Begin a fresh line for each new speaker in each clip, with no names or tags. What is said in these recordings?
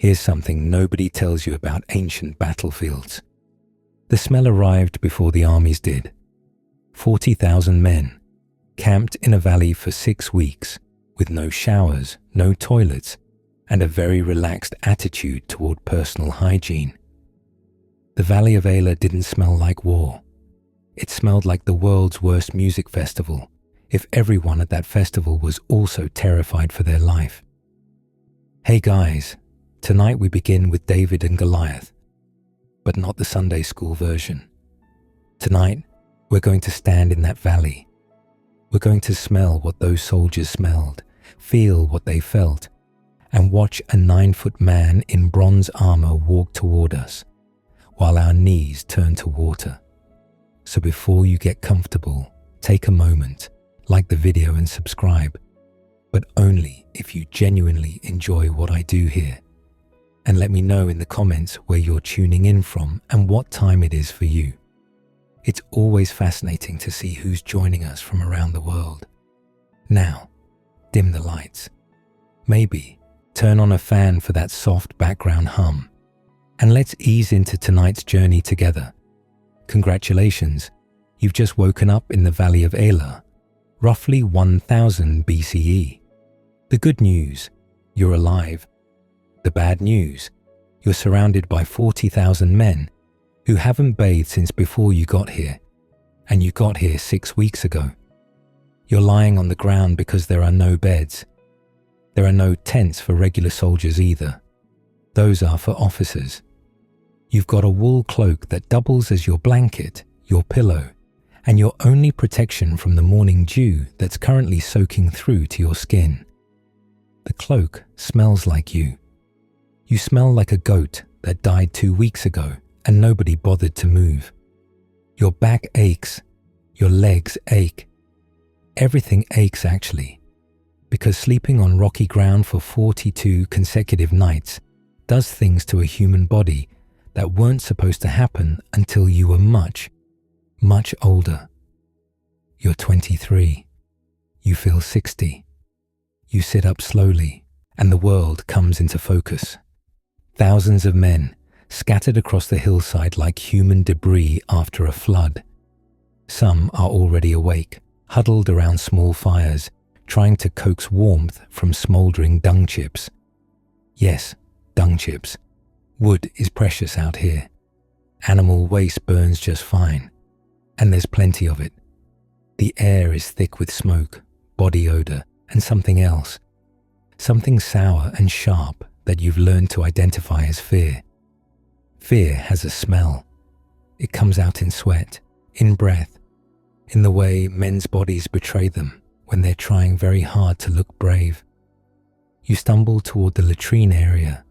Here's something nobody tells you about ancient battlefields. The smell arrived before the armies did. 40,000 men, camped in a valley for 6 weeks, with no showers, no toilets, and a very relaxed attitude toward personal hygiene. The Valley of Elah didn't smell like war. It smelled like the world's worst music festival, if everyone at that festival was also terrified for their life. Hey guys, tonight we begin with David and Goliath, but not the Sunday school version. Tonight, we're going to stand in that valley. We're going to smell what those soldiers smelled, feel what they felt, and watch a 9-foot man in bronze armor walk toward us, while our knees turn to water. So before you get comfortable, take a moment, like the video and subscribe, but only if you genuinely enjoy what I do here. And let me know in the comments where you're tuning in from and what time it is for you. It's always fascinating to see who's joining us from around the world. Now, dim the lights. Maybe turn on a fan for that soft background hum. And let's ease into tonight's journey together. Congratulations, you've just woken up in the Valley of Elah, roughly 1000 BCE. The good news, you're alive. The bad news, you're surrounded by 40,000 men who haven't bathed since before you got here, and you got here 6 weeks ago. You're lying on the ground because there are no beds. There are no tents for regular soldiers either. Those are for officers. You've got a wool cloak that doubles as your blanket, your pillow, and your only protection from the morning dew that's currently soaking through to your skin. The cloak smells like you. You smell like a goat that died 2 weeks ago and nobody bothered to move. Your back aches. Your legs ache. Everything aches actually, because sleeping on rocky ground for 42 consecutive nights does things to a human body that weren't supposed to happen until you were much, much older. You're 23. You feel 60. You sit up slowly, and the world comes into focus. Thousands of men scattered across the hillside like human debris after a flood. Some are already awake, huddled around small fires, trying to coax warmth from smouldering dung chips. Yes, dung chips. Wood is precious out here. Animal waste burns just fine, and there's plenty of it. The air is thick with smoke, body odor, and something else. Something sour and sharp that you've learned to identify as fear. Fear has a smell. It comes out in sweat, in breath, in the way men's bodies betray them when they're trying very hard to look brave. You stumble toward the latrine area,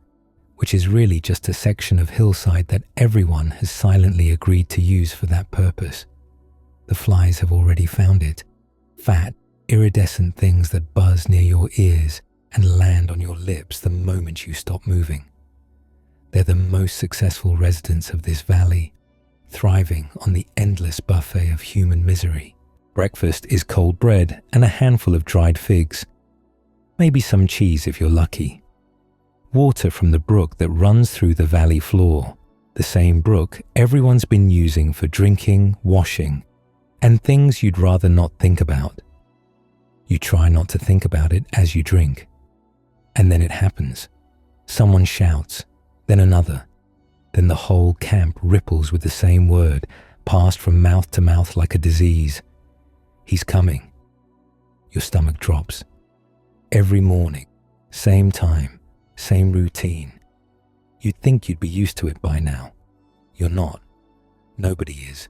which is really just a section of hillside that everyone has silently agreed to use for that purpose. The flies have already found it. Fat, iridescent things that buzz near your ears and land on your lips the moment you stop moving. They're the most successful residents of this valley, thriving on the endless buffet of human misery. Breakfast is cold bread and a handful of dried figs. Maybe some cheese if you're lucky. Water from the brook that runs through the valley floor, the same brook everyone's been using for drinking, washing, and things you'd rather not think about. You try not to think about it as you drink. And then it happens. Someone shouts, then another. Then the whole camp ripples with the same word, passed from mouth to mouth like a disease. He's coming. Your stomach drops. Every morning, same time, same routine. You'd think you'd be used to it by now. You're not. Nobody is.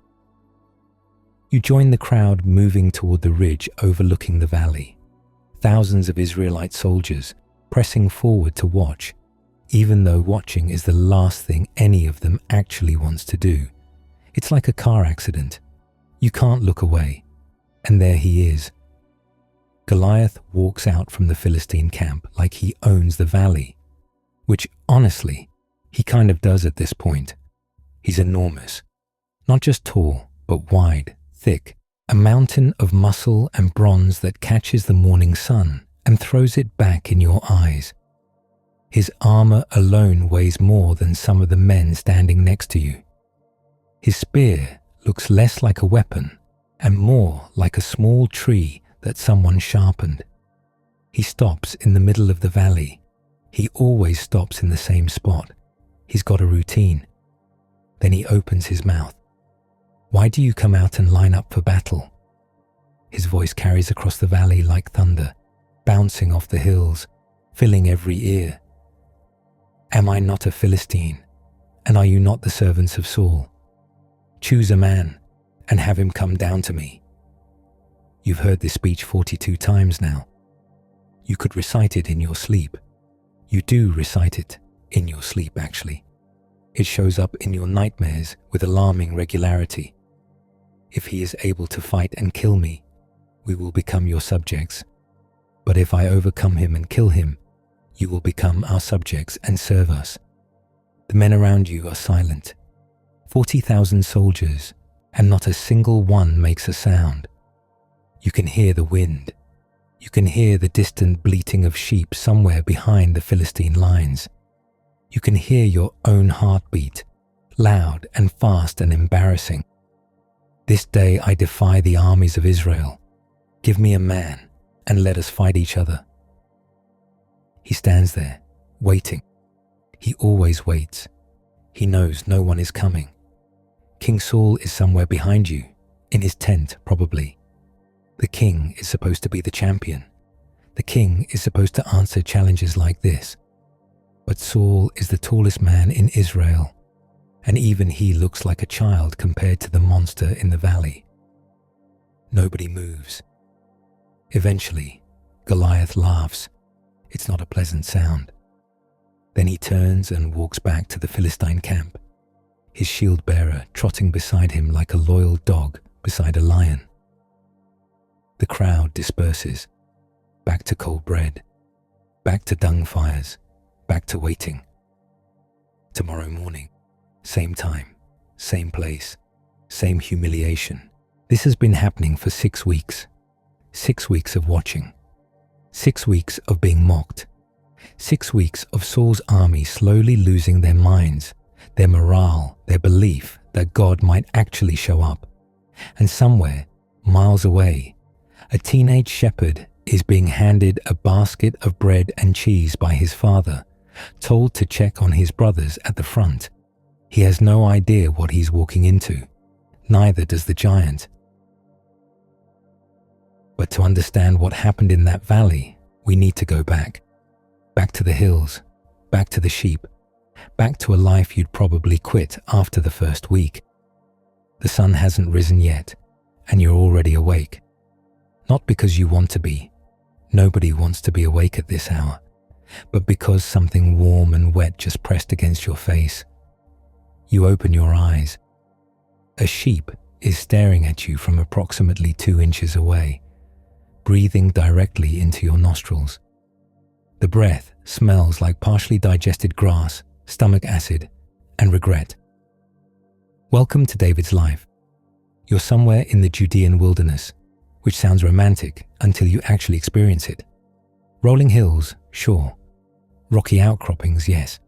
You join the crowd moving toward the ridge overlooking the valley. Thousands of Israelite soldiers pressing forward to watch, even though watching is the last thing any of them actually wants to do. It's like a car accident. You can't look away. And there he is. Goliath walks out from the Philistine camp like he owns the valley, which honestly, he kind of does at this point. He's enormous. Not just tall, but wide, thick, a mountain of muscle and bronze that catches the morning sun and throws it back in your eyes. His armor alone weighs more than some of the men standing next to you. His spear looks less like a weapon and more like a small tree that someone sharpened. He stops in the middle of the valley. He always stops in the same spot. He's got a routine. Then he opens his mouth. Why do you come out and line up for battle? His voice carries across the valley like thunder, bouncing off the hills, filling every ear. Am I not a Philistine? And are you not the servants of Saul? Choose a man and have him come down to me. You've heard this speech 42 times now. You could recite it in your sleep. You do recite it in your sleep, actually. It shows up in your nightmares with alarming regularity. If he is able to fight and kill me, we will become your subjects. But if I overcome him and kill him, you will become our subjects and serve us. The men around you are silent. 40,000 soldiers, and not a single one makes a sound. You can hear the wind. You can hear the distant bleating of sheep somewhere behind the Philistine lines. You can hear your own heartbeat, loud and fast and embarrassing. This day I defy the armies of Israel. Give me a man and let us fight each other. He stands there, waiting. He always waits. He knows no one is coming. King Saul is somewhere behind you, in his tent probably. The king is supposed to be the champion. The king is supposed to answer challenges like this. But Saul is the tallest man in Israel, and even he looks like a child compared to the monster in the valley. Nobody moves. Eventually, Goliath laughs. It's not a pleasant sound. Then he turns and walks back to the Philistine camp, his shield bearer trotting beside him like a loyal dog beside a lion. The crowd disperses, back to cold bread, back to dung fires, back to waiting. Tomorrow morning, same time, same place, same humiliation. This has been happening for 6 weeks. 6 weeks of watching. 6 weeks of being mocked. 6 weeks of Saul's army slowly losing their minds, their morale, their belief that God might actually show up. And somewhere, miles away, a teenage shepherd is being handed a basket of bread and cheese by his father, told to check on his brothers at the front. He has no idea what he's walking into. Neither does the giant. But to understand what happened in that valley, we need to go back. Back to the hills, back to the sheep, back to a life you'd probably quit after the first week. The sun hasn't risen yet, and you're already awake. Not because you want to be. Nobody wants to be awake at this hour, but because something warm and wet just pressed against your face. You open your eyes. A sheep is staring at you from approximately 2 inches away, breathing directly into your nostrils. The breath smells like partially digested grass, stomach acid, and regret. Welcome to David's life. You're somewhere in the Judean wilderness, which sounds romantic until you actually experience it. Rolling hills, sure. Rocky outcroppings, yes.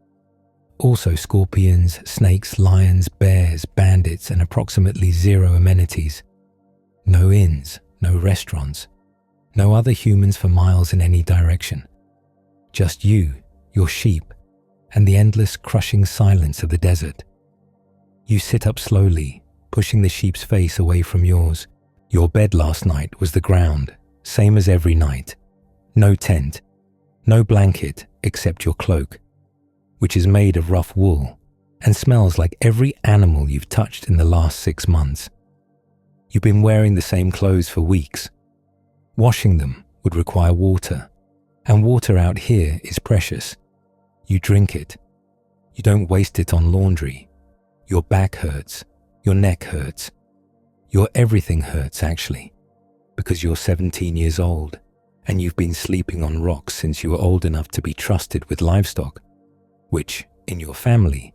Also scorpions, snakes, lions, bears, bandits, and approximately 0 amenities. No inns, no restaurants, no other humans for miles in any direction. Just you, your sheep, and the endless crushing silence of the desert. You sit up slowly, pushing the sheep's face away from yours. Your bed last night was the ground, same as every night. No tent, no blanket except your cloak, which is made of rough wool and smells like every animal you've touched in the last 6 months. You've been wearing the same clothes for weeks. Washing them would require water, and water out here is precious. You drink it. You don't waste it on laundry. Your back hurts. Your neck hurts. Your everything hurts, actually, because you're 17 years old and you've been sleeping on rocks since you were old enough to be trusted with livestock, which, in your family,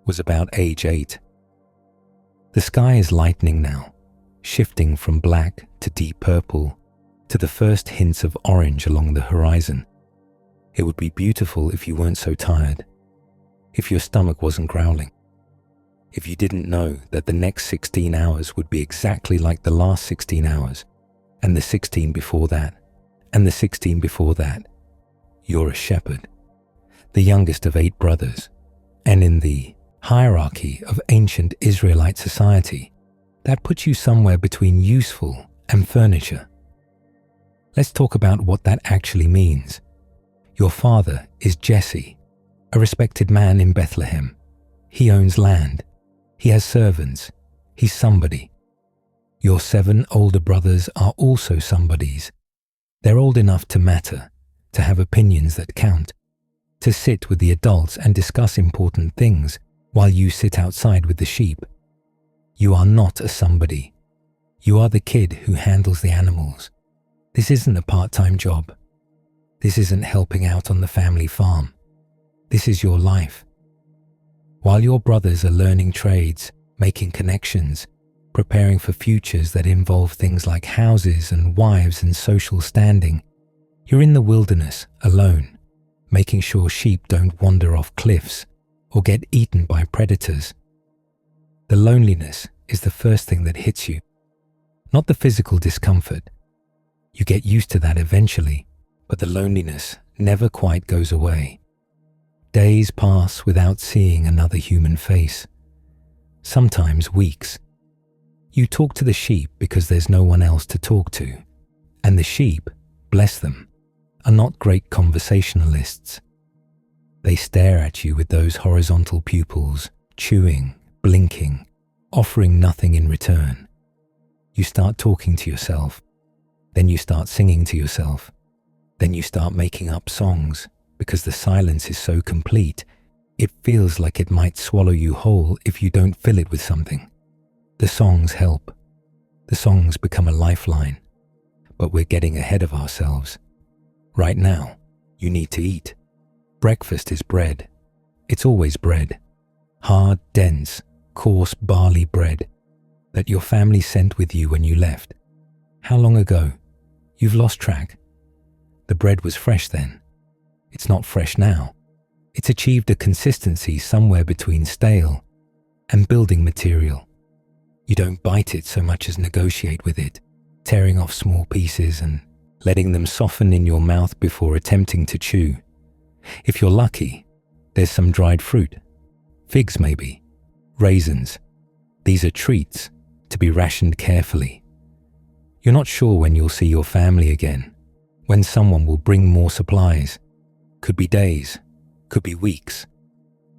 was about age 8. The sky is lightening now, shifting from black to deep purple to the first hints of orange along the horizon. It would be beautiful if you weren't so tired, if your stomach wasn't growling, if you didn't know that the next 16 hours would be exactly like the last 16 hours, and the 16 before that, and the 16 before that. You're a shepherd, the youngest of 8 brothers, and in the hierarchy of ancient Israelite society, that puts you somewhere between useful and furniture. Let's talk about what that actually means. Your father is Jesse, a respected man in Bethlehem. He owns land. He has servants. He's somebody. Your 7 older brothers are also somebodies. They're old enough to matter, to have opinions that count, to sit with the adults and discuss important things while you sit outside with the sheep. You are not a somebody. You are the kid who handles the animals. This isn't a part-time job. This isn't helping out on the family farm. This is your life. While your brothers are learning trades, making connections, preparing for futures that involve things like houses and wives and social standing, you're in the wilderness alone, making sure sheep don't wander off cliffs or get eaten by predators. The loneliness is the first thing that hits you, not the physical discomfort. You get used to that eventually, but the loneliness never quite goes away. Days pass without seeing another human face, sometimes weeks. You talk to the sheep because there's no one else to talk to, and the sheep, bless them, are not great conversationalists. They stare at you with those horizontal pupils, chewing, blinking, offering nothing in return. You start talking to yourself, then you start singing to yourself, then you start making up songs because the silence is so complete, it feels like it might swallow you whole if you don't fill it with something. The songs help. The songs become a lifeline, but we're getting ahead of ourselves. Right now, you need to eat. Breakfast is bread. It's always bread. Hard, dense, coarse barley bread that your family sent with you when you left. How long ago? You've lost track. The bread was fresh then. It's not fresh now. It's achieved a consistency somewhere between stale and building material. You don't bite it so much as negotiate with it, tearing off small pieces and letting them soften in your mouth before attempting to chew. If you're lucky, there's some dried fruit, figs maybe, raisins. These are treats to be rationed carefully. You're not sure when you'll see your family again, when someone will bring more supplies. Could be days, could be weeks.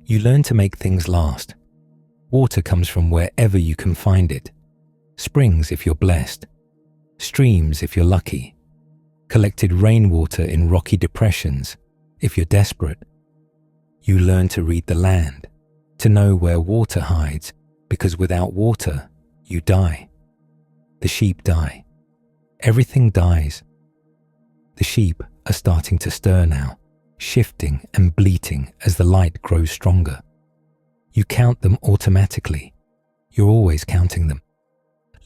You learn to make things last. Water comes from wherever you can find it. Springs if you're blessed. Streams if you're lucky. Collected rainwater in rocky depressions if you're desperate. You learn to read the land, to know where water hides, because without water, you die. The sheep die. Everything dies. The sheep are starting to stir now, shifting and bleating as the light grows stronger. You count them automatically. You're always counting them.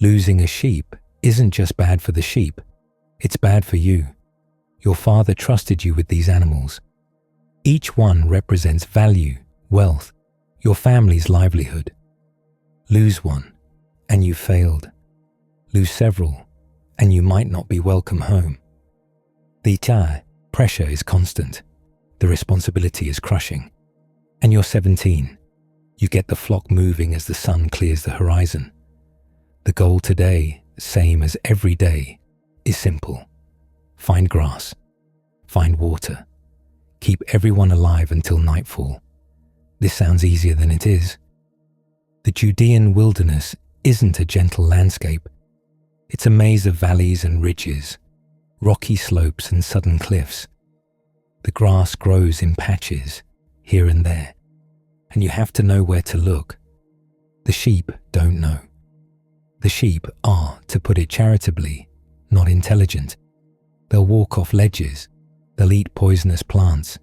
Losing a sheep isn't just bad for the sheep, it's bad for you. Your father trusted you with these animals. Each one represents value, wealth, your family's livelihood. Lose one, and you failed. Lose several, and you might not be welcome home. The pressure is constant. The responsibility is crushing. And you're 17. You get the flock moving as the sun clears the horizon. The goal today, same as every day, is simple. Find grass. Find water. Keep everyone alive until nightfall. This sounds easier than it is. The Judean wilderness isn't a gentle landscape. It's a maze of valleys and ridges, rocky slopes and sudden cliffs. The grass grows in patches, here and there, and you have to know where to look. The sheep don't know. The sheep are, to put it charitably, not intelligent. They'll walk off ledges, they'll eat poisonous plants,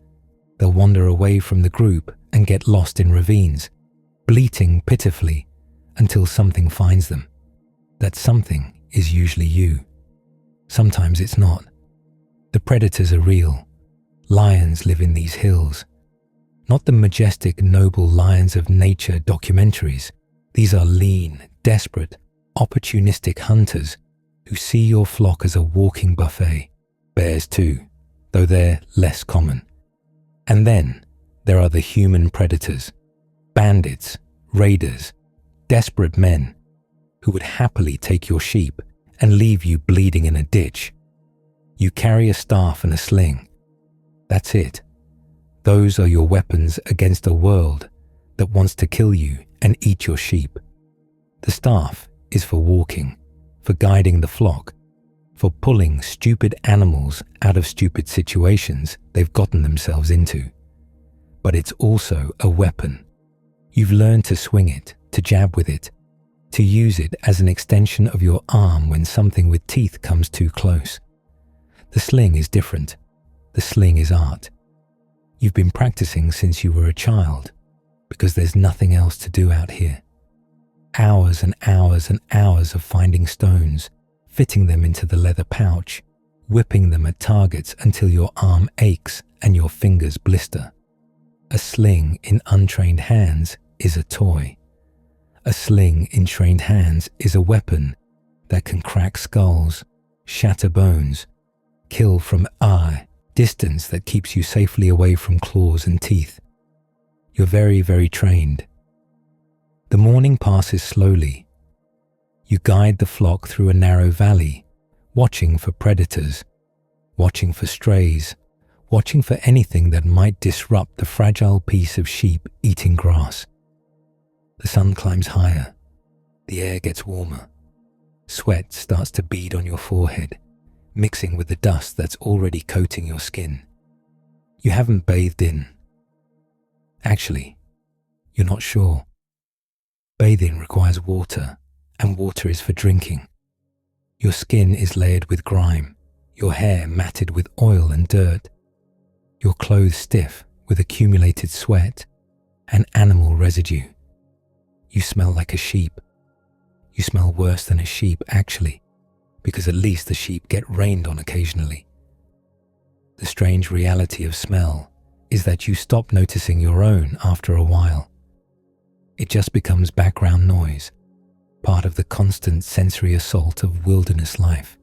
they'll wander away from the group and get lost in ravines, bleating pitifully until something finds them. That something is usually you. Sometimes it's not. The predators are real. Lions live in these hills. Not the majestic, noble lions of nature documentaries. These are lean, desperate, opportunistic hunters who see your flock as a walking buffet. Bears too, though they're less common. And then there are the human predators, bandits, raiders, desperate men who would happily take your sheep and leave you bleeding in a ditch. You carry a staff and a sling. That's it. Those are your weapons against a world that wants to kill you and eat your sheep. The staff is for walking, for guiding the flock, for pulling stupid animals out of stupid situations they've gotten themselves into. But it's also a weapon. You've learned to swing it, to jab with it, to use it as an extension of your arm when something with teeth comes too close. The sling is different. The sling is art. You've been practicing since you were a child, because there's nothing else to do out here. Hours and hours and hours of finding stones, fitting them into the leather pouch, whipping them at targets until your arm aches and your fingers blister. A sling in untrained hands is a toy. A sling in trained hands is a weapon that can crack skulls, shatter bones, kill from distance that keeps you safely away from claws and teeth. You're very, very trained. The morning passes slowly. You guide the flock through a narrow valley, watching for predators, watching for strays, watching for anything that might disrupt the fragile piece of sheep eating grass. The sun climbs higher. The air gets warmer. Sweat starts to bead on your forehead, mixing with the dust that's already coating your skin. You haven't bathed in. Actually, you're not sure. Bathing requires water, and water is for drinking. Your skin is layered with grime, your hair matted with oil and dirt, your clothes stiff with accumulated sweat and animal residue. You smell like a sheep. You smell worse than a sheep, actually, because at least the sheep get rained on occasionally. The strange reality of smell is that you stop noticing your own after a while. It just becomes background noise, part of the constant sensory assault of wilderness life.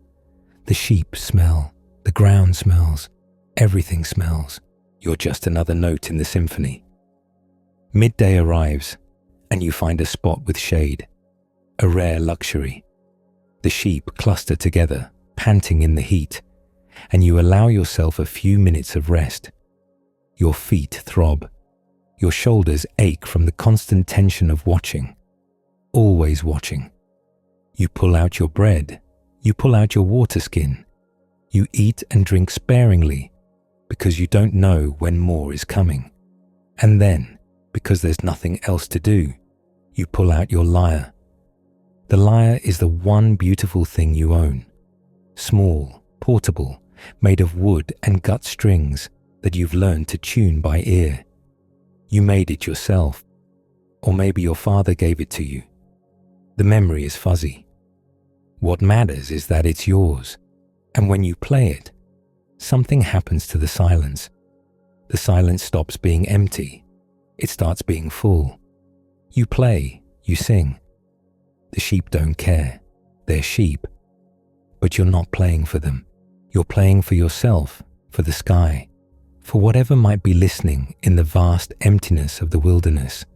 The sheep smell, the ground smells, everything smells. You're just another note in the symphony. Midday arrives, and you find a spot with shade, a rare luxury. The sheep cluster together, panting in the heat, and you allow yourself a few minutes of rest. Your feet throb. Your shoulders ache from the constant tension of watching, always watching. You pull out your bread. You pull out your water skin. You eat and drink sparingly because you don't know when more is coming. And then, because there's nothing else to do, you pull out your lyre. The lyre is the one beautiful thing you own. Small, portable, made of wood and gut strings that you've learned to tune by ear. You made it yourself, or maybe your father gave it to you. The memory is fuzzy. What matters is that it's yours, and when you play it, something happens to the silence. The silence stops being empty. It starts being full. You play, you sing. The sheep don't care. They're sheep. But you're not playing for them. You're playing for yourself, for the sky, for whatever might be listening in the vast emptiness of the wilderness.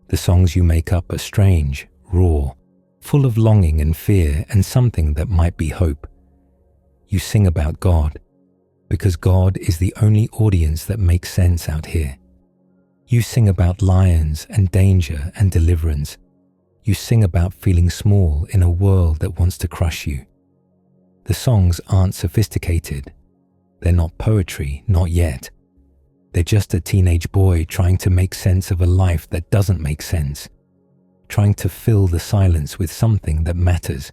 The songs you make up are strange, raw, full of longing and fear and something that might be hope. You sing about God, because God is the only audience that makes sense out here. You sing about lions and danger and deliverance. You sing about feeling small in a world that wants to crush you. The songs aren't sophisticated. They're not poetry, not yet. They're just a teenage boy trying to make sense of a life that doesn't make sense, trying to fill the silence with something that matters.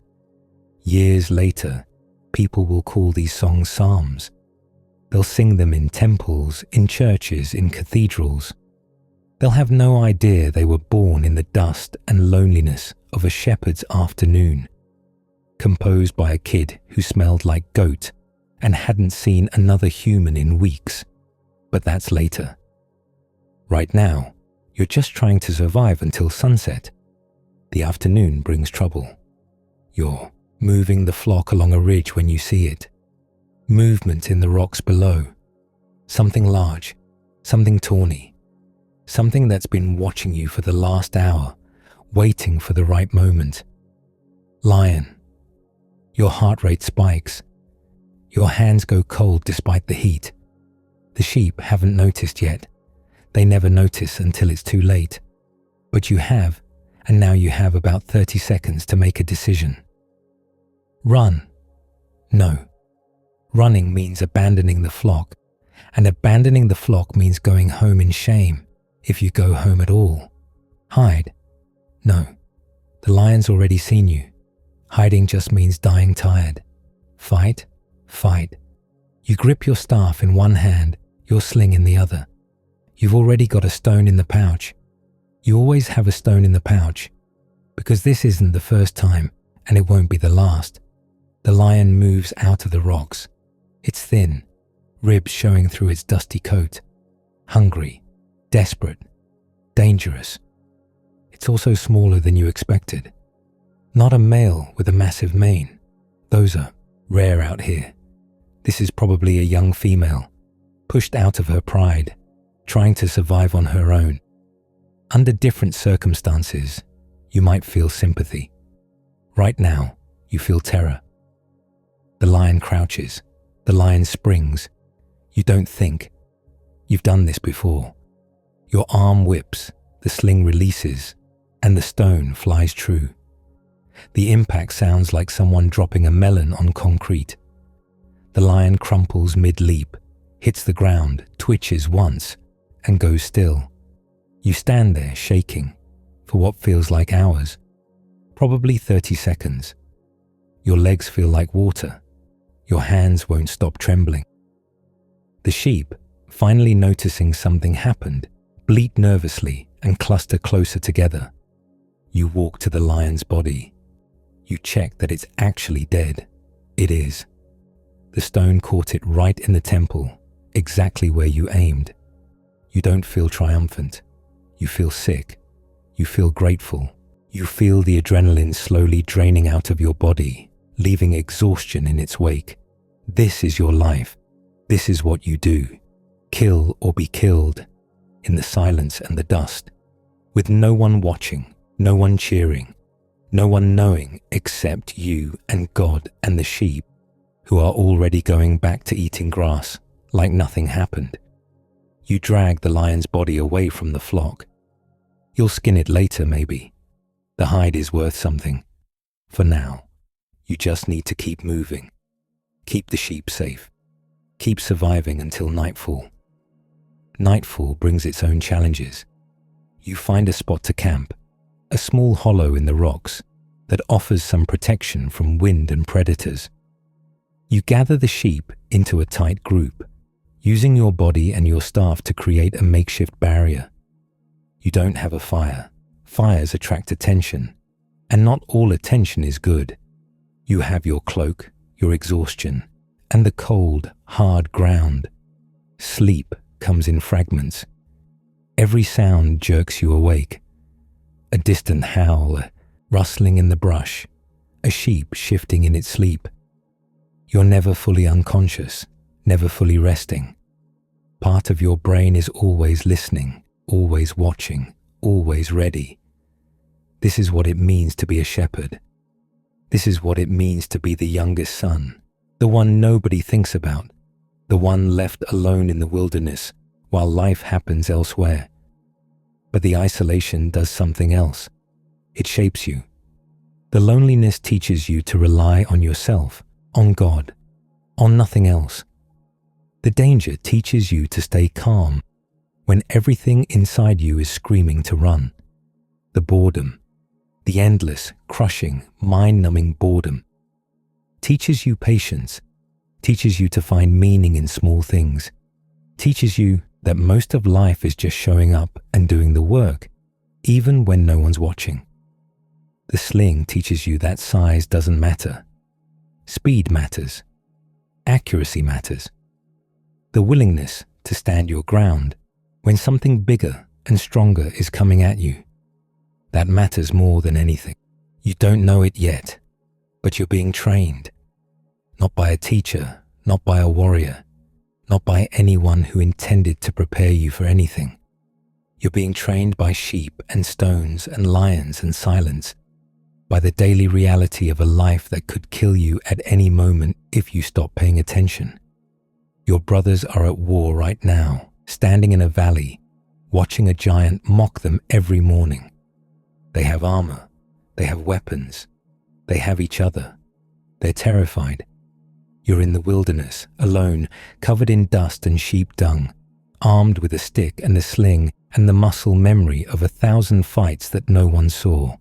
Years later, people will call these songs psalms. They'll sing them in temples, in churches, in cathedrals. They'll have no idea they were born in the dust and loneliness of a shepherd's afternoon, composed by a kid who smelled like goat and hadn't seen another human in weeks. but that's later. Right now, you're just trying to survive until sunset. The afternoon brings trouble. You're moving the flock along a ridge when you see it. Movement in the rocks below. Something large, something tawny, something that's been watching you for the last hour, waiting for the right moment. Lion. Your heart rate spikes. Your hands go cold despite the heat. The sheep haven't noticed yet. They never notice until it's too late. But you have, and now you have about 30 seconds to make a decision. Run. No. Running means abandoning the flock, and abandoning the flock means going home in shame, if you go home at all. Hide. No. The lion's already seen you. Hiding just means dying tired. Fight. Fight. You grip your staff in one hand, your sling in the other. You've already got a stone in the pouch. You always have a stone in the pouch, because this isn't the first time, and it won't be the last. The lion moves out of the rocks. It's thin, ribs showing through its dusty coat. Hungry, desperate, dangerous. It's also smaller than you expected. Not a male with a massive mane. Those are rare out here. This is probably a young female, pushed out of her pride, trying to survive on her own. Under different circumstances, you might feel sympathy. Right now, you feel terror. The lion crouches. The lion springs. You don't think. You've done this before. Your arm whips, the sling releases, and the stone flies true. The impact sounds like someone dropping a melon on concrete. The lion crumples mid-leap, hits the ground, twitches once, and goes still. You stand there shaking for what feels like hours, probably 30 seconds. Your legs feel like water. Your hands won't stop trembling. The sheep, finally noticing something happened, bleat nervously and cluster closer together. You walk to the lion's body. You check that it's actually dead. It is. The stone caught it right in the temple, exactly where you aimed. You don't feel triumphant. You feel sick. You feel grateful. You feel the adrenaline slowly draining out of your body, leaving exhaustion in its wake. This is your life. This is what you do. Kill or be killed, in the silence and the dust, with no one watching, no one cheering, no one knowing except you and God and the sheep, who are already going back to eating grass like nothing happened. You drag the lion's body away from the flock. You'll skin it later, maybe. The hide is worth something. For now, you just need to keep moving. Keep the sheep safe. Keep surviving until nightfall. Nightfall brings its own challenges. You find a spot to camp, a small hollow in the rocks that offers some protection from wind and predators. You gather the sheep into a tight group, using your body and your staff to create a makeshift barrier. You don't have a fire. Fires attract attention, and not all attention is good. You have your cloak, your exhaustion, and the cold, hard ground. Sleep comes in fragments. Every sound jerks you awake. A distant howl, a rustling in the brush, a sheep shifting in its sleep. You're never fully unconscious, never fully resting. Part of your brain is always listening, always watching, always ready. This is what it means to be a shepherd. This is what it means to be the youngest son, the one nobody thinks about, the one left alone in the wilderness while life happens elsewhere. But the isolation does something else. It shapes you. The loneliness teaches you to rely on yourself, on God, on nothing else. The danger teaches you to stay calm when everything inside you is screaming to run. The boredom, the endless, crushing, mind-numbing boredom, teaches you patience, teaches you to find meaning in small things, teaches you that most of life is just showing up and doing the work, even when no one's watching. The sling teaches you that size doesn't matter. Speed matters. Accuracy matters. The willingness to stand your ground when something bigger and stronger is coming at you. That matters more than anything. You don't know it yet, but you're being trained. Not by a teacher, not by a warrior, not by anyone who intended to prepare you for anything. You're being trained by sheep and stones and lions and silence, by the daily reality of a life that could kill you at any moment if you stop paying attention. Your brothers are at war right now, standing in a valley, watching a giant mock them every morning. They have armor, they have weapons, they have each other. They're terrified. You're in the wilderness, alone, covered in dust and sheep dung, armed with a stick and a sling and the muscle memory of 1,000 fights that no one saw.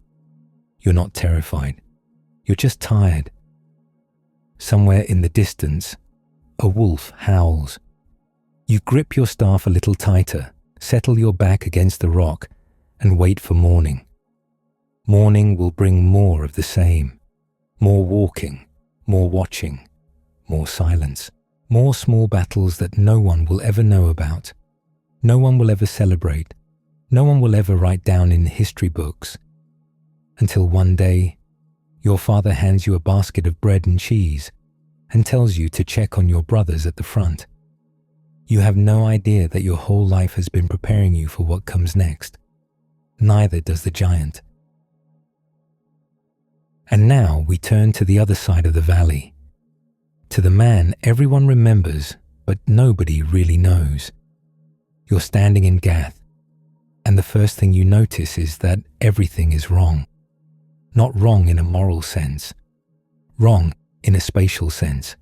You're not terrified. You're just tired. Somewhere in the distance, a wolf howls. You grip your staff a little tighter, settle your back against the rock, and wait for morning. Morning will bring more of the same. More walking, more watching, more silence, more small battles that no one will ever know about. No one will ever celebrate. No one will ever write down in history books. Until one day, your father hands you a basket of bread and cheese and tells you to check on your brothers at the front. You have no idea that your whole life has been preparing you for what comes next. Neither does the giant. And now we turn to the other side of the valley, to the man everyone remembers but nobody really knows. You're standing in Gath, and the first thing you notice is that everything is wrong. Not wrong in a moral sense, wrong in a spatial sense.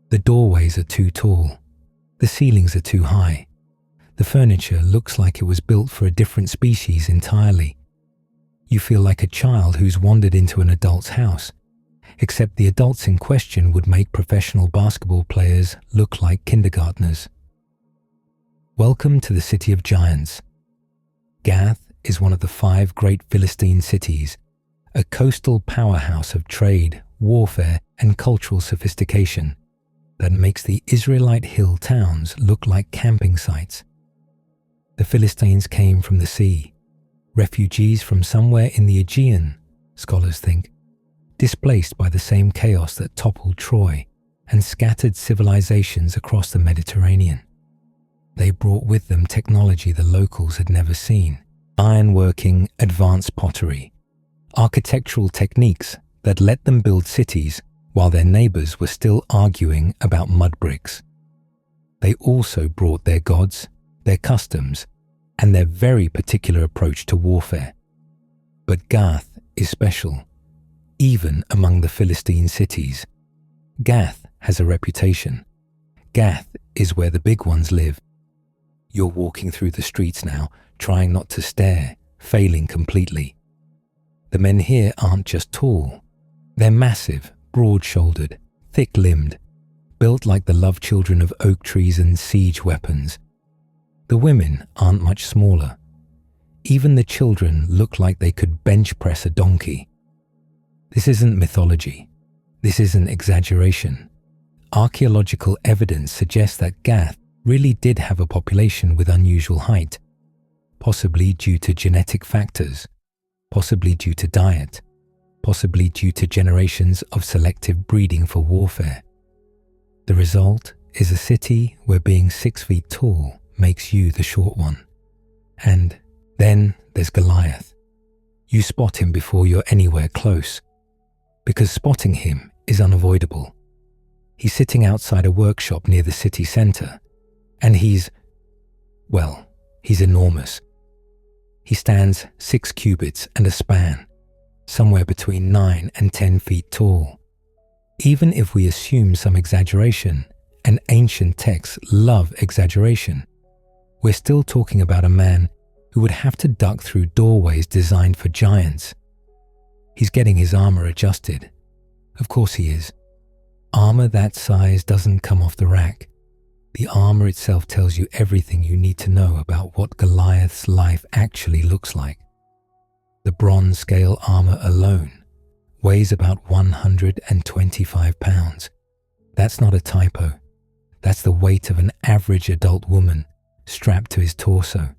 The doorways are too tall, the ceilings are too high, the furniture looks like it was built for a different species entirely. You feel like a child who's wandered into an adult's house, except the adults in question would make professional basketball players look like kindergartners. Welcome to the city of giants. Gath is one of the 5 great Philistine cities, a coastal powerhouse of trade, warfare, and cultural sophistication that makes the Israelite hill towns look like camping sites. The Philistines came from the sea, refugees from somewhere in the Aegean, scholars think, displaced by the same chaos that toppled Troy and scattered civilizations across the Mediterranean. They brought with them technology the locals had never seen, ironworking, advanced pottery, architectural techniques that let them build cities while their neighbors were still arguing about mud bricks. They also brought their gods, their customs, and their very particular approach to warfare. But Gath is special, even among the Philistine cities. Gath has a reputation. Gath is where the big ones live. You're walking through the streets now, trying not to stare, failing completely. The men here aren't just tall. They're massive, broad-shouldered, thick-limbed, built like the love children of oak trees and siege weapons. The women aren't much smaller. Even the children look like they could bench press a donkey. This isn't mythology. This isn't exaggeration. Archaeological evidence suggests that Gath really did have a population with unusual height, possibly due to genetic factors, possibly due to diet, possibly due to generations of selective breeding for warfare. The result is a city where being 6 feet tall makes you the short one. And then there's Goliath. You spot him before you're anywhere close, because spotting him is unavoidable. He's sitting outside a workshop near the city centre, and he's enormous. He stands 6 cubits and a span, somewhere between 9 and 10 feet tall. Even if we assume some exaggeration, and ancient texts love exaggeration, we're still talking about a man who would have to duck through doorways designed for giants. He's getting his armor adjusted. Of course he is. Armor that size doesn't come off the rack. The armor itself tells you everything you need to know about what Goliath's life actually looks like. The bronze scale armor alone weighs about 125 pounds. That's not a typo. That's the weight of an average adult woman strapped to his torso.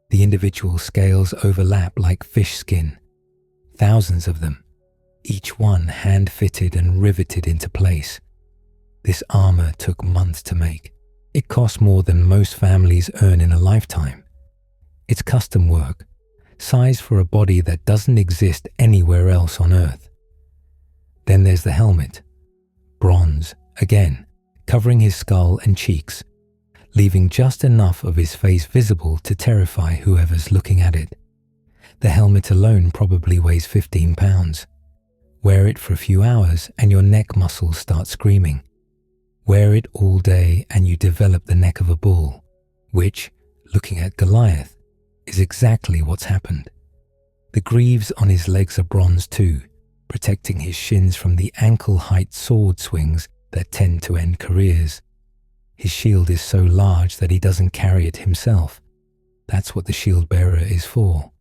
The individual scales overlap like fish skin, thousands of them, each one hand-fitted and riveted into place. This armor took months to make. It cost more than most families earn in a lifetime. It's custom work, sized for a body that doesn't exist anywhere else on Earth. Then there's the helmet, bronze, again, covering his skull and cheeks, leaving just enough of his face visible to terrify whoever's looking at it. The helmet alone probably weighs 15 pounds. Wear it for a few hours and your neck muscles start screaming. Wear it all day and you develop the neck of a bull, which, looking at Goliath, is exactly what's happened. The greaves on his legs are bronze too, protecting his shins from the ankle-height sword swings that tend to end careers. His shield is so large that he doesn't carry it himself. That's what the shield bearer is for.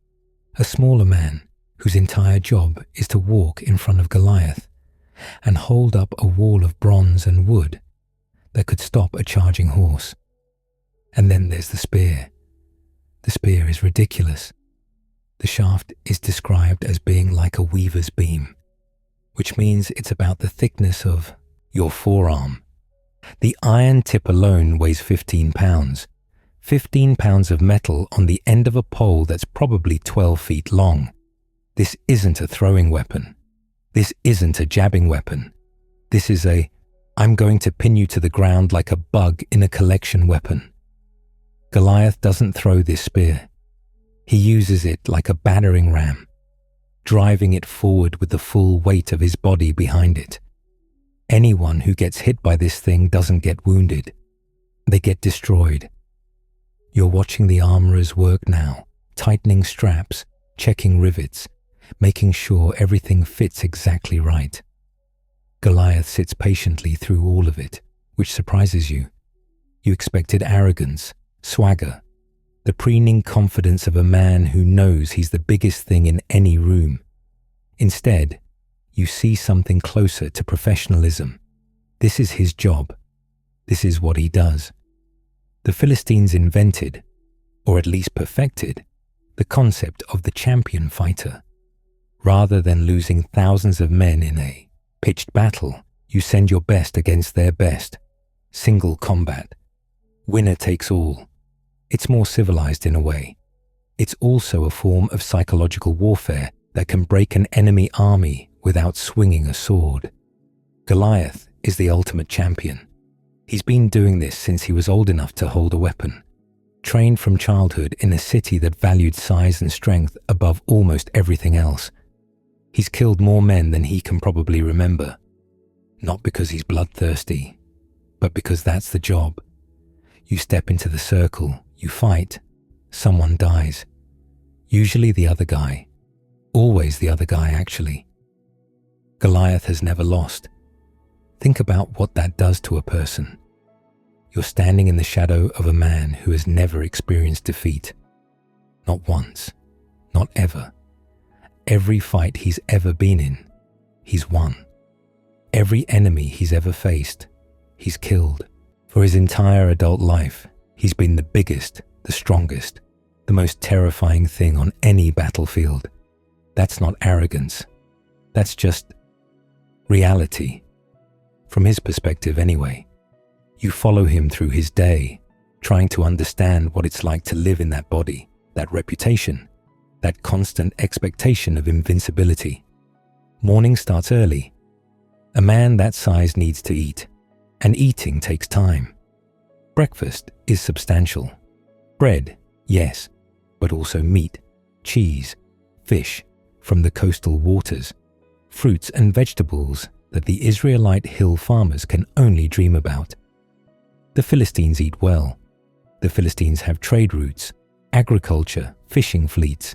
A smaller man whose entire job is to walk in front of Goliath and hold up a wall of bronze and wood that could stop a charging horse. And then there's the spear. The spear is ridiculous. The shaft is described as being like a weaver's beam, which means it's about the thickness of your forearm. The iron tip alone weighs 15 pounds. 15 pounds of metal on the end of a pole that's probably 12 feet long. This isn't a throwing weapon. This isn't a jabbing weapon. This is a, I'm going to pin you to the ground like a bug in a collection weapon. Goliath doesn't throw this spear. He uses it like a battering ram, driving it forward with the full weight of his body behind it. Anyone who gets hit by this thing doesn't get wounded. They get destroyed. You're watching the armorers work now, tightening straps, checking rivets, making sure everything fits exactly right. Goliath sits patiently through all of it, which surprises you. You expected arrogance, swagger, the preening confidence of a man who knows he's the biggest thing in any room. Instead, you see something closer to professionalism. This is his job. This is what he does. The Philistines invented, or at least perfected, the concept of the champion fighter. Rather than losing thousands of men in a pitched battle, you send your best against their best. Single combat. Winner takes all. It's more civilized in a way. It's also a form of psychological warfare that can break an enemy army without swinging a sword. Goliath is the ultimate champion. He's been doing this since he was old enough to hold a weapon. Trained from childhood in a city that valued size and strength above almost everything else. He's killed more men than he can probably remember. Not because he's bloodthirsty, but because that's the job. You step into the circle, you fight, someone dies. Usually the other guy. Always the other guy, actually. Goliath has never lost. Think about what that does to a person. You're standing in the shadow of a man who has never experienced defeat. Not once. Not ever. Every fight he's ever been in, he's won. Every enemy he's ever faced, he's killed. For his entire adult life, he's been the biggest, the strongest, the most terrifying thing on any battlefield. That's not arrogance. That's just reality. From his perspective anyway. You follow him through his day, trying to understand what it's like to live in that body, that reputation, that constant expectation of invincibility. Morning starts early. A man that size needs to eat, and eating takes time. Breakfast is substantial. Bread, yes, but also meat, cheese, fish from the coastal waters, fruits and vegetables that the Israelite hill farmers can only dream about. The Philistines eat well. The Philistines have trade routes, agriculture, fishing fleets.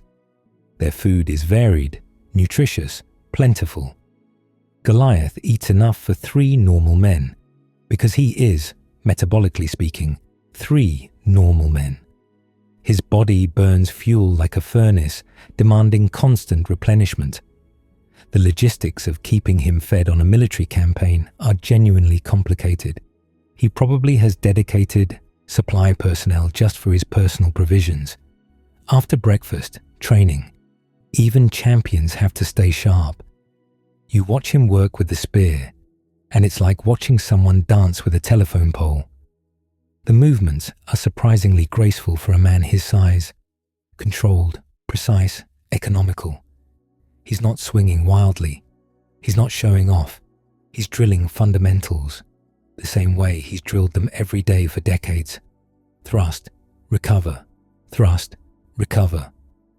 Their food is varied, nutritious, plentiful. Goliath eats enough for 3 normal men, because he is, metabolically speaking, 3 normal men. His body burns fuel like a furnace, demanding constant replenishment. The logistics of keeping him fed on a military campaign are genuinely complicated. He probably has dedicated supply personnel just for his personal provisions. After breakfast, training, even champions have to stay sharp. You watch him work with the spear, and it's like watching someone dance with a telephone pole. The movements are surprisingly graceful for a man his size, controlled, precise, economical. He's not swinging wildly. He's not showing off. He's drilling fundamentals, the same way he's drilled them every day for decades. Thrust, recover, thrust, recover,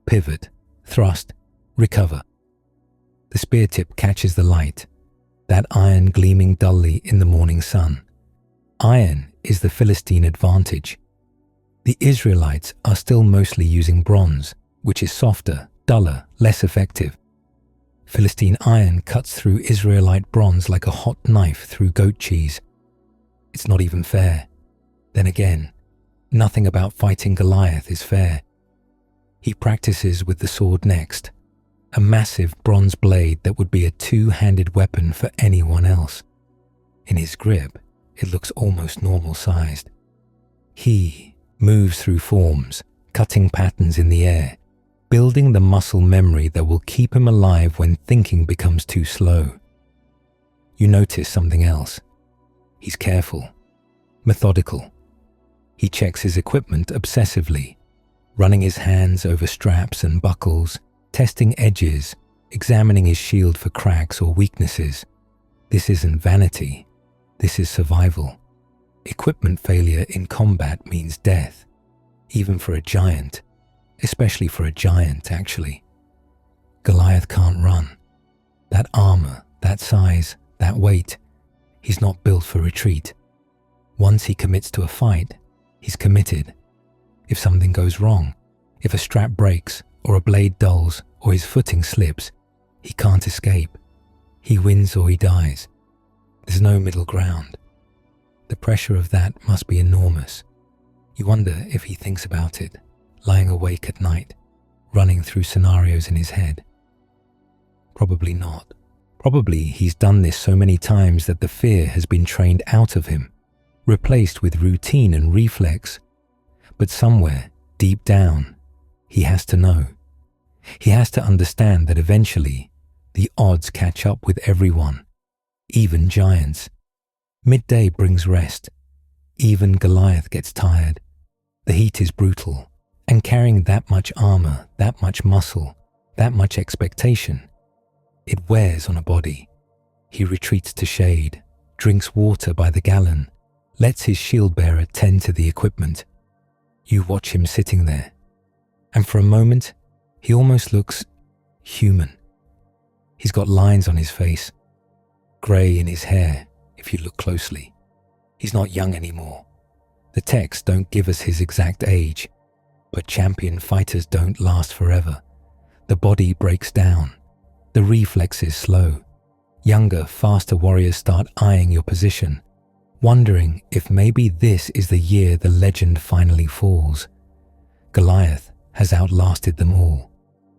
pivot, thrust, recover. The spear tip catches the light, that iron gleaming dully in the morning sun. Iron is the Philistine advantage. The Israelites are still mostly using bronze, which is softer, duller, less effective. Philistine iron cuts through Israelite bronze like a hot knife through goat cheese. It's not even fair. Then again, nothing about fighting Goliath is fair. He practices with the sword next, a massive bronze blade that would be a two-handed weapon for anyone else. In his grip, it looks almost normal-sized. He moves through forms, cutting patterns in the air, building the muscle memory that will keep him alive when thinking becomes too slow. You notice something else. He's careful, methodical. He checks his equipment obsessively, running his hands over straps and buckles, testing edges, examining his shield for cracks or weaknesses. This isn't vanity. This is survival. Equipment failure in combat means death, even for a giant, especially for a giant, actually. Goliath can't run. That armor, that size, that weight, he's not built for retreat. Once he commits to a fight, he's committed. If something goes wrong, if a strap breaks, or a blade dulls, or his footing slips, he can't escape. He wins or he dies. There's no middle ground. The pressure of that must be enormous. You wonder if he thinks about it, lying awake at night, running through scenarios in his head. Probably not. Probably he's done this so many times that the fear has been trained out of him, replaced with routine and reflex. But somewhere, deep down, he has to know. He has to understand that eventually, the odds catch up with everyone, even giants. Midday brings rest. Even Goliath gets tired. The heat is brutal, and carrying that much armor, that much muscle, that much expectation, it wears on a body. He retreats to shade, drinks water by the gallon, lets his shield bearer tend to the equipment. You watch him sitting there, and for a moment, he almost looks human. He's got lines on his face, grey in his hair, if you look closely. He's not young anymore. The texts don't give us his exact age, but champion fighters don't last forever. The body breaks down. The reflexes slow. Younger, faster warriors start eyeing your position, wondering if maybe this is the year the legend finally falls. Goliath has outlasted them all,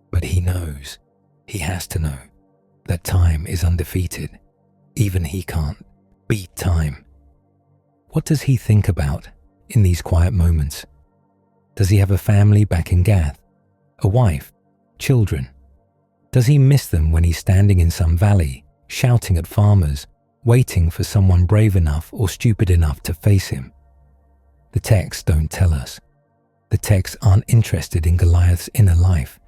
but he knows, he has to know, that time is undefeated. Even he can't beat time. What does he think about in these quiet moments? Does he have a family back in Gath? A wife? Children? Does he miss them when he's standing in some valley, shouting at farmers, waiting for someone brave enough or stupid enough to face him? The texts don't tell us. The texts aren't interested in Goliath's inner life.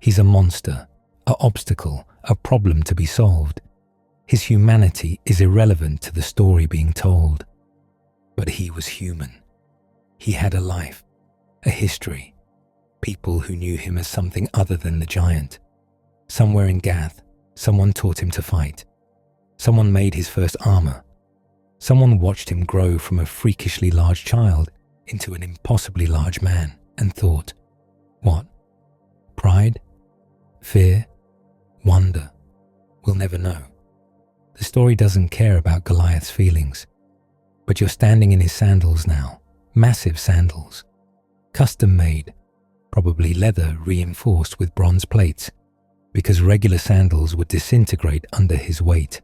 He's a monster, an obstacle, a problem to be solved. His humanity is irrelevant to the story being told. But he was human. He had a life, a history, people who knew him as something other than the giant. Somewhere in Gath, someone taught him to fight. Someone made his first armor. Someone watched him grow from a freakishly large child into an impossibly large man and thought, what? Pride? Fear? Wonder? We'll never know. The story doesn't care about Goliath's feelings. But you're standing in his sandals now, massive sandals, custom made, probably leather reinforced with bronze plates, because regular sandals would disintegrate under his weight.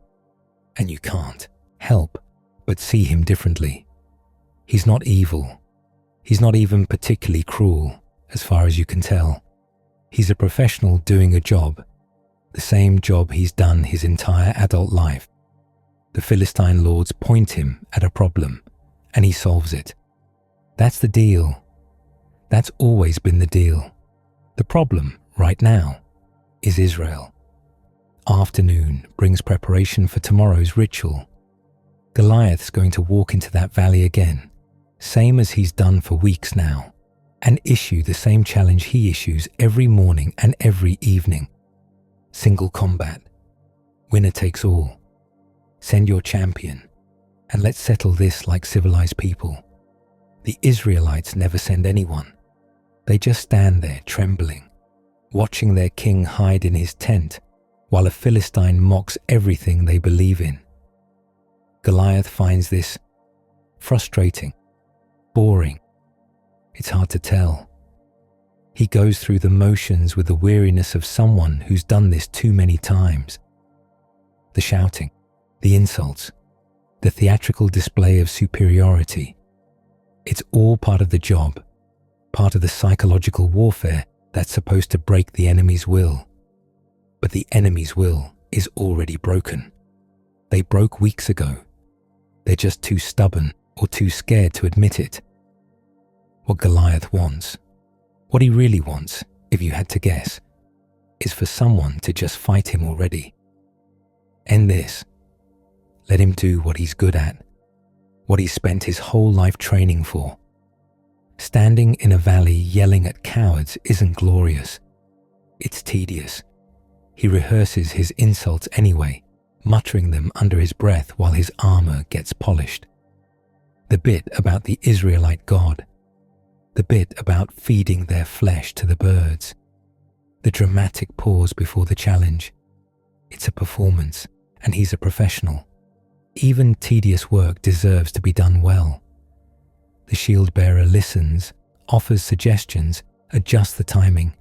And you can't help but see him differently. He's not evil. He's not even particularly cruel, as far as you can tell. He's a professional doing a job, the same job he's done his entire adult life. The Philistine lords point him at a problem, and he solves it. That's the deal. That's always been the deal. The problem, right now, is Israel. Afternoon brings preparation for tomorrow's ritual. Goliath's going to walk into that valley again, same as he's done for weeks now, and issue the same challenge he issues every morning and every evening. Single combat. Winner takes all. Send your champion, and let's settle this like civilized people. The Israelites never send anyone. They just stand there trembling, watching their king hide in his tent while a Philistine mocks everything they believe in. Goliath finds this frustrating, boring. It's hard to tell. He goes through the motions with the weariness of someone who's done this too many times. The shouting, the insults, the theatrical display of superiority. It's all part of the job, part of the psychological warfare that's supposed to break the enemy's will. But the enemy's will is already broken. They broke weeks ago. They're just too stubborn or too scared to admit it. What Goliath wants, what he really wants, if you had to guess, is for someone to just fight him already. End this. Let him do what he's good at, what he's spent his whole life training for. Standing in a valley yelling at cowards isn't glorious. It's tedious. He rehearses his insults anyway, muttering them under his breath while his armor gets polished. The bit about the Israelite God. The bit about feeding their flesh to the birds. The dramatic pause before the challenge. It's a performance, and he's a professional. Even tedious work deserves to be done well. The shield bearer listens, offers suggestions, adjusts the timing.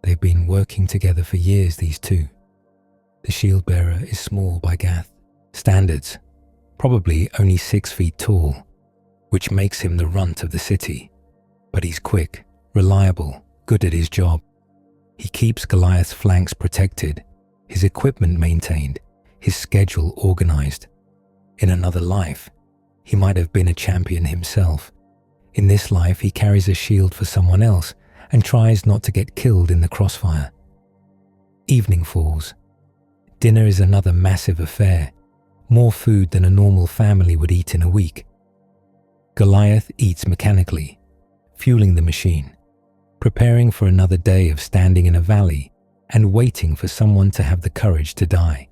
They've been working together for years, these two. The shield bearer is small by Gath standards, probably only 6 feet tall, which makes him the runt of the city. But he's quick, reliable, good at his job. He keeps Goliath's flanks protected, his equipment maintained, his schedule organized. In another life, he might have been a champion himself. In this life, he carries a shield for someone else and tries not to get killed in the crossfire. Evening falls. Dinner is another massive affair, more food than a normal family would eat in a week. Goliath eats mechanically, fueling the machine, preparing for another day of standing in a valley and waiting for someone to have the courage to die.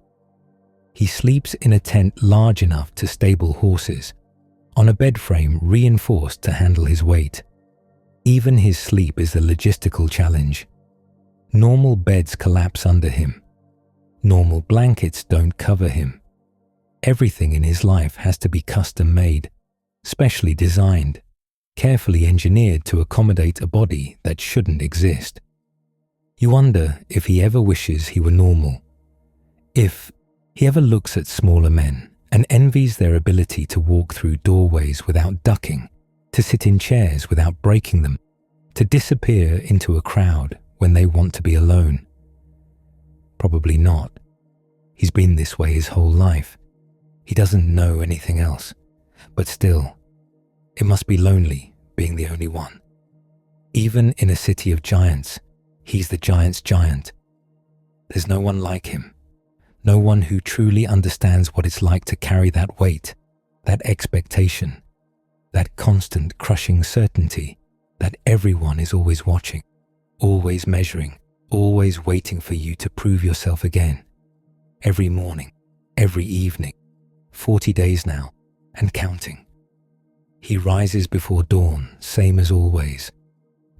He sleeps in a tent large enough to stable horses, on a bed frame reinforced to handle his weight. Even his sleep is a logistical challenge. Normal beds collapse under him. Normal blankets don't cover him. Everything in his life has to be custom made, specially designed, carefully engineered to accommodate a body that shouldn't exist. You wonder if he ever wishes he were normal. If he ever looks at smaller men and envies their ability to walk through doorways without ducking, to sit in chairs without breaking them, to disappear into a crowd when they want to be alone. Probably not. He's been this way his whole life. He doesn't know anything else. But still, it must be lonely being the only one. Even in a city of giants, he's the giant's giant. There's no one like him. No one who truly understands what it's like to carry that weight, that expectation, that constant crushing certainty that everyone is always watching, always measuring, always waiting for you to prove yourself again. Every morning, every evening, 40 days now, and counting. He rises before dawn, same as always.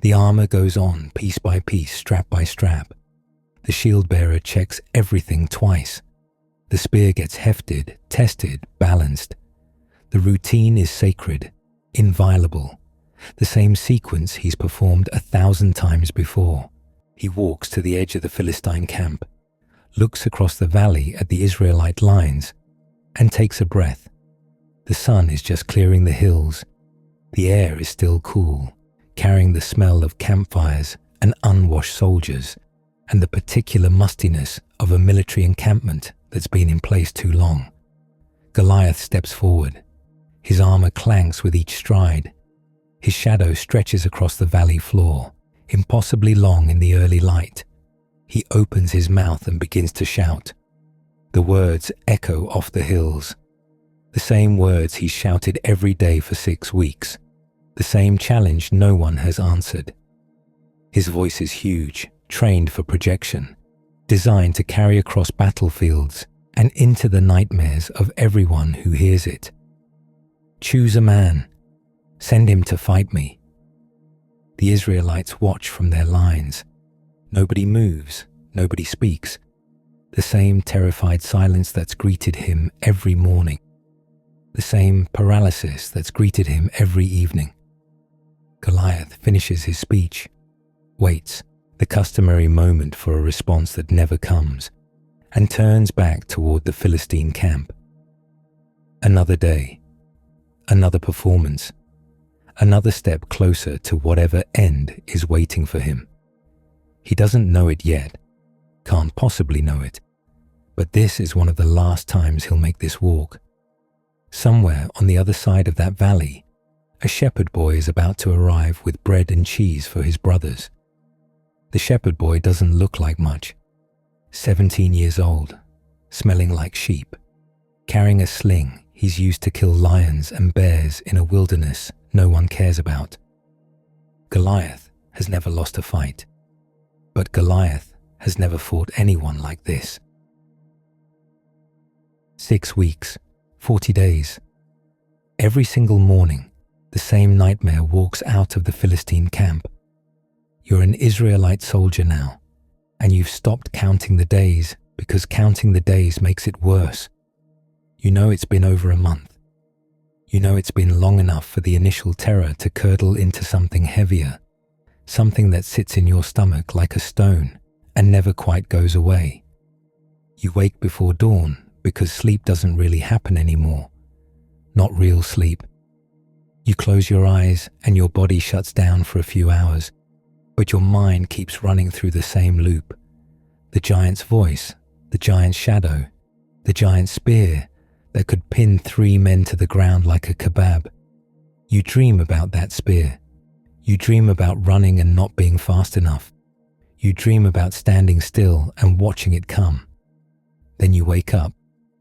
The armor goes on piece by piece, strap by strap. The shield bearer checks everything twice. The spear gets hefted, tested, balanced. The routine is sacred, inviolable. The same sequence he's performed 1,000 times before. He walks to the edge of the Philistine camp, looks across the valley at the Israelite lines, and takes a breath. The The sun is just clearing the hills. The air is still cool, carrying the smell of campfires and unwashed soldiers, and the particular mustiness of a military encampment that's been in place too long. Goliath steps forward. His armor clanks with each stride. His shadow stretches across the valley floor, impossibly long in the early light. He opens his mouth and begins to shout. The words echo off the hills. The same words he shouted every day for 6 weeks. The same challenge no one has answered. His voice is huge, trained for projection, designed to carry across battlefields and into the nightmares of everyone who hears it. Choose a man. Send him to fight me. The Israelites watch from their lines. Nobody moves, nobody speaks. The same terrified silence that's greeted him every morning. The same paralysis that's greeted him every evening. Goliath finishes his speech, waits, the customary moment for a response that never comes, and turns back toward the Philistine camp. Another day, another performance, another step closer to whatever end is waiting for him. He doesn't know it yet, can't possibly know it, but this is one of the last times he'll make this walk. Somewhere on the other side of that valley, a shepherd boy is about to arrive with bread and cheese for his brothers. The shepherd boy doesn't look like much. 17 years old, smelling like sheep, carrying a sling he's used to kill lions and bears in a wilderness no one cares about. Goliath has never lost a fight, but Goliath has never fought anyone like this. 6 weeks, 40 days. Every single morning, the same nightmare walks out of the Philistine camp. You're an Israelite soldier now, and you've stopped counting the days because counting the days makes it worse. You know it's been over a month. You know it's been long enough for the initial terror to curdle into something heavier, something that sits in your stomach like a stone and never quite goes away. You wake before dawn because sleep doesn't really happen anymore. Not real sleep. You close your eyes and your body shuts down for a few hours, but your mind keeps running through the same loop. The giant's voice, the giant's shadow, the giant's spear that could pin 3 men to the ground like a kebab. You dream about that spear. You dream about running and not being fast enough. You dream about standing still and watching it come. Then you wake up,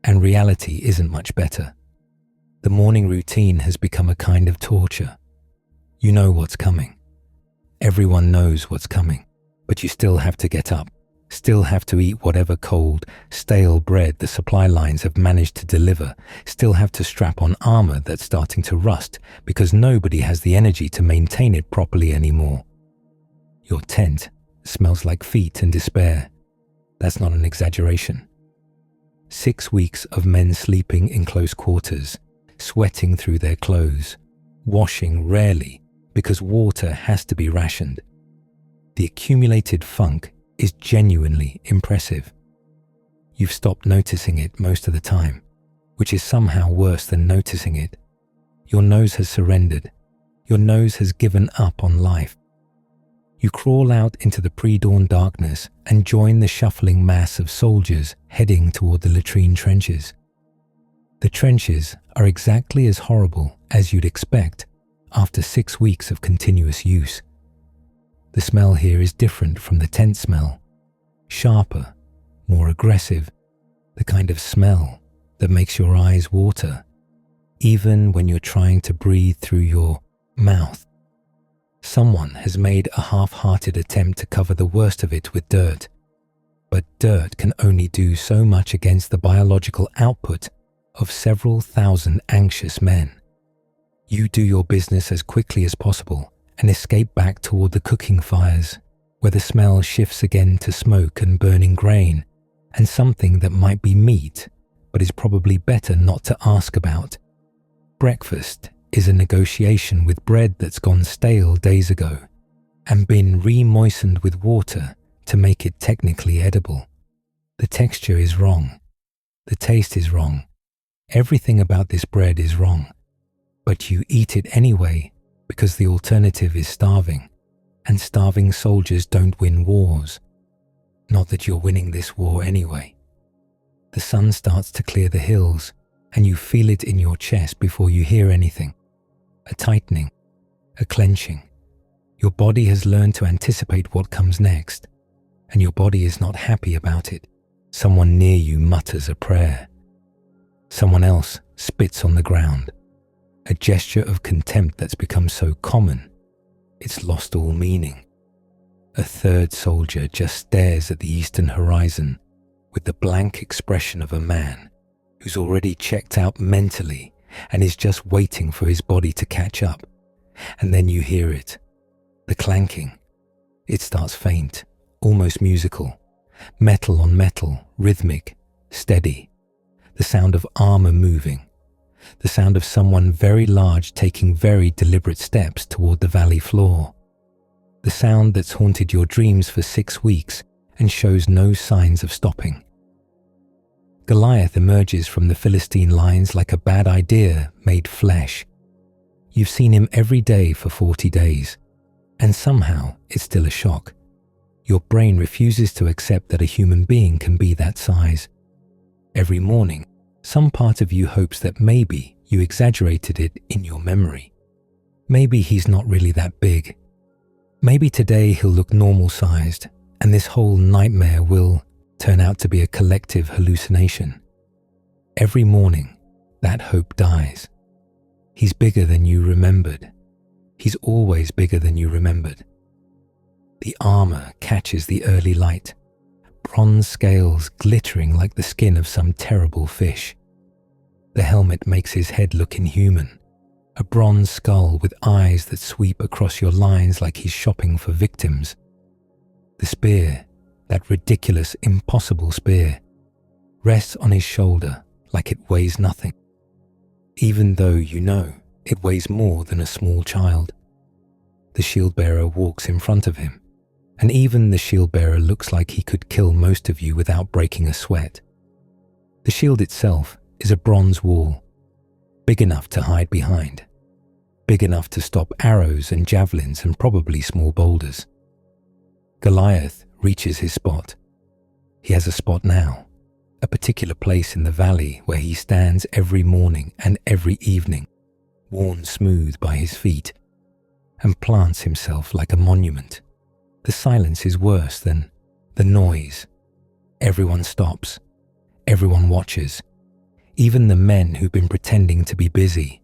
and reality isn't much better. The morning routine has become a kind of torture. You know what's coming. Everyone knows what's coming, but you still have to get up, still have to eat whatever cold, stale bread the supply lines have managed to deliver, still have to strap on armor that's starting to rust because nobody has the energy to maintain it properly anymore. Your tent smells like feet and despair. That's not an exaggeration. 6 weeks of men sleeping in close quarters, sweating through their clothes, washing rarely because water has to be rationed. The accumulated funk is genuinely impressive. You've stopped noticing it most of the time, which is somehow worse than noticing it. Your nose has surrendered. Your nose has given up on life. You crawl out into the pre-dawn darkness and join the shuffling mass of soldiers heading toward the latrine trenches. The trenches are exactly as horrible as you'd expect after 6 weeks of continuous use. The smell here is different from the tent smell, sharper, more aggressive, the kind of smell that makes your eyes water, even when you're trying to breathe through your mouth. Someone has made a half-hearted attempt to cover the worst of it with dirt, but dirt can only do so much against the biological output of several thousand anxious men. You do your business as quickly as possible and escape back toward the cooking fires, where the smell shifts again to smoke and burning grain, and something that might be meat, but is probably better not to ask about. Breakfast is a negotiation with bread that's gone stale days ago and been re-moistened with water to make it technically edible. The texture is wrong. The taste is wrong. Everything about this bread is wrong, but you eat it anyway because the alternative is starving, and starving soldiers don't win wars. Not that you're winning this war anyway. The sun starts to clear the hills, and you feel it in your chest before you hear anything. A tightening, a clenching. Your body has learned to anticipate what comes next, and your body is not happy about it. Someone near you mutters a prayer. Someone else spits on the ground. A gesture of contempt that's become so common, it's lost all meaning. A third soldier just stares at the eastern horizon with the blank expression of a man who's already checked out mentally and is just waiting for his body to catch up. And then you hear it, the clanking. It starts faint, almost musical, metal on metal, rhythmic, steady. The sound of armor moving, the sound of someone very large taking very deliberate steps toward the valley floor. The sound that's haunted your dreams for 6 weeks and shows no signs of stopping. Goliath emerges from the Philistine lines like a bad idea made flesh. You've seen him every day for 40 days, and somehow it's still a shock. Your brain refuses to accept that a human being can be that size. Every morning, some part of you hopes that maybe you exaggerated it in your memory. Maybe he's not really that big. Maybe today he'll look normal-sized, and this whole nightmare will turn out to be a collective hallucination. Every morning, that hope dies. He's bigger than you remembered. He's always bigger than you remembered. The armor catches the early light, bronze scales glittering like the skin of some terrible fish. The helmet makes his head look inhuman, a bronze skull with eyes that sweep across your lines like he's shopping for victims. The spear, that ridiculous, impossible spear, rests on his shoulder like it weighs nothing, even though you know it weighs more than a small child. The shield-bearer walks in front of him, and even the shield-bearer looks like he could kill most of you without breaking a sweat. The shield itself is a bronze wall, big enough to hide behind, big enough to stop arrows and javelins and probably small boulders. Goliath reaches his spot. He has a spot now, a particular place in the valley where he stands every morning and every evening, worn smooth by his feet, and plants himself like a monument. The silence is worse than the noise. Everyone stops. Everyone watches. Even the men who've been pretending to be busy.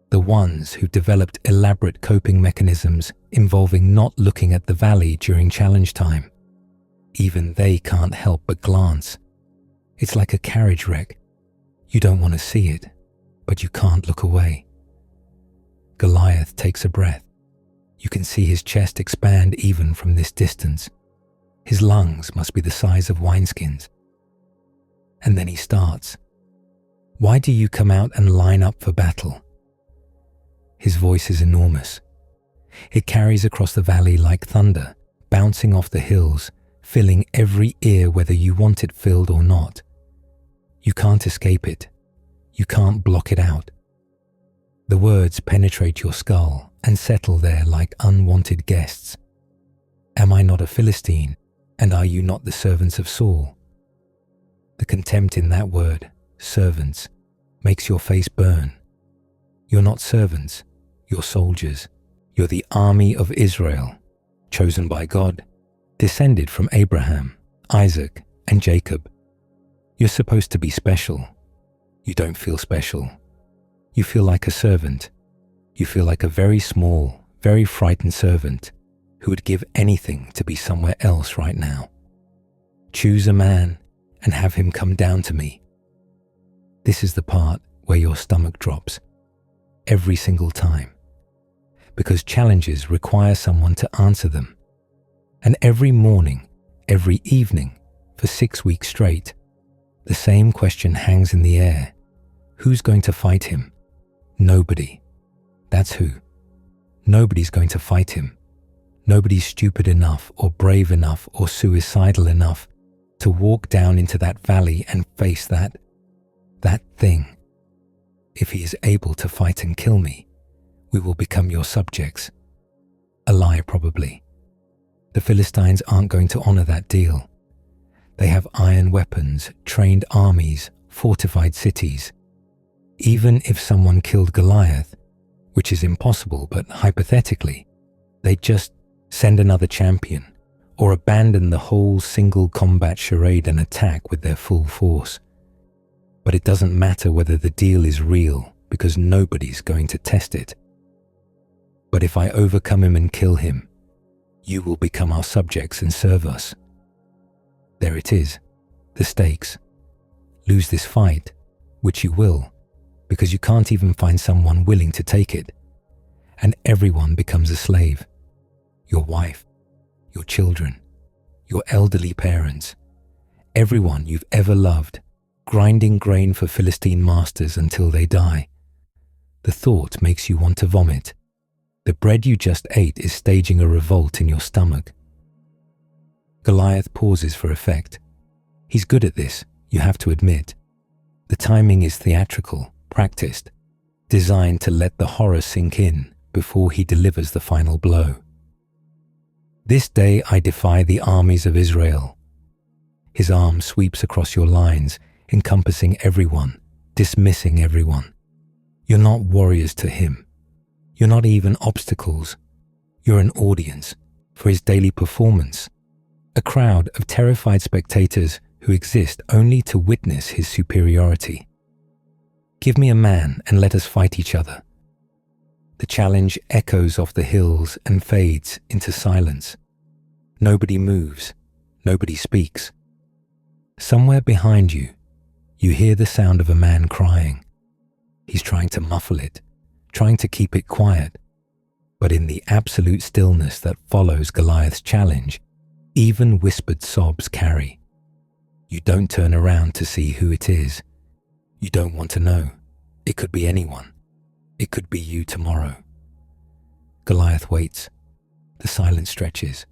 The ones who've developed elaborate coping mechanisms involving not looking at the valley during challenge time. Even they can't help but glance. It's like a carriage wreck. You don't want to see it, but you can't look away. Goliath takes a breath. You can see his chest expand even from this distance. His lungs must be the size of wineskins. And then he starts. Why do you come out and line up for battle? His voice is enormous. It carries across the valley like thunder, bouncing off the hills, filling every ear whether you want it filled or not. You can't escape it. You can't block it out. The words penetrate your skull and settle there like unwanted guests. Am I not a Philistine, and are you not the servants of Saul? The contempt in that word, servants, makes your face burn. You're not servants, you're soldiers. You're the army of Israel, chosen by God, descended from Abraham, Isaac, and Jacob. You're supposed to be special. You don't feel special. You feel like a servant. You feel like a very small, very frightened servant who would give anything to be somewhere else right now. Choose a man and have him come down to me. This is the part where your stomach drops, every single time, because challenges require someone to answer them. And every morning, every evening, for 6 weeks straight, the same question hangs in the air. Who's going to fight him? Nobody. That's who. Nobody's going to fight him. Nobody's stupid enough or brave enough or suicidal enough to walk down into that valley and face that thing, If he is able to fight and kill me, we will become your subjects. A lie, probably. The Philistines aren't going to honor that deal. They have iron weapons, trained armies, fortified cities. Even if someone killed Goliath, which is impossible, but hypothetically, they'd just send another champion or abandon the whole single combat charade and attack with their full force. But it doesn't matter whether the deal is real because nobody's going to test it. But if I overcome him and kill him, you will become our subjects and serve us. There it is, the stakes. Lose this fight, which you will, because you can't even find someone willing to take it, and everyone becomes a slave. Your wife, your children, your elderly parents, everyone you've ever loved, grinding grain for Philistine masters until they die. The thought makes you want to vomit. The bread you just ate is staging a revolt in your stomach. Goliath pauses for effect. He's good at this, you have to admit. The timing is theatrical, practiced, designed to let the horror sink in before he delivers the final blow. This day I defy the armies of Israel. His arm sweeps across your lines, encompassing everyone, dismissing everyone. You're not warriors to him. You're not even obstacles. You're an audience for his daily performance, a crowd of terrified spectators who exist only to witness his superiority. Give me a man and let us fight each other. The challenge echoes off the hills and fades into silence. Nobody moves, nobody speaks. Somewhere behind you, you hear the sound of a man crying. He's trying to muffle it, trying to keep it quiet. But in the absolute stillness that follows Goliath's challenge, even whispered sobs carry. You don't turn around to see who it is. You don't want to know. It could be anyone. It could be you tomorrow. Goliath waits. The silence stretches.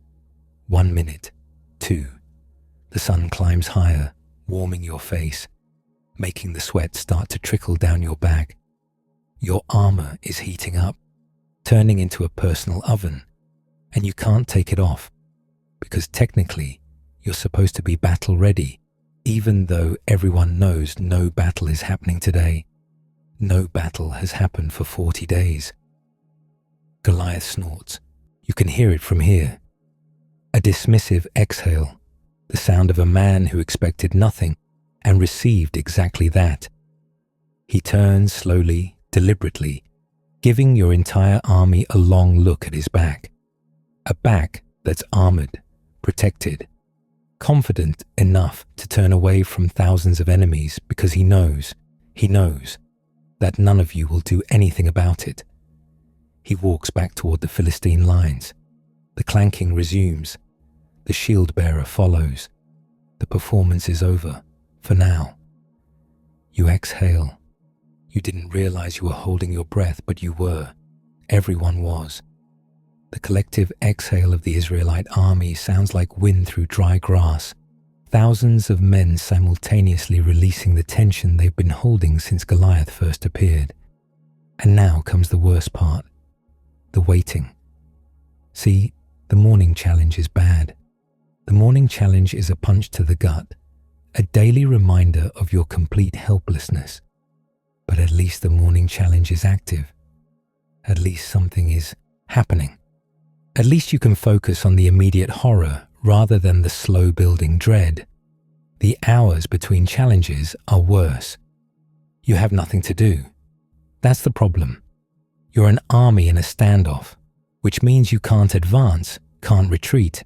1 minute, 2. The sun climbs higher, warming your face, making the sweat start to trickle down your back. Your armor is heating up, turning into a personal oven, and you can't take it off, because technically you're supposed to be battle ready, even though everyone knows no battle is happening today. No battle has happened for 40 days. Goliath snorts. You can hear it from here. A dismissive exhale, the sound of a man who expected nothing and received exactly that. He turns slowly, deliberately, giving your entire army a long look at his back. A back that's armored, protected, confident enough to turn away from thousands of enemies because he knows that none of you will do anything about it. He walks back toward the Philistine lines. The clanking resumes. The shield bearer follows. The performance is over, for now. You exhale. You didn't realize you were holding your breath, but you were. Everyone was. The collective exhale of the Israelite army sounds like wind through dry grass. Thousands of men simultaneously releasing the tension they've been holding since Goliath first appeared. And now comes the worst part. The waiting. See, the morning challenge is bad. The morning challenge is a punch to the gut, a daily reminder of your complete helplessness. But at least the morning challenge is active. At least something is happening. At least you can focus on the immediate horror rather than the slow-building dread. The hours between challenges are worse. You have nothing to do. That's the problem. You're an army in a standoff, which means you can't advance, can't retreat,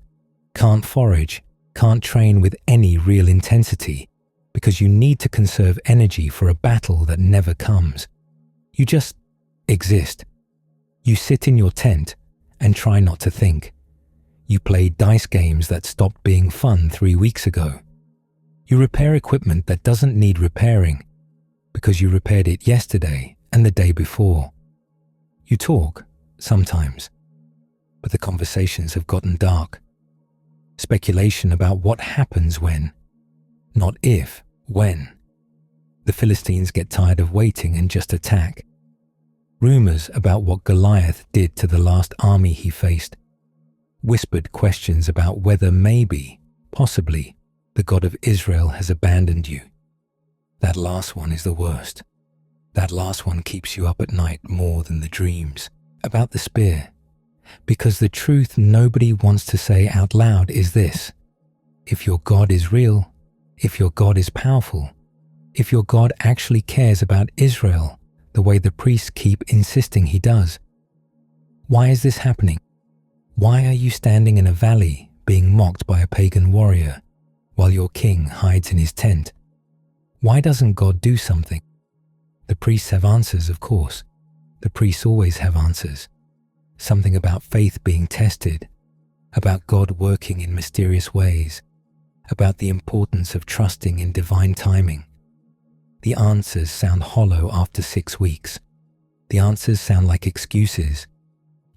can't forage, can't train with any real intensity, because you need to conserve energy for a battle that never comes. You just exist. You sit in your tent and try not to think. You play dice games that stopped being fun 3 weeks ago. You repair equipment that doesn't need repairing because you repaired it yesterday and the day before. You talk, sometimes, but the conversations have gotten dark. Speculation about what happens when, not if, when. The Philistines get tired of waiting and just attack. Rumors about what Goliath did to the last army he faced. Whispered questions about whether maybe, possibly, the God of Israel has abandoned you. That last one is the worst. That last one keeps you up at night more than the dreams about the spear. Because the truth nobody wants to say out loud is this: if your God is real, if your God is powerful, if your God actually cares about Israel the way the priests keep insisting he does, why is this happening? Why are you standing in a valley being mocked by a pagan warrior while your king hides in his tent? Why doesn't God do something? The priests have answers, of course. The priests always have answers. Something about faith being tested, about God working in mysterious ways, about the importance of trusting in divine timing. The answers sound hollow after 6 weeks. The answers sound like excuses.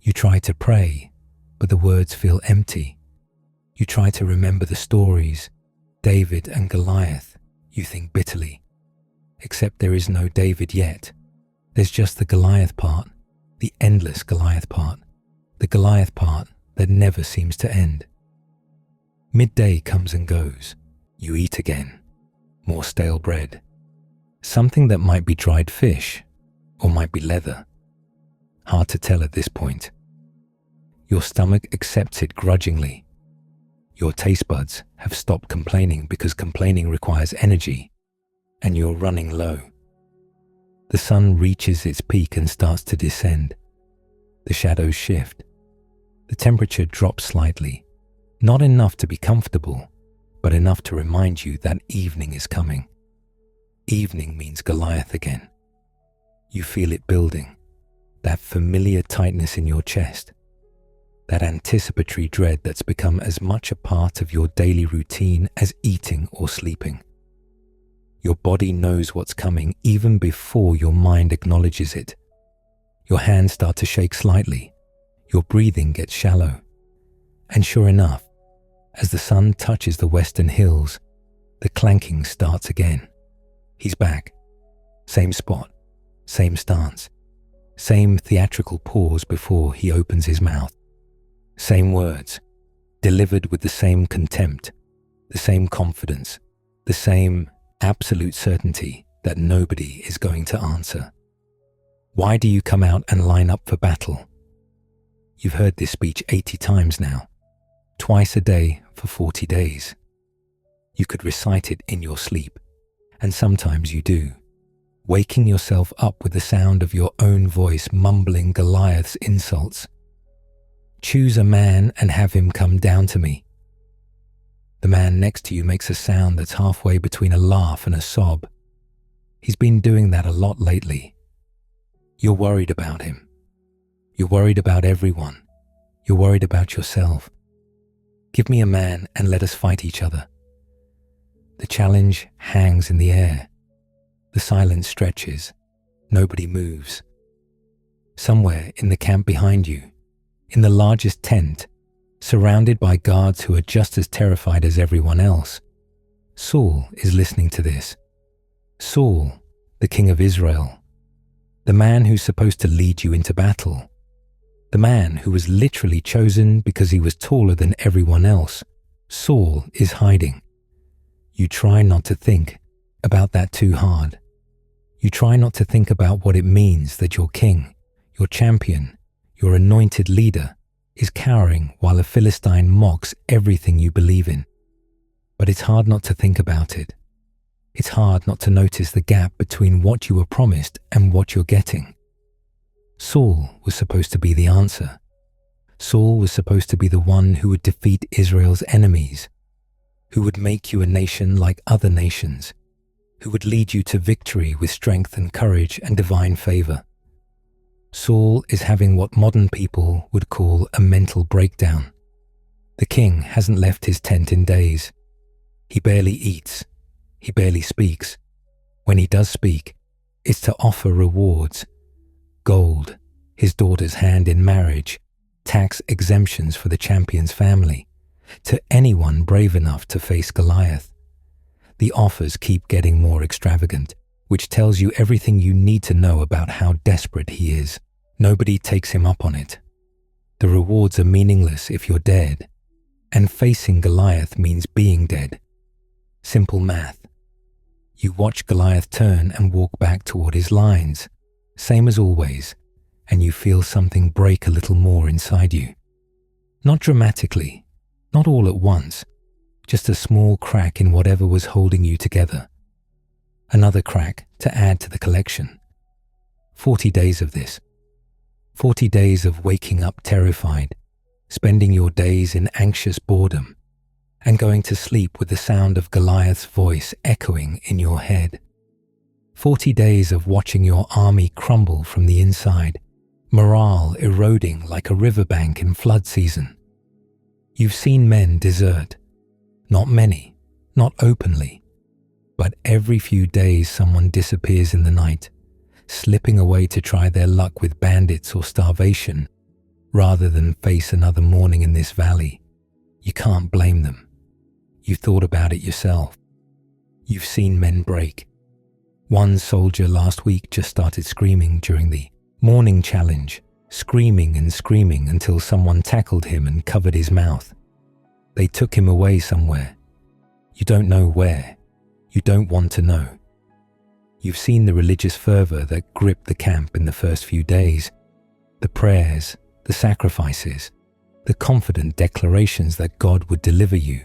You try to pray, but the words feel empty. You try to remember the stories, David and Goliath, you think bitterly. Except there is no David yet. There's just the Goliath part, the endless Goliath part, the Goliath part that never seems to end. Midday comes and goes. You eat again. More stale bread. Something that might be dried fish, or might be leather. Hard to tell at this point. Your stomach accepts it grudgingly. Your taste buds have stopped complaining because complaining requires energy, and you're running low. The sun reaches its peak and starts to descend. The shadows shift. The temperature drops slightly, not enough to be comfortable, but enough to remind you that evening is coming. Evening means Goliath again. You feel it building, that familiar tightness in your chest, that anticipatory dread that's become as much a part of your daily routine as eating or sleeping. Your body knows what's coming even before your mind acknowledges it. Your hands start to shake slightly. Your breathing gets shallow. And sure enough, as the sun touches the western hills, the clanking starts again. He's back. Same spot, same stance, same theatrical pause before he opens his mouth. Same words, delivered with the same contempt, the same confidence, the same absolute certainty that nobody is going to answer. Why do you come out and line up for battle? You've heard this speech 80 times now, twice a day for 40 days. You could recite it in your sleep, and sometimes you do, waking yourself up with the sound of your own voice mumbling Goliath's insults. Choose a man and have him come down to me. The man next to you makes a sound that's halfway between a laugh and a sob. He's been doing that a lot lately. You're worried about him. You're worried about everyone. You're worried about yourself. Give me a man and let us fight each other. The challenge hangs in the air. The silence stretches. Nobody moves. Somewhere in the camp behind you, in the largest tent, surrounded by guards who are just as terrified as everyone else, Saul is listening to this. Saul, the king of Israel, the man who's supposed to lead you into battle, the man who was literally chosen because he was taller than everyone else. Saul is hiding. You try not to think about that too hard. You try not to think about what it means that your king, your champion, your anointed leader is cowering while a Philistine mocks everything you believe in. But it's hard not to think about it. It's hard not to notice the gap between what you were promised and what you're getting. Saul was supposed to be the answer. Saul was supposed to be the one who would defeat Israel's enemies, who would make you a nation like other nations, who would lead you to victory with strength and courage and divine favor. Saul is having what modern people would call a mental breakdown. The king hasn't left his tent in days. He barely eats. He barely speaks. When he does speak, it's to offer rewards. Gold, his daughter's hand in marriage, tax exemptions for the champion's family, to anyone brave enough to face Goliath. The offers keep getting more extravagant, which tells you everything you need to know about how desperate he is. Nobody takes him up on it. The rewards are meaningless if you're dead, and facing Goliath means being dead. Simple math. You watch Goliath turn and walk back toward his lines, same as always, and you feel something break a little more inside you. Not dramatically, not all at once, just a small crack in whatever was holding you together. Another crack to add to the collection. 40 days of this. 40 days of waking up terrified, spending your days in anxious boredom, and going to sleep with the sound of Goliath's voice echoing in your head. 40 days of watching your army crumble from the inside, morale eroding like a riverbank in flood season. You've seen men desert. Not many, not openly, but every few days someone disappears in the night, slipping away to try their luck with bandits or starvation, rather than face another morning in this valley. You can't blame them. You've thought about it yourself. You've seen men break. One soldier last week just started screaming during the morning challenge, screaming and screaming until someone tackled him and covered his mouth. They took him away somewhere. You don't know where. You don't want to know. You've seen the religious fervor that gripped the camp in the first few days, the prayers, the sacrifices, the confident declarations that God would deliver you,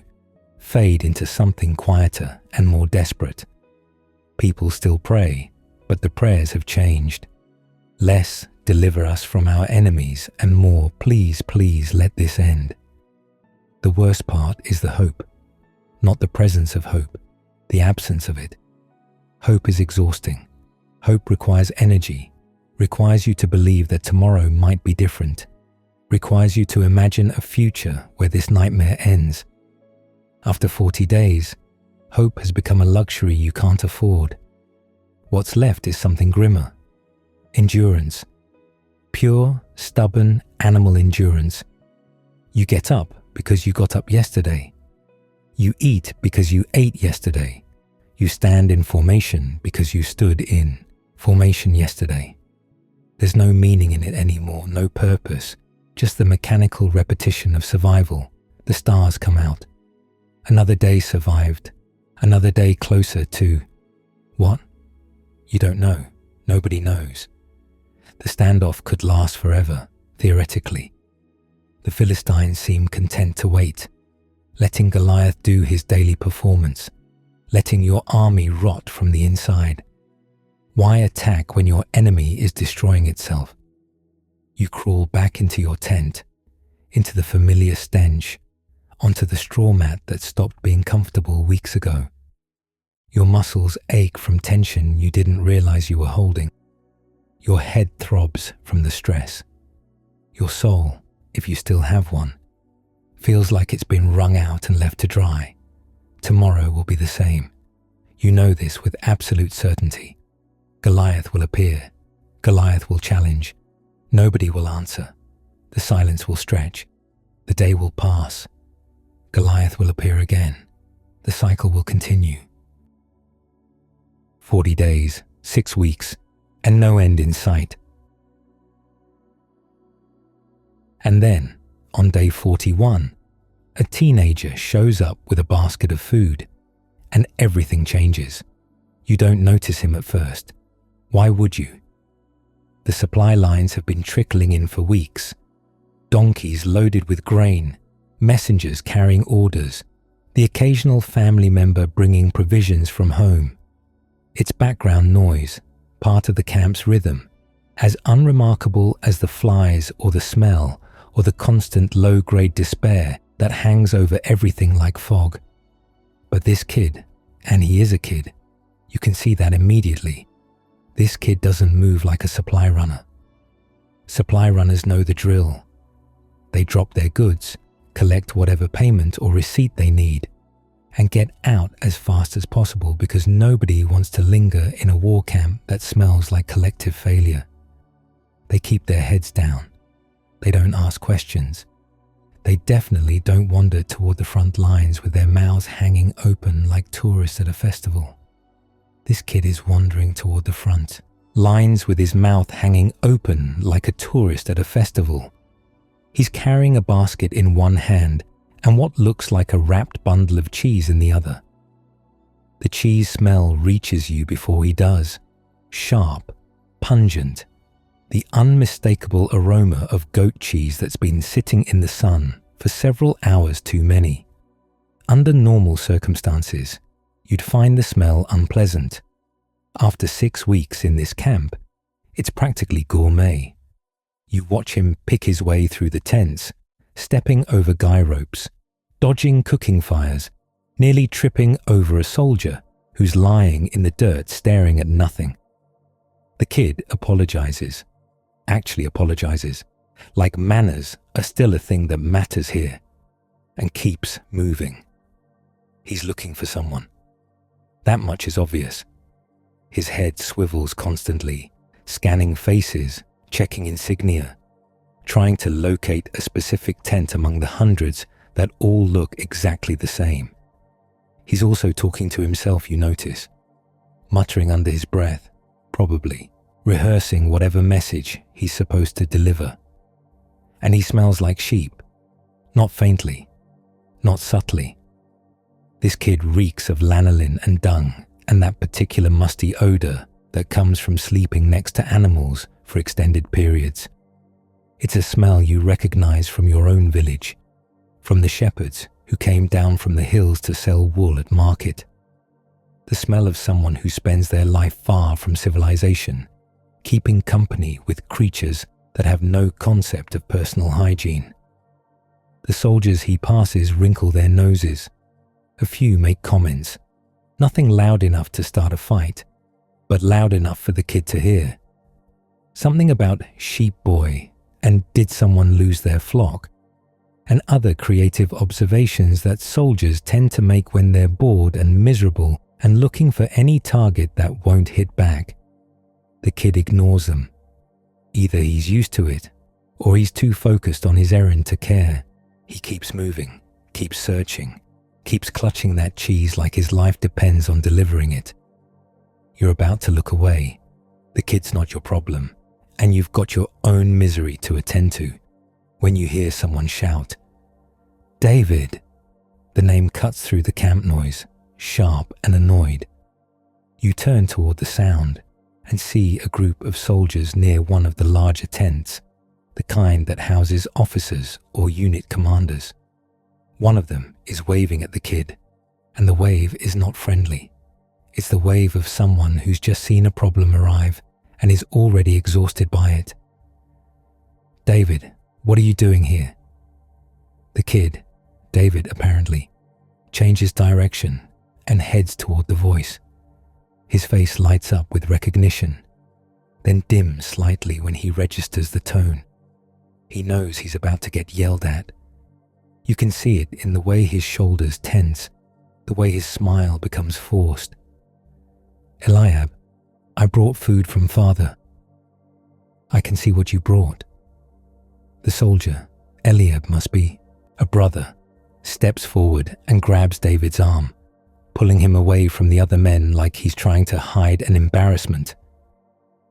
fade into something quieter and more desperate. People still pray, but the prayers have changed. Less, deliver us from our enemies, and more, please, please let this end. The worst part is the hope, not the presence of hope, the absence of it. Hope is exhausting. Hope requires energy, requires you to believe that tomorrow might be different, requires you to imagine a future where this nightmare ends. After 40 days, hope has become a luxury you can't afford. What's left is something grimmer. Endurance. Pure, stubborn, animal endurance. You get up because you got up yesterday. You eat because you ate yesterday. You stand in formation because you stood in formation yesterday. There's no meaning in it anymore, no purpose, just the mechanical repetition of survival. The stars come out. Another day survived. Another day closer to what? You don't know. Nobody knows. The standoff could last forever, theoretically. The Philistines seem content to wait, letting Goliath do his daily performance, letting your army rot from the inside. Why attack when your enemy is destroying itself? You crawl back into your tent, into the familiar stench, onto the straw mat that stopped being comfortable weeks ago. Your muscles ache from tension you didn't realize you were holding. Your head throbs from the stress. Your soul, if you still have one, feels like it's been wrung out and left to dry. Tomorrow will be the same. You know this with absolute certainty. Goliath will appear. Goliath will challenge. Nobody will answer. The silence will stretch. The day will pass. Goliath will appear again. The cycle will continue. 40 days, 6 weeks, and no end in sight. And then, on day 41, a teenager shows up with a basket of food, and everything changes. You don't notice him at first. Why would you? The supply lines have been trickling in for weeks. Donkeys loaded with grain, messengers carrying orders, the occasional family member bringing provisions from home. It's background noise, part of the camp's rhythm, as unremarkable as the flies or the smell or the constant low-grade despair that hangs over everything like fog. But this kid, and he is a kid, you can see that immediately. This kid doesn't move like a supply runner. Supply runners know the drill. They drop their goods, collect whatever payment or receipt they need, and get out as fast as possible because nobody wants to linger in a war camp that smells like collective failure. They keep their heads down. They don't ask questions. They definitely don't wander toward the front lines with their mouths hanging open like tourists at a festival. This kid is wandering toward the front, lines with his mouth hanging open like a tourist at a festival. He's carrying a basket in one hand and what looks like a wrapped bundle of cheese in the other. The cheese smell reaches you before he does, sharp, pungent, the unmistakable aroma of goat cheese that's been sitting in the sun for several hours too many. Under normal circumstances, you'd find the smell unpleasant. After 6 weeks in this camp, it's practically gourmet. You watch him pick his way through the tents, stepping over guy ropes, dodging cooking fires, nearly tripping over a soldier who's lying in the dirt staring at nothing. The kid apologizes, like manners are still a thing that matters here, and keeps moving. He's looking for someone. That much is obvious. His head swivels constantly, scanning faces, checking insignia, trying to locate a specific tent among the hundreds that all look exactly the same. He's also talking to himself, you notice, muttering under his breath, probably rehearsing whatever message he's supposed to deliver. And he smells like sheep, not faintly, not subtly. This kid reeks of lanolin and dung and that particular musty odor that comes from sleeping next to animals for extended periods. It's a smell you recognize from your own village, from the shepherds who came down from the hills to sell wool at market. The smell of someone who spends their life far from civilization, keeping company with creatures that have no concept of personal hygiene. The soldiers he passes wrinkle their noses. A few make comments, nothing loud enough to start a fight, but loud enough for the kid to hear. Something about sheep boy and did someone lose their flock, and other creative observations that soldiers tend to make when they're bored and miserable and looking for any target that won't hit back. The kid ignores them. Either he's used to it, or he's too focused on his errand to care. He keeps moving, keeps searching, keeps clutching that cheese like his life depends on delivering it. You're about to look away. The kid's not your problem, and you've got your own misery to attend to, when you hear someone shout, "David!" The name cuts through the camp noise, sharp and annoyed. You turn toward the sound and see a group of soldiers near one of the larger tents, the kind that houses officers or unit commanders. One of them is waving at the kid, and the wave is not friendly. It's the wave of someone who's just seen a problem arrive and is already exhausted by it. "David, what are you doing here?" The kid, David apparently, changes direction and heads toward the voice. His face lights up with recognition, then dims slightly when he registers the tone. He knows he's about to get yelled at. You can see it in the way his shoulders tense, the way his smile becomes forced. "Eliab, I brought food from father." "I can see what you brought." The soldier, Eliab must be, a brother, steps forward and grabs David's arm, pulling him away from the other men like he's trying to hide an embarrassment.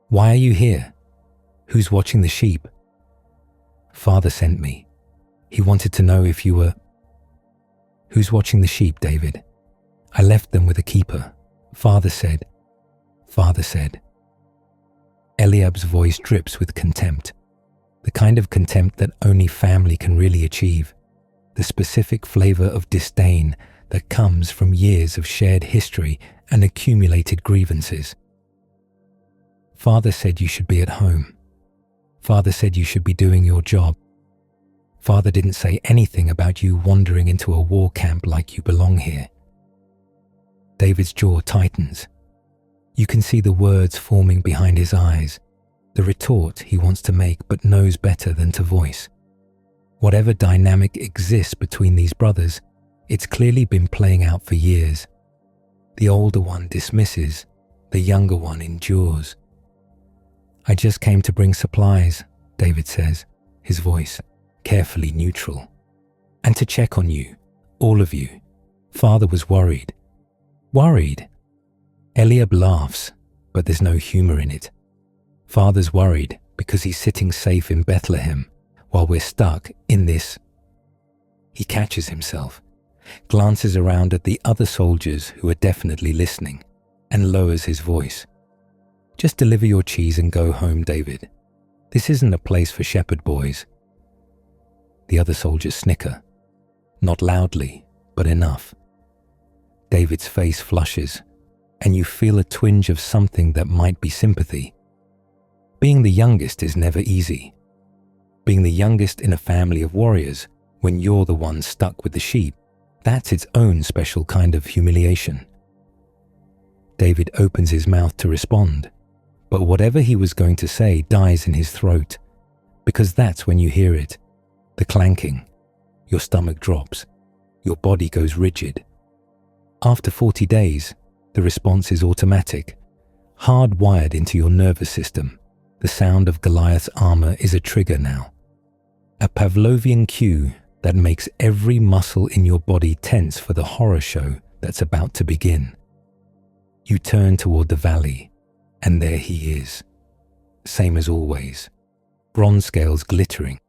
"Why are you here? Who's watching the sheep?" "Father sent me. He wanted to know if you were..." "Who's watching the sheep, David?" "I left them with a keeper. Father said..." "Father said..." Eliab's voice drips with contempt, the kind of contempt that only family can really achieve, the specific flavor of disdain that comes from years of shared history and accumulated grievances. "Father said you should be at home. Father said you should be doing your job. Father didn't say anything about you wandering into a war camp like you belong here." David's jaw tightens. You can see the words forming behind his eyes, the retort he wants to make but knows better than to voice. Whatever dynamic exists between these brothers, it's clearly been playing out for years. The older one dismisses, the younger one endures. "I just came to bring supplies," David says, his voice carefully neutral. "And to check on you, all of you. Father was worried." "Worried?" Eliab laughs, but there's no humor in it. Father's worried because he's sitting safe in Bethlehem while we're stuck in this. He catches himself, glances around at the other soldiers who are definitely listening, and lowers his voice. Just deliver your cheese and go home, David. This isn't a place for shepherd boys. The other soldiers snicker. Not loudly, but enough. David's face flushes, and you feel a twinge of something that might be sympathy. Being the youngest is never easy. Being the youngest in a family of warriors, when you're the one stuck with the sheep, that's its own special kind of humiliation. David opens his mouth to respond, but whatever he was going to say dies in his throat, because that's when you hear it, the clanking. Your stomach drops. Your body goes rigid. After 40 days, the response is automatic, hardwired into your nervous system. The sound of Goliath's armor is a trigger now. A Pavlovian cue that makes every muscle in your body tense for the horror show that's about to begin. You turn toward the valley, and there he is. Same as always. Bronze scales glittering.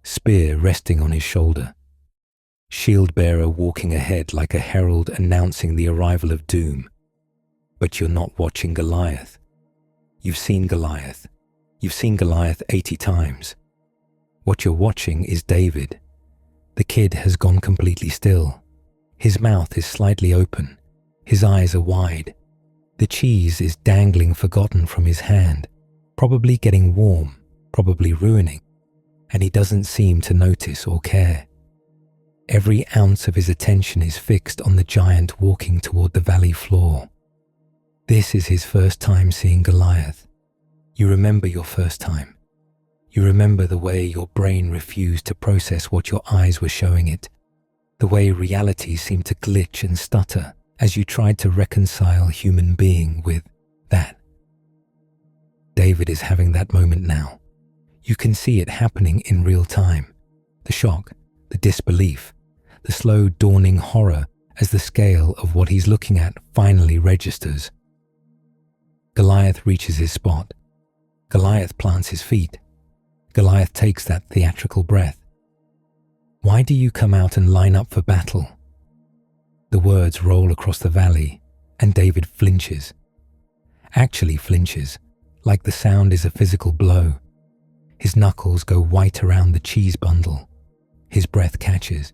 Spear resting on his shoulder. Shield bearer walking ahead like a herald announcing the arrival of doom. But you're not watching Goliath. You've seen Goliath. You've seen Goliath 80 times. What you're watching is David. The kid has gone completely still. His mouth is slightly open. His eyes are wide. The cheese is dangling forgotten from his hand, probably getting warm, probably ruining, and he doesn't seem to notice or care. Every ounce of his attention is fixed on the giant walking toward the valley floor. This is his first time seeing Goliath. You remember your first time. You remember the way your brain refused to process what your eyes were showing it, the way reality seemed to glitch and stutter as you tried to reconcile human being with that. David is having that moment now. You can see it happening in real time. The shock, the disbelief, the slow dawning horror as the scale of what he's looking at finally registers. Goliath reaches his spot. Goliath plants his feet. Goliath takes that theatrical breath. Why do you come out and line up for battle? The words roll across the valley, and David flinches. Actually flinches, like the sound is a physical blow. His knuckles go white around the cheese bundle. His breath catches.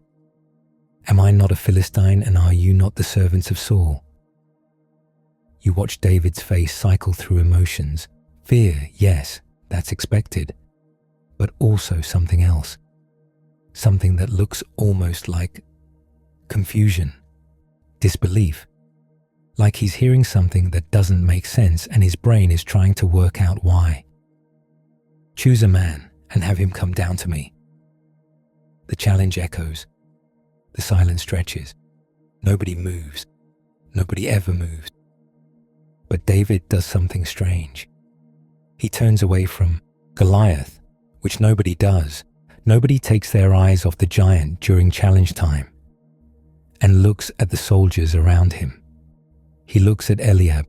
Am I not a Philistine, and are you not the servants of Saul? You watch David's face cycle through emotions. Fear, yes, that's expected. But also something else. Something that looks almost like confusion, disbelief. Like he's hearing something that doesn't make sense and his brain is trying to work out why. Choose a man and have him come down to me. The challenge echoes. The silence stretches. Nobody moves. Nobody ever moves. But David does something strange. He turns away from Goliath, which nobody does. Nobody takes their eyes off the giant during challenge time, and looks at the soldiers around him. He looks at Eliab.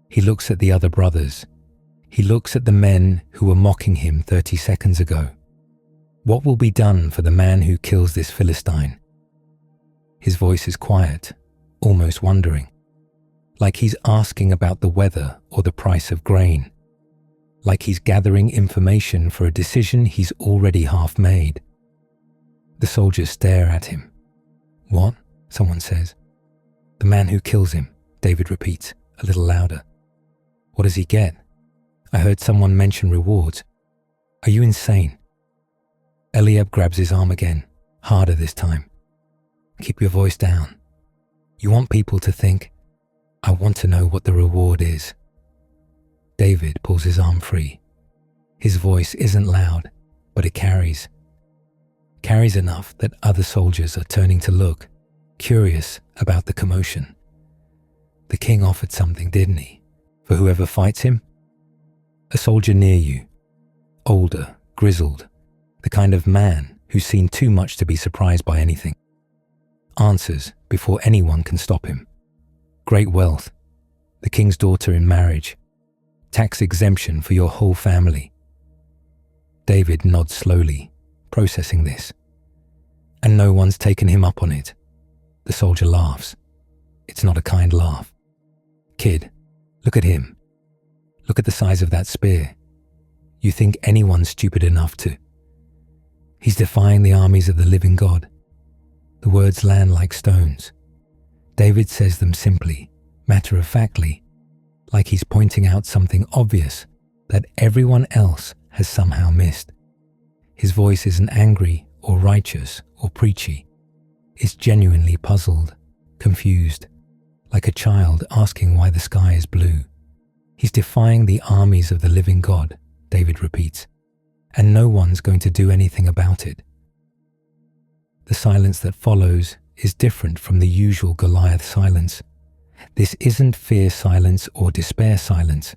He looks at the other brothers. He looks at the men who were mocking him 30 seconds ago. What will be done for the man who kills this Philistine? His voice is quiet, almost wondering, like he's asking about the weather or the price of grain, like he's gathering information for a decision he's already half made. The soldiers stare at him. What? Someone says. The man who kills him, David repeats, a little louder. What does he get? I heard someone mention rewards. Are you insane? Eliab grabs his arm again, harder this time. Keep your voice down. You want people to think, I want to know what the reward is. David pulls his arm free. His voice isn't loud, but it carries. Carries enough that other soldiers are turning to look, curious about the commotion. The king offered something, didn't he? For whoever fights him? A soldier near you, older, grizzled, the kind of man who's seen too much to be surprised by anything, answers before anyone can stop him. Great wealth, the king's daughter in marriage, tax exemption for your whole family. David nods slowly, processing this. And no one's taken him up on it. The soldier laughs. It's not a kind laugh. Kid, look at him. Look at the size of that spear. You think anyone's stupid enough to? He's defying the armies of the living God. The words land like stones. David says them simply, matter-of-factly, like he's pointing out something obvious that everyone else has somehow missed. His voice isn't angry or righteous or preachy. It's genuinely puzzled, confused, like a child asking why the sky is blue. He's defying the armies of the living God, David repeats, and no one's going to do anything about it. The silence that follows is different from the usual Goliath silence. This isn't fear silence or despair silence.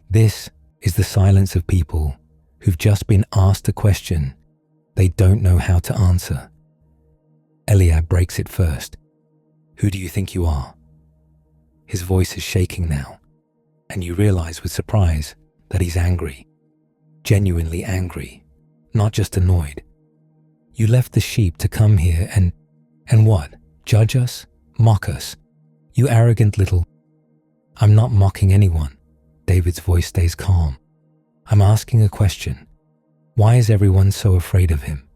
This is the silence of people who've just been asked a question they don't know how to answer. Eliab breaks it first. Who do you think you are? His voice is shaking now, and you realize with surprise that he's angry. Genuinely angry, not just annoyed. You left the sheep to come here and what? Judge us? Mock us? You arrogant little... I'm not mocking anyone. David's voice stays calm. I'm asking a question. Why is everyone so afraid of him?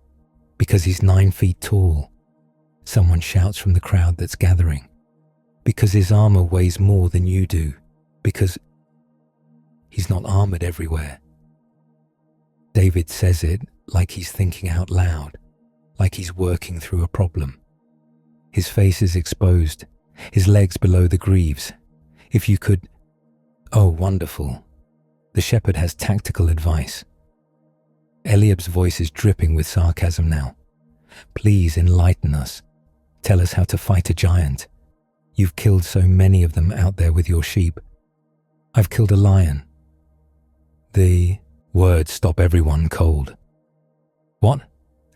Because he's 9 feet tall. Someone shouts from the crowd that's gathering. Because his armor weighs more than you do. Because he's not armored everywhere. David says it like he's thinking out loud, like he's working through a problem. His face is exposed, his legs below the greaves. If you could... Oh, wonderful. The shepherd has tactical advice. Eliab's voice is dripping with sarcasm now. Please enlighten us. Tell us how to fight a giant. You've killed so many of them out there with your sheep. I've killed a lion. The words stop everyone cold. What?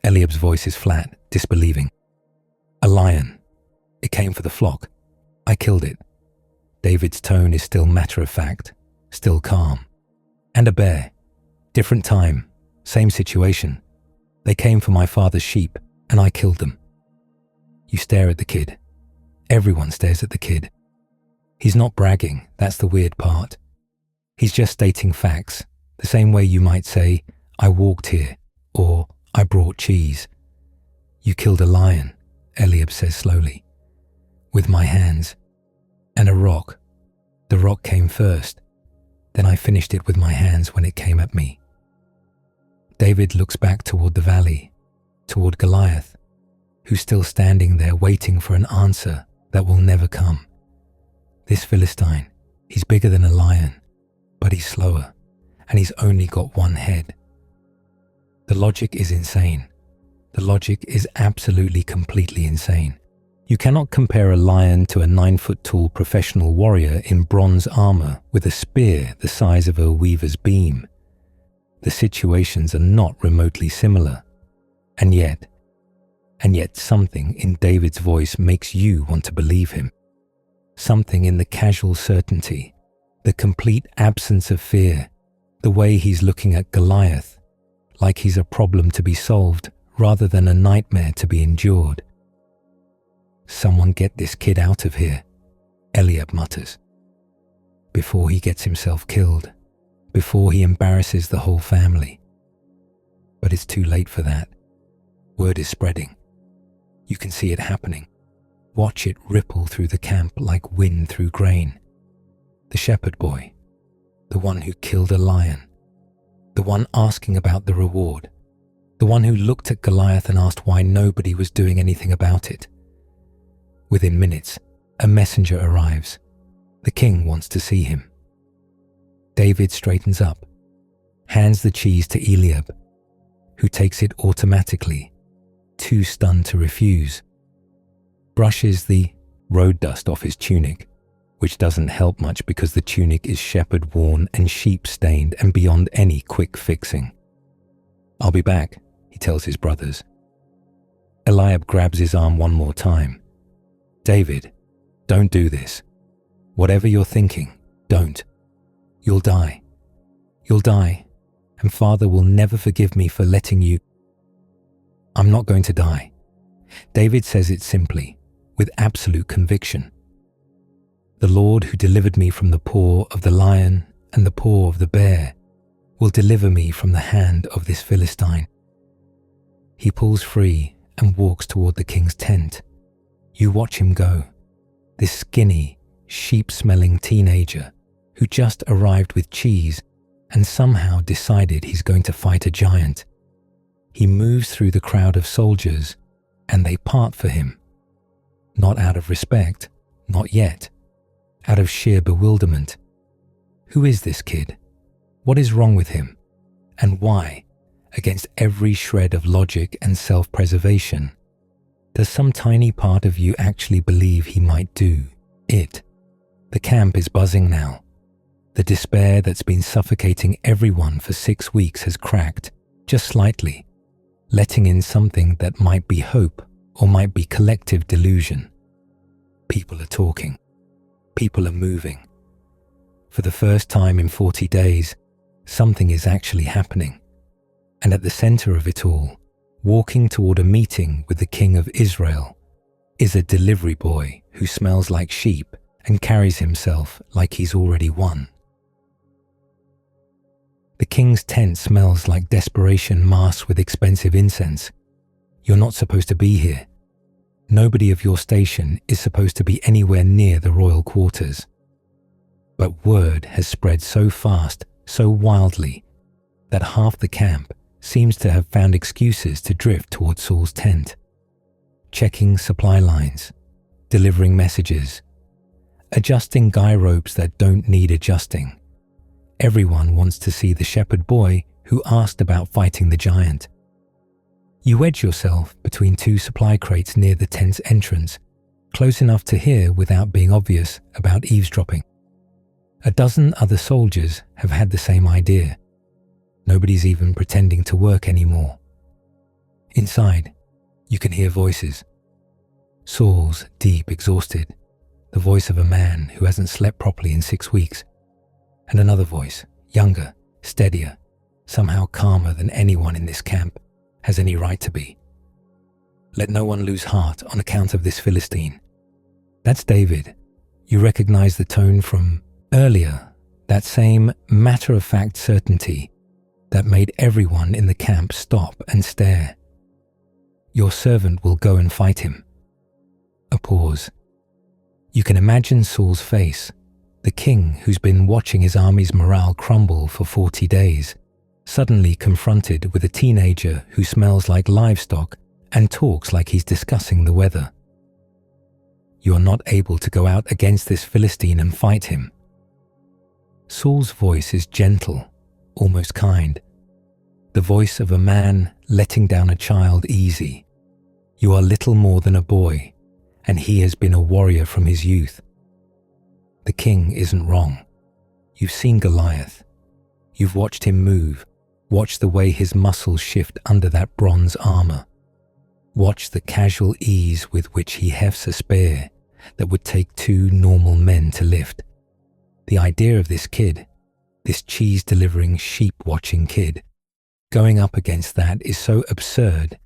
Eliab's voice is flat, disbelieving. A lion. It came for the flock. I killed it. David's tone is still matter-of-fact, still calm. And a bear. Different time, same situation. They came for my father's sheep, and I killed them. You stare at the kid. Everyone stares at the kid. He's not bragging, that's the weird part. He's just stating facts, the same way you might say, I walked here, or I brought cheese. You killed a lion, Eliab says slowly. With my hands. And a rock. The rock came first. Then I finished it with my hands when it came at me. David looks back toward the valley, toward Goliath, who's still standing there waiting for an answer that will never come. This Philistine, he's bigger than a lion, but he's slower, and he's only got one head. The logic is insane. The logic is absolutely completely insane. You cannot compare a lion to a 9-foot-tall professional warrior in bronze armor with a spear the size of a weaver's beam. The situations are not remotely similar. And yet something in David's voice makes you want to believe him. Something in the casual certainty, the complete absence of fear, the way he's looking at Goliath, like he's a problem to be solved rather than a nightmare to be endured. Someone get this kid out of here, Eliab mutters. Before he gets himself killed, before he embarrasses the whole family. But it's too late for that. Word is spreading. You can see it happening. Watch it ripple through the camp like wind through grain. The shepherd boy, the one who killed a lion, the one asking about the reward, the one who looked at Goliath and asked why nobody was doing anything about it. Within minutes, a messenger arrives. The king wants to see him. David straightens up, hands the cheese to Eliab, who takes it automatically, too stunned to refuse, brushes the road dust off his tunic, which doesn't help much because the tunic is shepherd-worn and sheep-stained and beyond any quick fixing. I'll be back, he tells his brothers. Eliab grabs his arm one more time. David, don't do this. Whatever you're thinking, don't. You'll die. You'll die, and Father will never forgive me for letting you. I'm not going to die. David says it simply, with absolute conviction. The Lord who delivered me from the paw of the lion and the paw of the bear will deliver me from the hand of this Philistine. He pulls free and walks toward the king's tent. You watch him go, this skinny, sheep-smelling teenager who just arrived with cheese and somehow decided he's going to fight a giant. He moves through the crowd of soldiers and they part for him. Not out of respect, not yet. Out of sheer bewilderment. Who is this kid? What is wrong with him? And why, against every shred of logic and self-preservation, does some tiny part of you actually believe he might do it? The camp is buzzing now. The despair that's been suffocating everyone for 6 weeks has cracked, just slightly, letting in something that might be hope or might be collective delusion. People are talking. People are moving. For the first time in 40 days, something is actually happening. And at the center of it all, walking toward a meeting with the king of Israel, is a delivery boy who smells like sheep and carries himself like he's already won. The king's tent smells like desperation masked with expensive incense. You're not supposed to be here. Nobody of your station is supposed to be anywhere near the royal quarters. But word has spread so fast, so wildly, that half the camp seems to have found excuses to drift toward Saul's tent, checking supply lines, delivering messages, adjusting guy ropes that don't need adjusting. Everyone wants to see the shepherd boy who asked about fighting the giant. You wedge yourself between 2 supply crates near the tent's entrance, close enough to hear without being obvious about eavesdropping. A dozen other soldiers have had the same idea. Nobody's even pretending to work anymore. Inside, you can hear voices. Saul's deep, exhausted, the voice of a man who hasn't slept properly in 6 weeks. And another voice, younger, steadier, somehow calmer than anyone in this camp has any right to be. Let no one lose heart on account of this Philistine. That's David. You recognize the tone from earlier, that same matter-of-fact certainty that made everyone in the camp stop and stare. Your servant will go and fight him. A pause. You can imagine Saul's face, the king who's been watching his army's morale crumble for 40 days, suddenly confronted with a teenager who smells like livestock and talks like he's discussing the weather. You are not able to go out against this Philistine and fight him. Saul's voice is gentle, almost kind. The voice of a man letting down a child easy. You are little more than a boy, and he has been a warrior from his youth. The king isn't wrong. You've seen Goliath. You've watched him move. Watch the way his muscles shift under that bronze armor. Watch the casual ease with which he hefts a spear that would take 2 normal men to lift. The idea of this kid, this cheese-delivering, sheep-watching kid, going up against that is so absurd,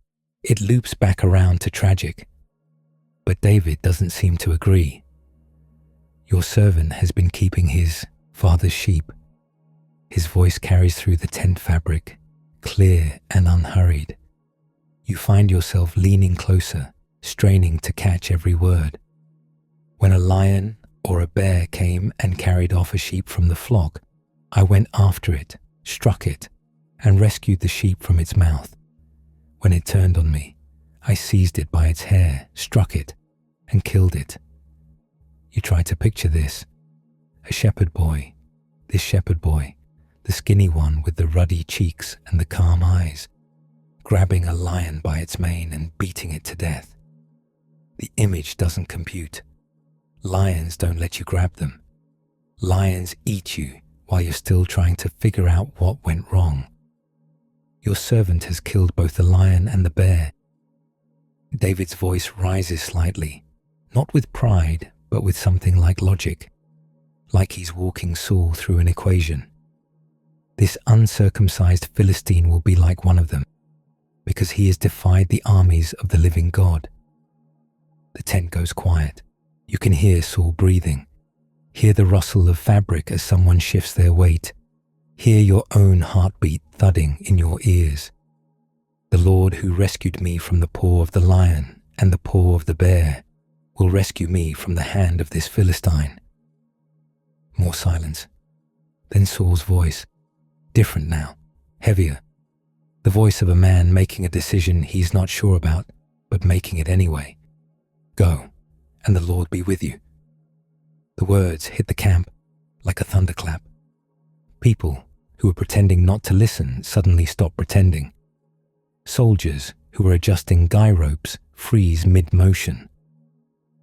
it loops back around to tragic. But David doesn't seem to agree. Your servant has been keeping his father's sheep. His voice carries through the tent fabric, clear and unhurried. You find yourself leaning closer, straining to catch every word. When a lion or a bear came and carried off a sheep from the flock, I went after it, struck it, and rescued the sheep from its mouth. When it turned on me, I seized it by its hair, struck it, and killed it. You try to picture this. A shepherd boy, this shepherd boy, the skinny one with the ruddy cheeks and the calm eyes, grabbing a lion by its mane and beating it to death. The image doesn't compute. Lions don't let you grab them. Lions eat you while you're still trying to figure out what went wrong. Your servant has killed both the lion and the bear. David's voice rises slightly, not with pride, but with something like logic. like he's walking Saul through an equation. This uncircumcised Philistine will be like one of them, because he has defied the armies of the living God. The tent goes quiet. You can hear Saul breathing. Hear the rustle of fabric as someone shifts their weight. Hear your own heartbeat thudding in your ears. The Lord who rescued me from the paw of the lion and the paw of the bear will rescue me from the hand of this Philistine. More silence. Then Saul's voice, different now, heavier. The voice of a man making a decision he's not sure about, but making it anyway. Go, and the Lord be with you. The words hit the camp like a thunderclap. People who were pretending not to listen suddenly stop pretending. Soldiers who were adjusting guy ropes freeze mid-motion.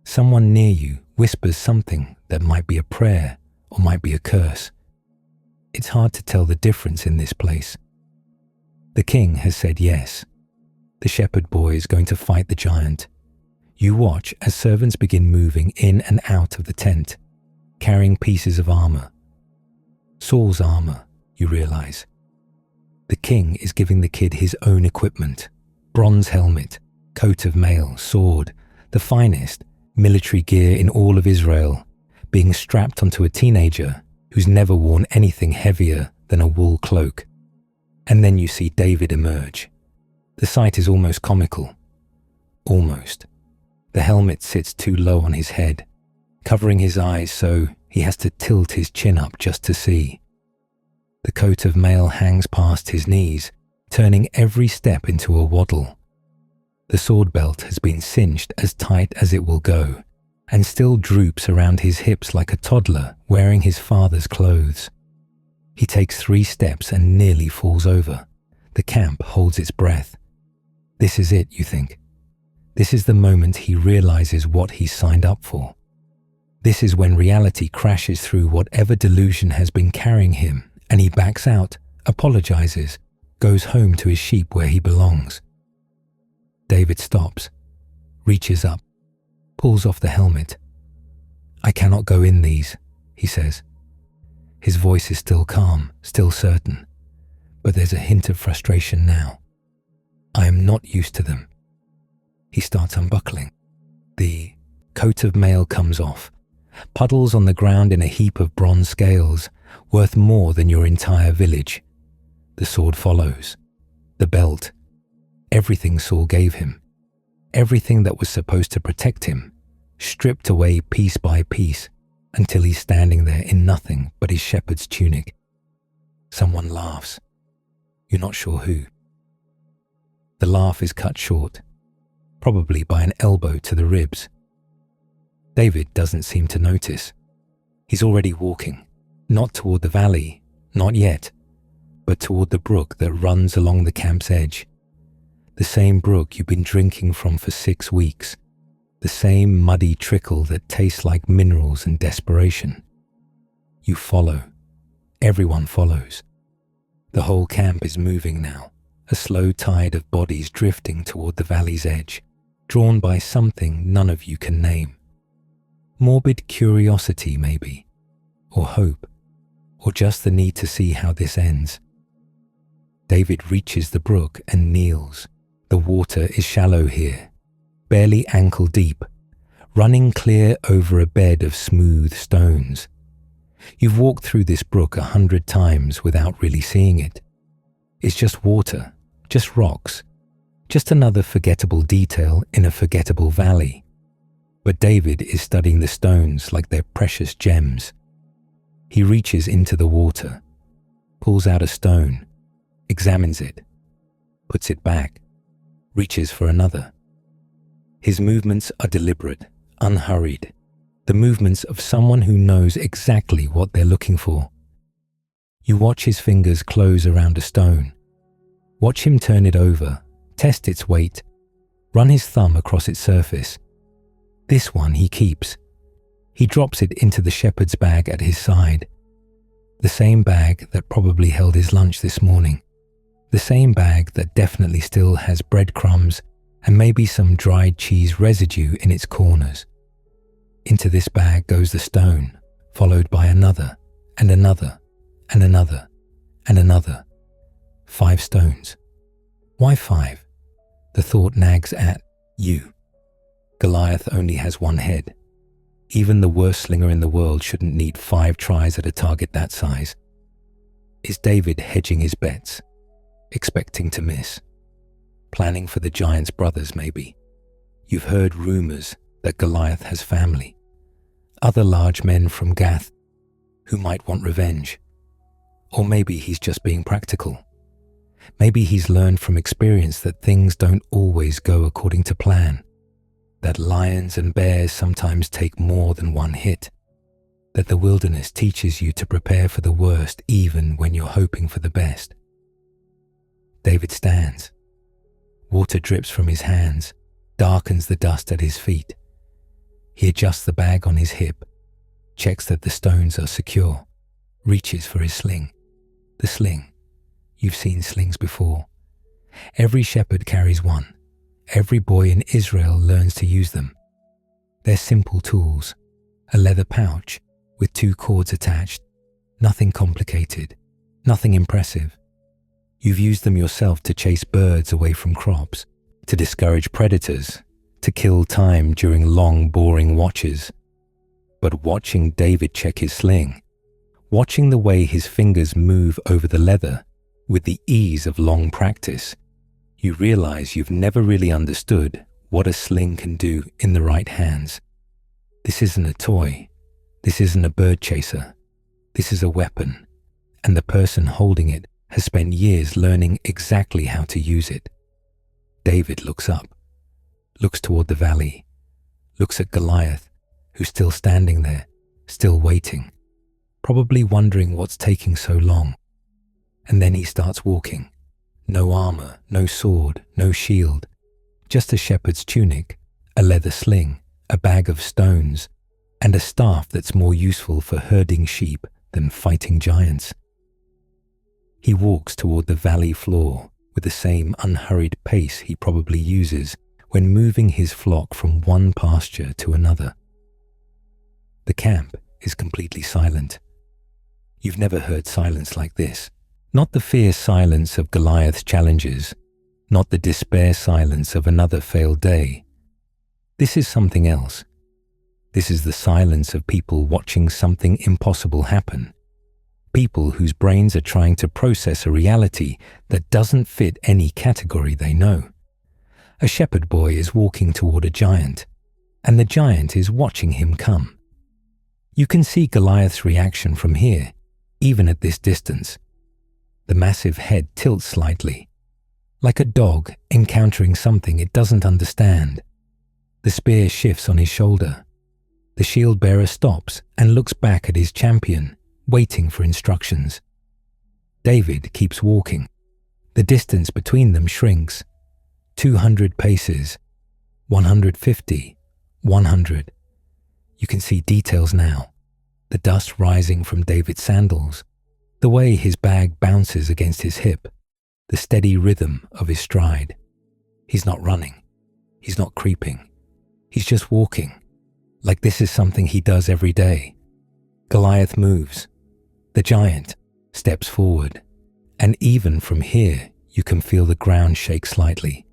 Someone near you whispers something that might be a prayer or might be a curse. It's hard to tell the difference in this place. The king has said yes. The shepherd boy is going to fight the giant. You watch as servants begin moving in and out of the tent, carrying pieces of armor. Saul's armor, you realize. The king is giving the kid his own equipment, bronze helmet, coat of mail, sword, the finest military gear in all of Israel, being strapped onto a teenager who's never worn anything heavier than a wool cloak. And then you see David emerge. The sight is almost comical. Almost. The helmet sits too low on his head, covering his eyes so he has to tilt his chin up just to see. The coat of mail hangs past his knees, turning every step into a waddle. The sword belt has been cinched as tight as it will go, and still droops around his hips like a toddler wearing his father's clothes. He takes 3 steps and nearly falls over. The camp holds its breath. This is it, you think. This is the moment he realizes what he's signed up for. This is when reality crashes through whatever delusion has been carrying him, and he backs out, apologizes, goes home to his sheep where he belongs. David stops, reaches up, pulls off the helmet. I cannot go in these, he says. His voice is still calm, still certain, but there's a hint of frustration now. I am not used to them. He starts unbuckling. The coat of mail comes off, puddles on the ground in a heap of bronze scales, worth more than your entire village. The sword follows. The belt. Everything Saul gave him. Everything that was supposed to protect him, stripped away piece by piece, until he's standing there in nothing but his shepherd's tunic. Someone laughs. You're not sure who. The laugh is cut short, probably by an elbow to the ribs. David doesn't seem to notice. He's already walking, not toward the valley, not yet, but toward the brook that runs along the camp's edge. The same brook you've been drinking from for 6 weeks. The same muddy trickle that tastes like minerals and desperation. You follow. Everyone follows. The whole camp is moving now, a slow tide of bodies drifting toward the valley's edge, drawn by something none of you can name. Morbid curiosity, maybe, or hope, or just the need to see how this ends. David reaches the brook and kneels. The water is shallow here, barely ankle deep, running clear over a bed of smooth stones. You've walked through this brook 100 times without really seeing it. It's just water, just rocks, just another forgettable detail in a forgettable valley. But David is studying the stones like they're precious gems. He reaches into the water, pulls out a stone, examines it, puts it back, reaches for another. His movements are deliberate, unhurried, the movements of someone who knows exactly what they're looking for. You watch his fingers close around a stone. Watch him turn it over, test its weight, run his thumb across its surface. This one he keeps. He drops it into the shepherd's bag at his side. The same bag that probably held his lunch this morning. The same bag that definitely still has breadcrumbs and maybe some dried cheese residue in its corners. Into this bag goes the stone, followed by another, and another, and another, and another. 5 stones. Why 5? The thought nags at you. Goliath only has 1 head. Even the worst slinger in the world shouldn't need 5 tries at a target that size. Is David hedging his bets, expecting to miss? Planning for the giant's brothers, maybe? You've heard rumors that Goliath has family, other large men from Gath who might want revenge. Or maybe he's just being practical. Maybe he's learned from experience that things don't always go according to plan, that lions and bears sometimes take more than 1 hit, that the wilderness teaches you to prepare for the worst even when you're hoping for the best. David stands. Water drips from his hands, darkens the dust at his feet. He adjusts the bag on his hip, checks that the stones are secure, reaches for his sling. The sling. You've seen slings before. Every shepherd carries one. Every boy in Israel learns to use them. They're simple tools, a leather pouch with 2 cords attached. Nothing complicated, nothing impressive. You've used them yourself to chase birds away from crops, to discourage predators, to kill time during long, boring watches. But watching David check his sling, watching the way his fingers move over the leather with the ease of long practice, you realize you've never really understood what a sling can do in the right hands. This isn't a toy. This isn't a bird chaser. This is a weapon, and the person holding it has spent years learning exactly how to use it. David looks up, looks toward the valley, looks at Goliath, who's still standing there, still waiting, probably wondering what's taking so long. And then he starts walking. No armor, no sword, no shield, just a shepherd's tunic, a leather sling, a bag of stones, and a staff that's more useful for herding sheep than fighting giants. He walks toward the valley floor with the same unhurried pace he probably uses when moving his flock from one pasture to another. The camp is completely silent. You've never heard silence like this. Not the fierce silence of Goliath's challenges, not the despair silence of another failed day. This is something else. This is the silence of people watching something impossible happen. People whose brains are trying to process a reality that doesn't fit any category they know. A shepherd boy is walking toward a giant, and the giant is watching him come. You can see Goliath's reaction from here, even at this distance. The massive head tilts slightly, like a dog encountering something it doesn't understand. The spear shifts on his shoulder. The shield bearer stops and looks back at his champion, waiting for instructions. David keeps walking. The distance between them shrinks. 200 paces, 150, 100. You can see details now. The dust rising from David's sandals, the way his bag bounces against his hip, the steady rhythm of his stride. He's not running. He's not creeping. He's just walking, like this is something he does every day. Goliath moves. The giant steps forward, and even from here you can feel the ground shake slightly,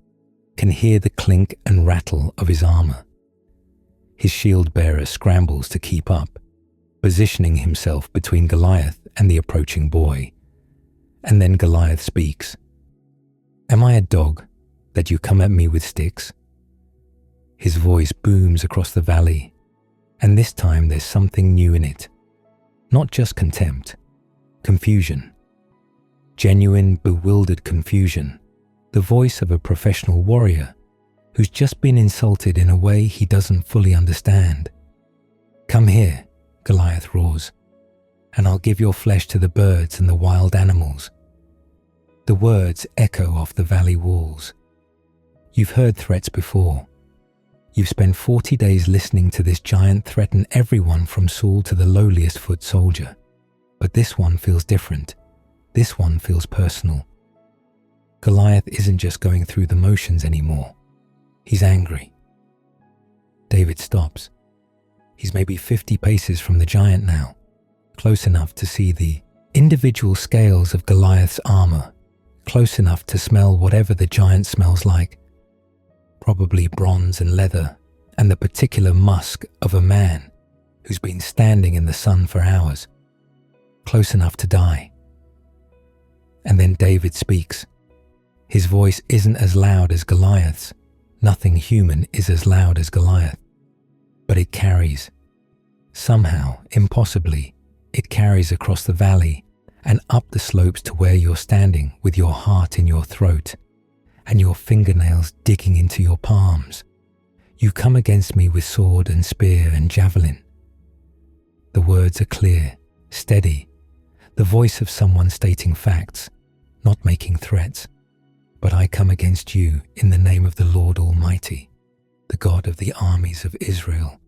can hear the clink and rattle of his armor. His shield bearer scrambles to keep up, positioning himself between Goliath and the approaching boy. And then Goliath speaks. "Am I a dog that you come at me with sticks?" His voice booms across the valley, and this time there's something new in it. Not just contempt, confusion. Genuine, bewildered confusion. The voice of a professional warrior who's just been insulted in a way he doesn't fully understand. "Come here," Goliath roars, "and I'll give your flesh to the birds and the wild animals." The words echo off the valley walls. You've heard threats before. You've spent 40 days listening to this giant threaten everyone from Saul to the lowliest foot soldier. But this one feels different. This one feels personal. Goliath isn't just going through the motions anymore. He's angry. David stops. He's maybe 50 paces from the giant now, close enough to see the individual scales of Goliath's armor, close enough to smell whatever the giant smells like, probably bronze and leather and the particular musk of a man who's been standing in the sun for hours, close enough to die. And then David speaks. His voice isn't as loud as Goliath's. Nothing human is as loud as Goliath. But it carries. Somehow, impossibly, it carries across the valley and up the slopes to where you're standing with your heart in your throat and your fingernails digging into your palms. You come against me with sword and spear and javelin. The words are clear, steady, the voice of someone stating facts, not making threats. But I come against you in the name of the Lord Almighty, the God of the armies of Israel,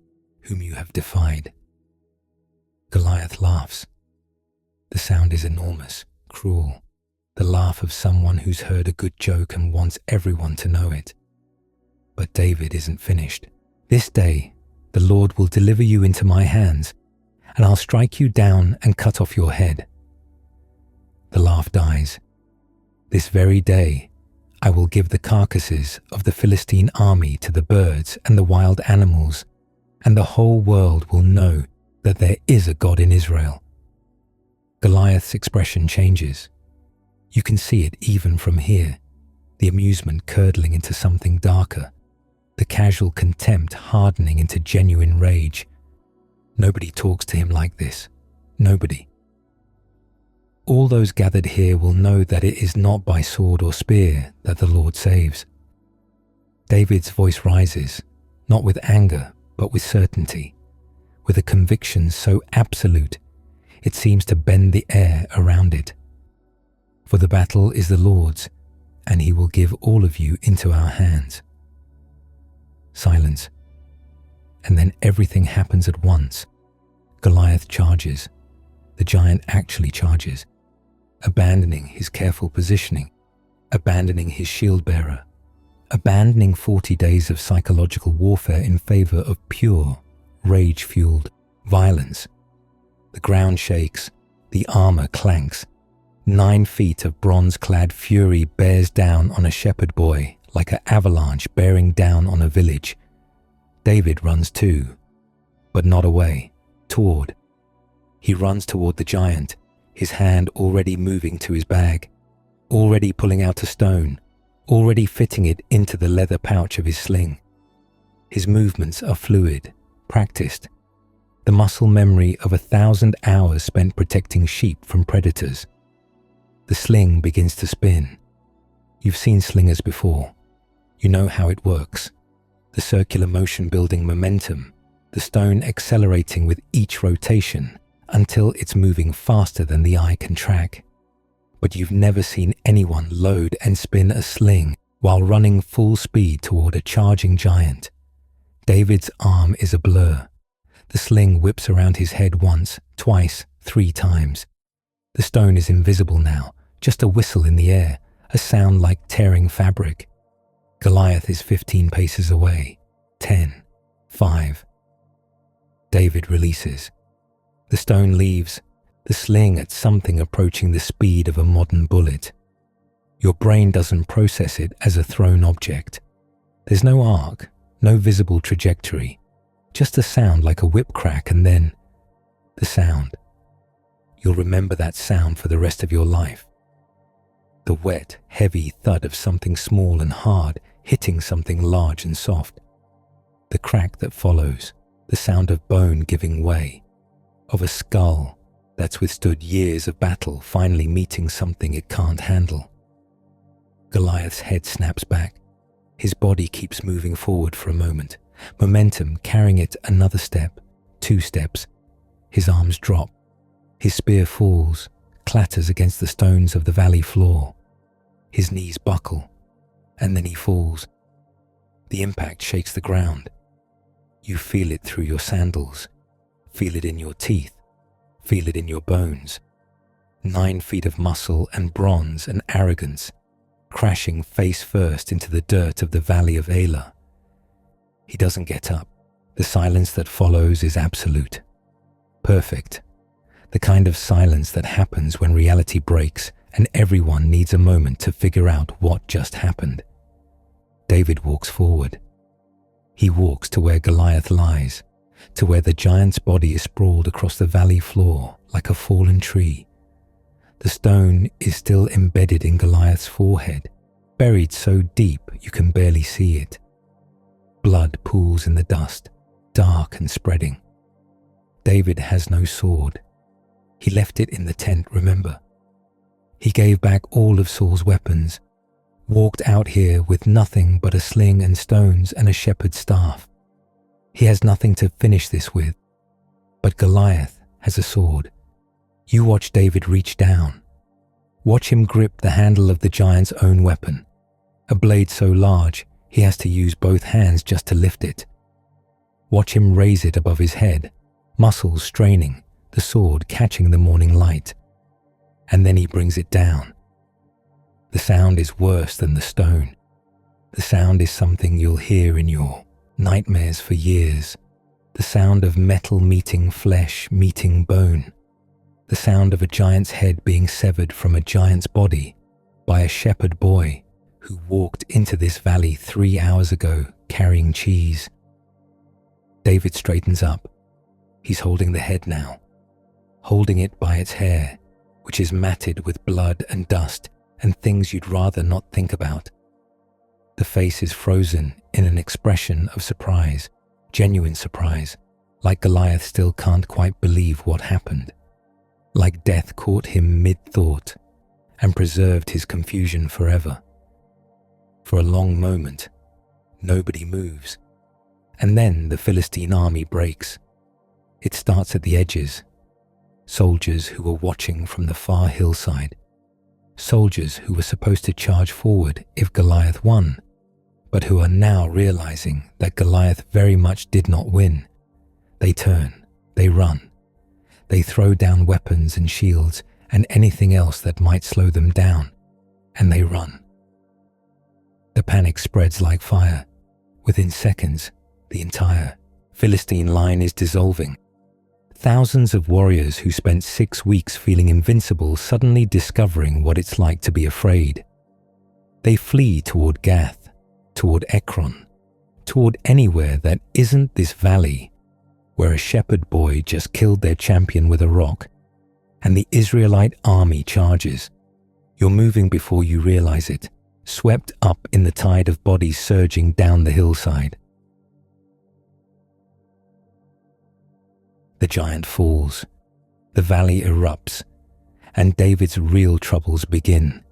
whom you have defied. Goliath laughs. The sound is enormous, cruel, the laugh of someone who's heard a good joke and wants everyone to know it. But David isn't finished. This day, the Lord will deliver you into my hands, and I'll strike you down and cut off your head. The laugh dies. This very day, I will give the carcasses of the Philistine army to the birds and the wild animals, and the whole world will know that there is a God in Israel. Goliath's expression changes. You can see it even from here, the amusement curdling into something darker, the casual contempt hardening into genuine rage. Nobody talks to him like this. Nobody. All those gathered here will know that it is not by sword or spear that the Lord saves. David's voice rises, not with anger, but with certainty, with a conviction so absolute, it seems to bend the air around it. For the battle is the Lord's, and he will give all of you into our hands. Silence. And then everything happens at once. Goliath charges. The giant actually charges, abandoning his careful positioning, abandoning his shield bearer, abandoning 40 days of psychological warfare in favor of pure, rage-fueled violence. The ground shakes, the armor clanks. 9 feet of bronze-clad fury bears down on a shepherd boy like an avalanche bearing down on a village. David runs too, but not away, toward. He runs toward the giant, his hand already moving to his bag, already pulling out a stone, already fitting it into the leather pouch of his sling. His movements are fluid, practiced, the muscle memory of 1,000 hours spent protecting sheep from predators. The sling begins to spin. You've seen slingers before. You know how it works. The circular motion building momentum, the stone accelerating with each rotation until it's moving faster than the eye can track. But you've never seen anyone load and spin a sling while running full speed toward a charging giant. David's arm is a blur. The sling whips around his head once, twice, 3 times. The stone is invisible now, just a whistle in the air, a sound like tearing fabric. Goliath is 15 paces away. 10, 5. David releases. The stone leaves, the sling at something approaching the speed of a modern bullet. Your brain doesn't process it as a thrown object. There's no arc, no visible trajectory, just a sound like a whip crack, and then the sound. You'll remember that sound for the rest of your life. The wet, heavy thud of something small and hard hitting something large and soft. The crack that follows, the sound of bone giving way, of a skull that's withstood years of battle finally meeting something it can't handle. Goliath's head snaps back. His body keeps moving forward for a moment, momentum carrying it another step, 2 steps. His arms drop. His spear falls, clatters against the stones of the valley floor. His knees buckle, and then he falls. The impact shakes the ground. You feel it through your sandals, feel it in your teeth, feel it in your bones. 9 feet of muscle and bronze and arrogance, crashing face first into the dirt of the valley of Elah. He doesn't get up, The silence that follows is absolute, perfect, the kind of silence that happens when reality breaks and everyone needs a moment to figure out what just happened. David walks forward. He walks to where Goliath lies, to where the giant's body is sprawled across the valley floor like a fallen tree. The stone is still embedded in Goliath's forehead, buried so deep you can barely see it. Blood pools in the dust, dark and spreading. David has no sword. He left it in the tent, remember? He gave back all of Saul's weapons, walked out here with nothing but a sling and stones and a shepherd's staff. He has nothing to finish this with, but Goliath has a sword. You watch David reach down. Watch him grip the handle of the giant's own weapon, a blade so large he has to use both hands just to lift it. Watch him raise it above his head, muscles straining, the sword catching the morning light. And then he brings it down. The sound is worse than the stone. The sound is something you'll hear in your nightmares for years. The sound of metal meeting flesh, meeting bone. The sound of a giant's head being severed from a giant's body by a shepherd boy who walked into this valley 3 hours ago carrying cheese. David straightens up. He's holding the head now, holding it by its hair, which is matted with blood and dust and things you'd rather not think about. The face is frozen in an expression of surprise, genuine surprise, like Goliath still can't quite believe what happened, like death caught him mid-thought and preserved his confusion forever. For a long moment, nobody moves, and then the Philistine army breaks. It starts at the edges. Soldiers who were watching from the far hillside, soldiers who were supposed to charge forward if Goliath won, but who are now realizing that Goliath very much did not win. They turn, they run, they throw down weapons and shields and anything else that might slow them down, and they run. The panic spreads like fire. Within seconds, the entire Philistine line is dissolving. Thousands of warriors who spent 6 weeks feeling invincible suddenly discovering what it's like to be afraid. They flee toward Gath, toward Ekron, toward anywhere that isn't this valley where a shepherd boy just killed their champion with a rock, and the Israelite army charges. You're moving before you realize it, swept up in the tide of bodies surging down the hillside. The giant falls, the valley erupts, and David's real troubles begin.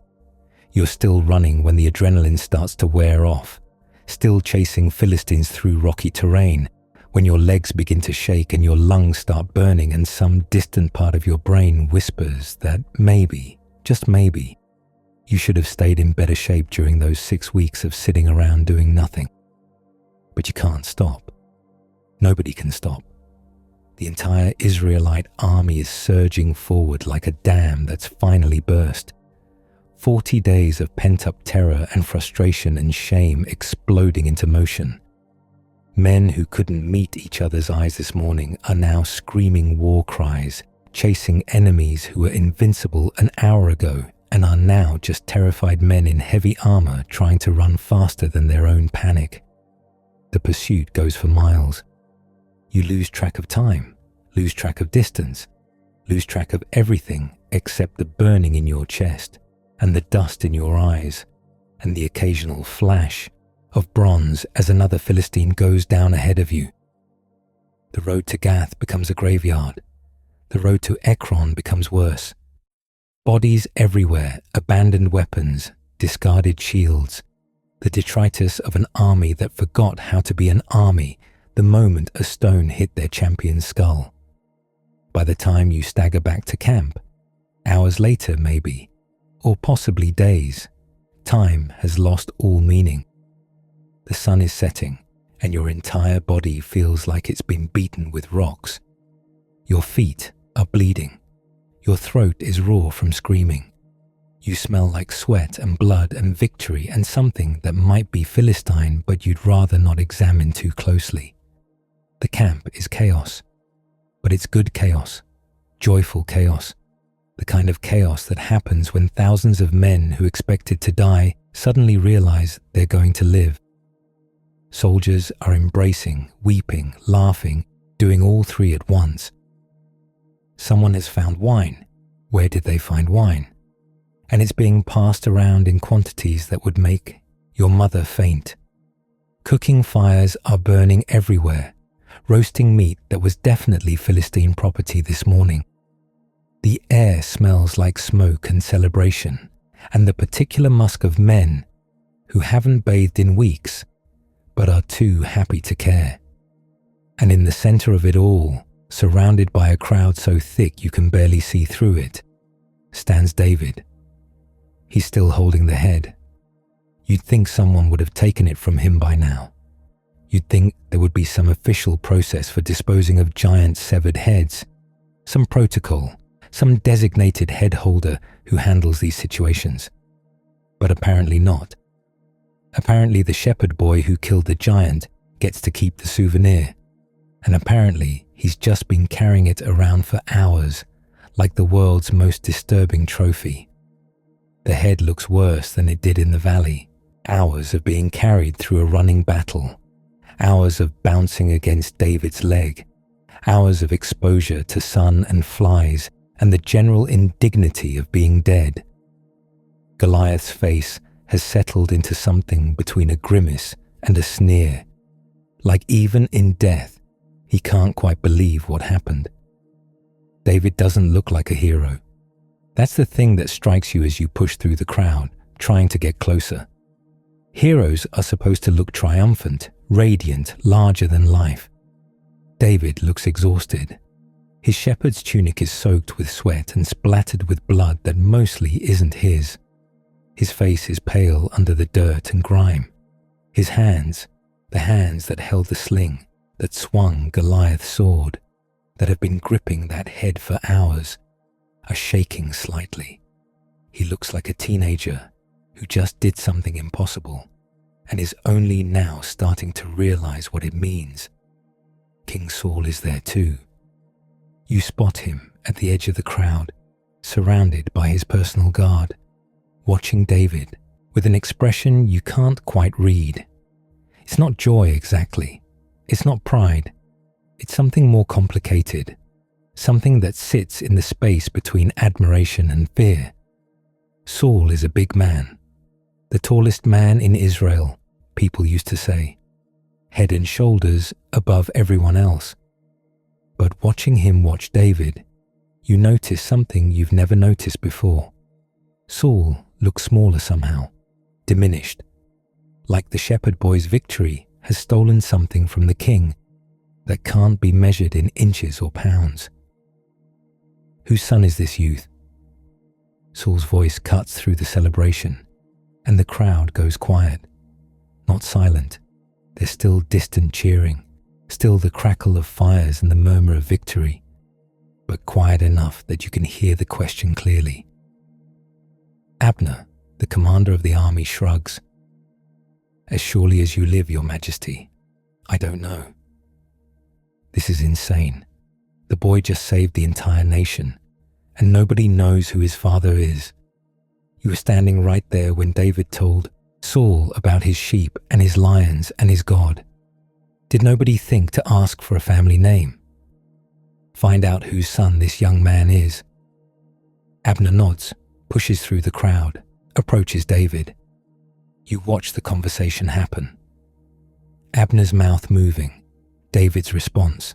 You're still running when the adrenaline starts to wear off, still chasing Philistines through rocky terrain, when your legs begin to shake and your lungs start burning and some distant part of your brain whispers that maybe, just maybe, you should have stayed in better shape during those 6 weeks of sitting around doing nothing. But you can't stop. Nobody can stop. The entire Israelite army is surging forward like a dam that's finally burst. 40 days of pent-up terror and frustration and shame exploding into motion. Men who couldn't meet each other's eyes this morning are now screaming war cries, chasing enemies who were invincible an hour ago and are now just terrified men in heavy armor trying to run faster than their own panic. The pursuit goes for miles. You lose track of time, lose track of distance, lose track of everything except the burning in your chest and the dust in your eyes and the occasional flash of bronze as another Philistine goes down ahead of you. The road to Gath becomes a graveyard. The road to Ekron becomes worse. Bodies everywhere, abandoned weapons, discarded shields, the detritus of an army that forgot how to be an army the moment a stone hit their champion's skull. By the time you stagger back to camp, hours later maybe, or possibly days, time has lost all meaning. The sun is setting, and your entire body feels like it's been beaten with rocks. Your feet are bleeding. Your throat is raw from screaming. You smell like sweat and blood and victory and something that might be Philistine but you'd rather not examine too closely. The camp is chaos, but it's good chaos, joyful chaos, the kind of chaos that happens when thousands of men who expected to die suddenly realize they're going to live. Soldiers are embracing, weeping, laughing, doing all three at once. Someone has found wine. Where did they find wine? And it's being passed around in quantities that would make your mother faint. Cooking fires are burning everywhere, roasting meat that was definitely Philistine property this morning. The air smells like smoke and celebration, and the particular musk of men who haven't bathed in weeks, but are too happy to care. And in the center of it all, surrounded by a crowd so thick you can barely see through it, stands David. He's still holding the head. You'd think someone would have taken it from him by now. You'd think there would be some official process for disposing of giant severed heads, some protocol, some designated head holder who handles these situations. But apparently not. Apparently the shepherd boy who killed the giant gets to keep the souvenir, and apparently he's just been carrying it around for hours, like the world's most disturbing trophy. The head looks worse than it did in the valley. Hours of being carried through a running battle, hours of bouncing against David's leg, hours of exposure to sun and flies, and the general indignity of being dead. Goliath's face has settled into something between a grimace and a sneer. Like even in death, he can't quite believe what happened. David doesn't look like a hero. That's the thing that strikes you as you push through the crowd, trying to get closer. Heroes are supposed to look triumphant, radiant, larger than life. David looks exhausted. His shepherd's tunic is soaked with sweat and splattered with blood that mostly isn't his. His face is pale under the dirt and grime. His hands, the hands that held the sling, that swung Goliath's sword, that have been gripping that head for hours, are shaking slightly. He looks like a teenager who just did something impossible and is only now starting to realize what it means. King Saul is there too. You spot him at the edge of the crowd, surrounded by his personal guard, watching David with an expression you can't quite read. It's not joy exactly. It's not pride. It's something more complicated, something that sits in the space between admiration and fear. Saul is a big man, the tallest man in Israel, people used to say, head and shoulders above everyone else. But watching him watch David, you notice something you've never noticed before. Saul looks smaller somehow, diminished, like the shepherd boy's victory has stolen something from the king that can't be measured in inches or pounds. Whose son is this youth? Saul's voice cuts through the celebration, and the crowd goes quiet. Not silent. There's still distant cheering, still the crackle of fires and the murmur of victory, but quiet enough that you can hear the question clearly. Abner, the commander of the army, shrugs. As surely as you live, Your Majesty, I don't know. This is insane. The boy just saved the entire nation, and nobody knows who his father is. You were standing right there when David told Saul about his sheep and his lions and his God. Did nobody think to ask for a family name? Find out whose son this young man is. Abner nods, pushes through the crowd, approaches David. You watch the conversation happen. Abner's mouth moving, David's response,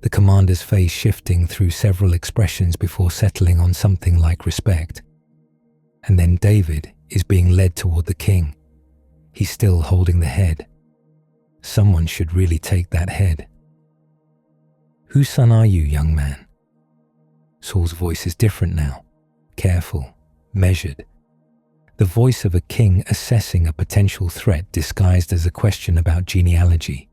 the commander's face shifting through several expressions before settling on something like respect. And then David is being led toward the king. He's still holding the head. Someone should really take that head. Whose son are you, young man? Saul's voice is different now, careful, measured. The voice of a king assessing a potential threat disguised as a question about genealogy.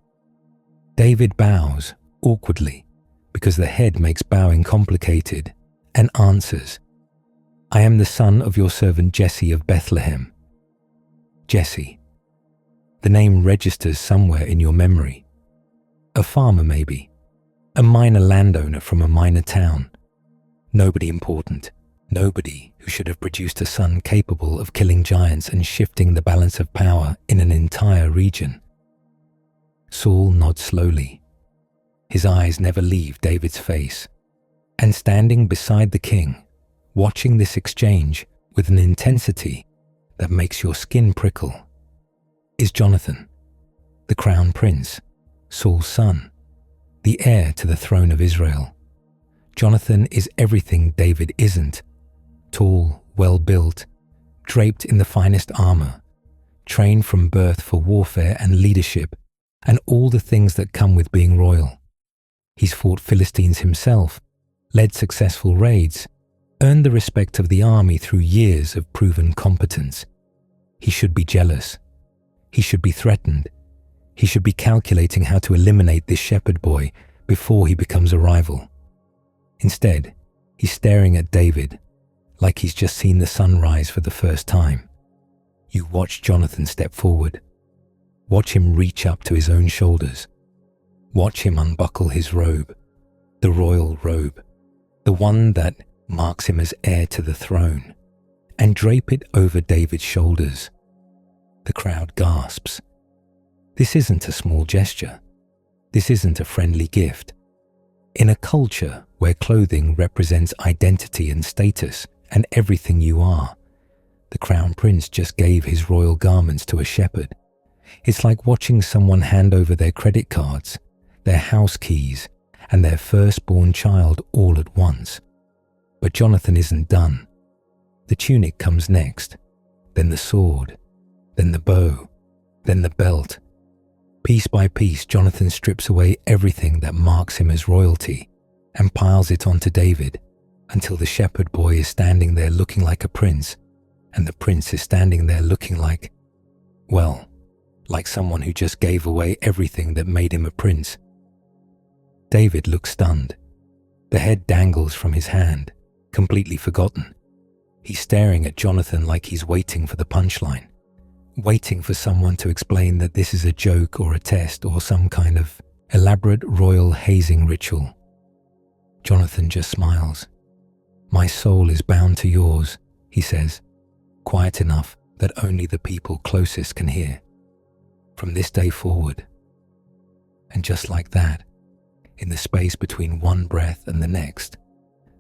David bows, awkwardly, because the head makes bowing complicated, and answers, I am the son of your servant Jesse of Bethlehem. Jesse. The name registers somewhere in your memory. a farmer maybe, a minor landowner from a minor town. Nobody important, nobody who should have produced a son capable of killing giants and shifting the balance of power in an entire region. Saul nods slowly. His eyes never leave David's face, and standing beside the king, watching this exchange with an intensity that makes your skin prickle, is Jonathan, the crown prince, Saul's son, the heir to the throne of Israel. Jonathan is everything David isn't: tall, well-built, draped in the finest armor, trained from birth for warfare and leadership, and all the things that come with being royal. He's fought Philistines himself, led successful raids, earned the respect of the army through years of proven competence. He should be jealous. He should be threatened. He should be calculating how to eliminate this shepherd boy before he becomes a rival. Instead, he's staring at David like he's just seen the sun rise for the first time. You watch Jonathan step forward. Watch him reach up to his own shoulders. Watch him unbuckle his robe, the royal robe, the one that marks him as heir to the throne, and drape it over David's shoulders. The crowd gasps. This isn't a small gesture. This isn't a friendly gift. In a culture where clothing represents identity and status and everything you are, the crown prince just gave his royal garments to a shepherd. It's like watching someone hand over their credit cards, their house keys, and their firstborn child all at once. But Jonathan isn't done. The tunic comes next, then the sword, then the bow, then the belt. Piece by piece, Jonathan strips away everything that marks him as royalty and piles it onto David until the shepherd boy is standing there looking like a prince, and the prince is standing there looking like, well, like someone who just gave away everything that made him a prince. David looks stunned. The head dangles from his hand, completely forgotten. He's staring at Jonathan like he's waiting for the punchline, waiting for someone to explain that this is a joke or a test or some kind of elaborate royal hazing ritual. Jonathan just smiles. "My soul is bound to yours," he says, quiet enough that only the people closest can hear. "From this day forward." And just like that, in the space between one breath and the next,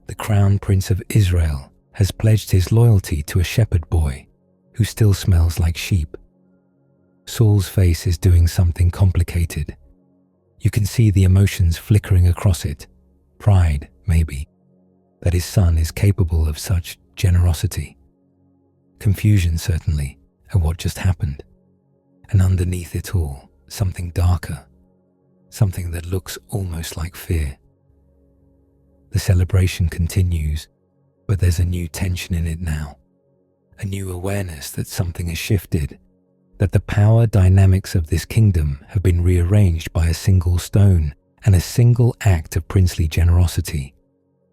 the crown prince of Israel has pledged his loyalty to a shepherd boy who still smells like sheep. Saul's face is doing something complicated. You can see the emotions flickering across it. Pride, maybe, that his son is capable of such generosity. Confusion, certainly, at what just happened. And underneath it all, something darker, something that looks almost like fear. The celebration continues, but there's a new tension in it now. A new awareness that something has shifted, that the power dynamics of this kingdom have been rearranged by a single stone and a single act of princely generosity.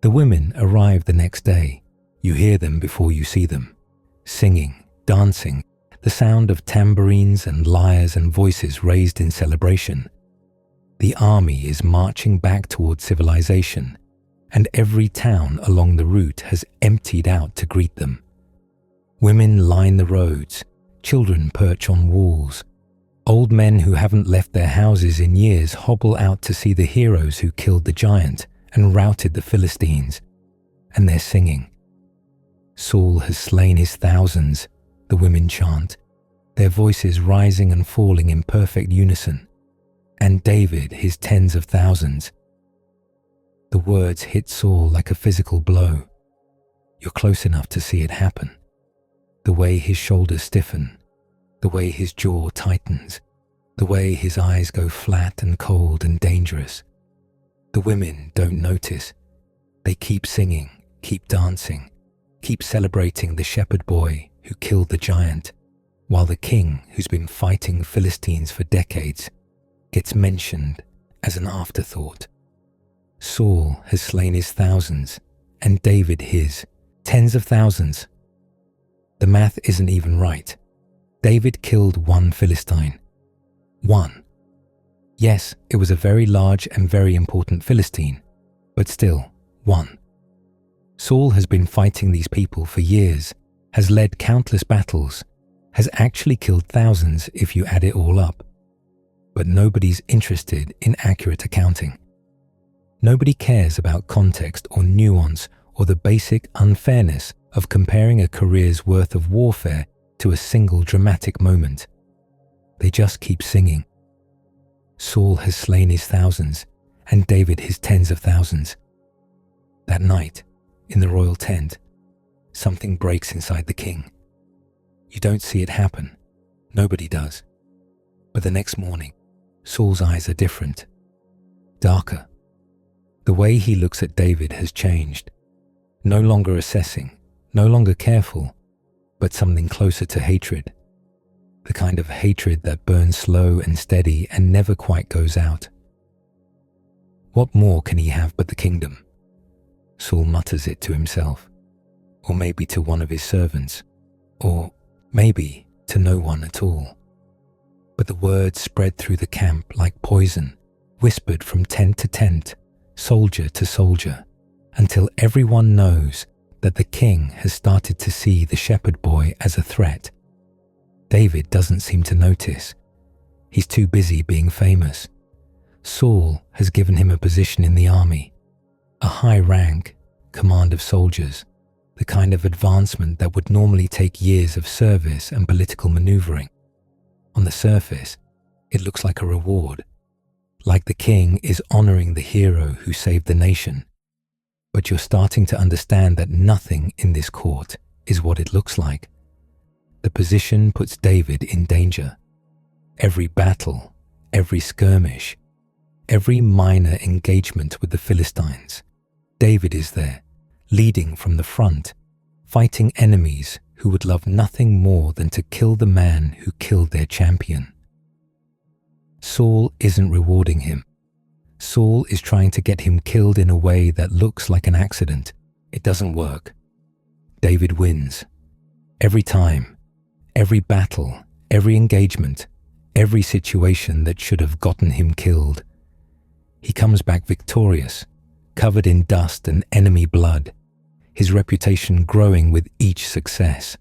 The women arrive the next day. You hear them before you see them, singing, dancing, the sound of tambourines and lyres and voices raised in celebration. The army is marching back towards civilization, and every town along the route has emptied out to greet them. Women line the roads, children perch on walls. Old men who haven't left their houses in years hobble out to see the heroes who killed the giant and routed the Philistines, and they're singing. "Saul has slain his thousands," the women chant, their voices rising and falling in perfect unison. "And David his tens of thousands." The words hit Saul like a physical blow. You're close enough to see it happen. The way his shoulders stiffen, the way his jaw tightens, the way his eyes go flat and cold and dangerous. The women don't notice. They keep singing, keep dancing, keep celebrating the shepherd boy who killed the giant, while the king who's been fighting Philistines for decades gets mentioned as an afterthought. Saul has slain his thousands, and David his tens of thousands. The math isn't even right. David killed one Philistine. One. Yes, it was a very large and very important Philistine, but still, one. Saul has been fighting these people for years, has led countless battles, has actually killed thousands if you add it all up. But nobody's interested in accurate accounting. Nobody cares about context or nuance or the basic unfairness of comparing a career's worth of warfare to a single dramatic moment. They just keep singing. Saul has slain his thousands, and David his tens of thousands. That night, in the royal tent, something breaks inside the king. You don't see it happen. Nobody does. But the next morning, Saul's eyes are different, darker. The way he looks at David has changed. No longer assessing, no longer careful, but something closer to hatred. The kind of hatred that burns slow and steady and never quite goes out. What more can he have but the kingdom? Saul mutters it to himself, or maybe to one of his servants, or maybe to no one at all. But the words spread through the camp like poison, whispered from tent to tent, soldier to soldier, until everyone knows that the king has started to see the shepherd boy as a threat. David doesn't seem to notice. He's too busy being famous. Saul has given him a position in the army, a high rank, command of soldiers, the kind of advancement that would normally take years of service and political maneuvering. On the surface, it looks like a reward, like the king is honoring the hero who saved the nation. But you're starting to understand that nothing in this court is what it looks like. The position puts David in danger. Every battle, every skirmish, every minor engagement with the Philistines, David is there, leading from the front, fighting enemies who would love nothing more than to kill the man who killed their champion. Saul isn't rewarding him. Saul is trying to get him killed in a way that looks like an accident. It doesn't work. David wins. Every time, every battle, every engagement, every situation that should have gotten him killed. He comes back victorious, covered in dust and enemy blood, his reputation growing with each success.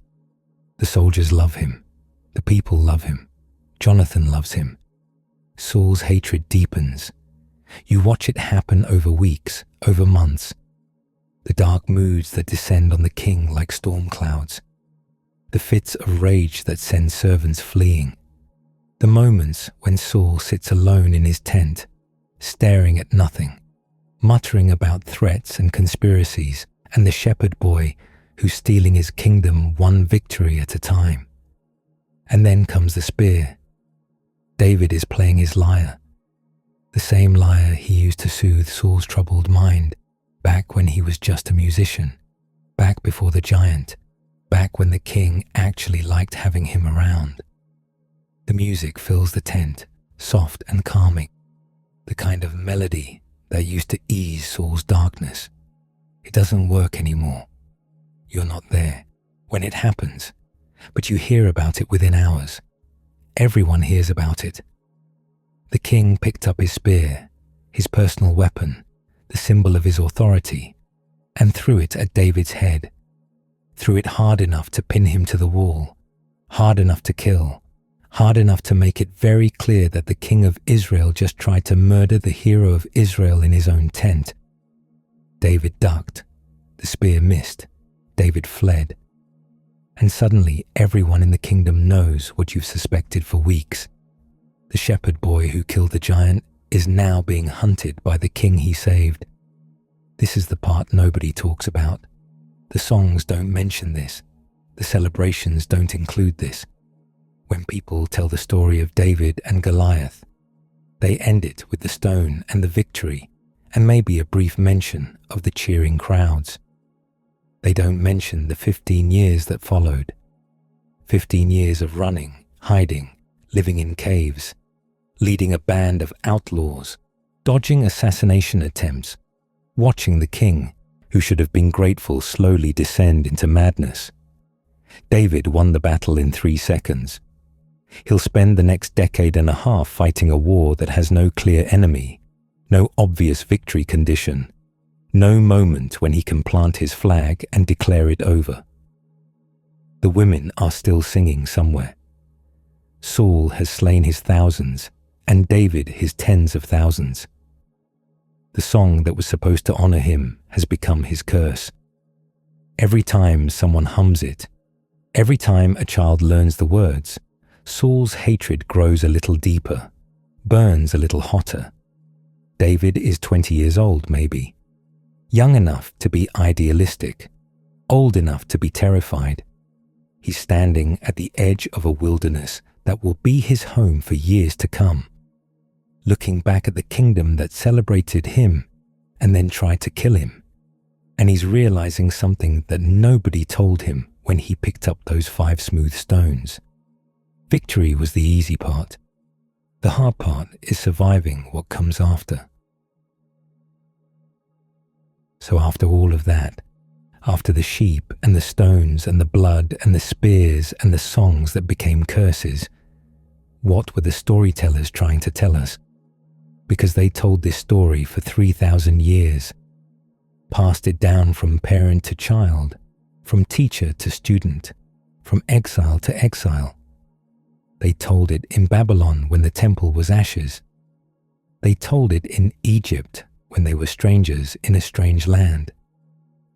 The soldiers love him. The people love him. Jonathan loves him. Saul's hatred deepens. You watch it happen over weeks, over months. The dark moods that descend on the king like storm clouds. The fits of rage that send servants fleeing. The moments when Saul sits alone in his tent, staring at nothing, muttering about threats and conspiracies, and the shepherd boy who's stealing his kingdom one victory at a time. And then comes the spear. David is playing his lyre, the same lyre he used to soothe Saul's troubled mind, back when he was just a musician, back before the giant, back when the king actually liked having him around. The music fills the tent, soft and calming, the kind of melody that used to ease Saul's darkness. It doesn't work anymore. You're not there when it happens, but you hear about it within hours. Everyone hears about it. The king picked up his spear, his personal weapon, the symbol of his authority, and threw it at David's head. Threw it hard enough to pin him to the wall, hard enough to kill, hard enough to make it very clear that the king of Israel just tried to murder the hero of Israel in his own tent. David ducked. The spear missed. David fled. And suddenly everyone in the kingdom knows what you've suspected for weeks. The shepherd boy who killed the giant is now being hunted by the king he saved. This is the part nobody talks about. The songs don't mention this. The celebrations don't include this. When people tell the story of David and Goliath, they end it with the stone and the victory, and maybe a brief mention of the cheering crowds. They don't mention the 15 years that followed. 15 years of running, hiding, living in caves, leading a band of outlaws, dodging assassination attempts, watching the king, who should have been grateful, slowly descend into madness. David won the battle in 3 seconds. He'll spend the next decade and a half fighting a war that has no clear enemy, no obvious victory condition, no moment when he can plant his flag and declare it over. The women are still singing somewhere. Saul has slain his thousands, and David his tens of thousands. The song that was supposed to honor him has become his curse. Every time someone hums it, every time a child learns the words, Saul's hatred grows a little deeper, burns a little hotter. David is 20 years old, maybe. Young enough to be idealistic, old enough to be terrified. He's standing at the edge of a wilderness that will be his home for years to come, looking back at the kingdom that celebrated him and then tried to kill him. And he's realizing something that nobody told him when he picked up those 5 smooth stones. Victory was the easy part. The hard part is surviving what comes after. So after all of that, after the sheep and the stones and the blood and the spears and the songs that became curses, what were the storytellers trying to tell us? Because they told this story for 3,000 years, passed it down from parent to child, from teacher to student, from exile to exile. They told it in Babylon when the temple was ashes. They told it in Egypt when they were strangers in a strange land.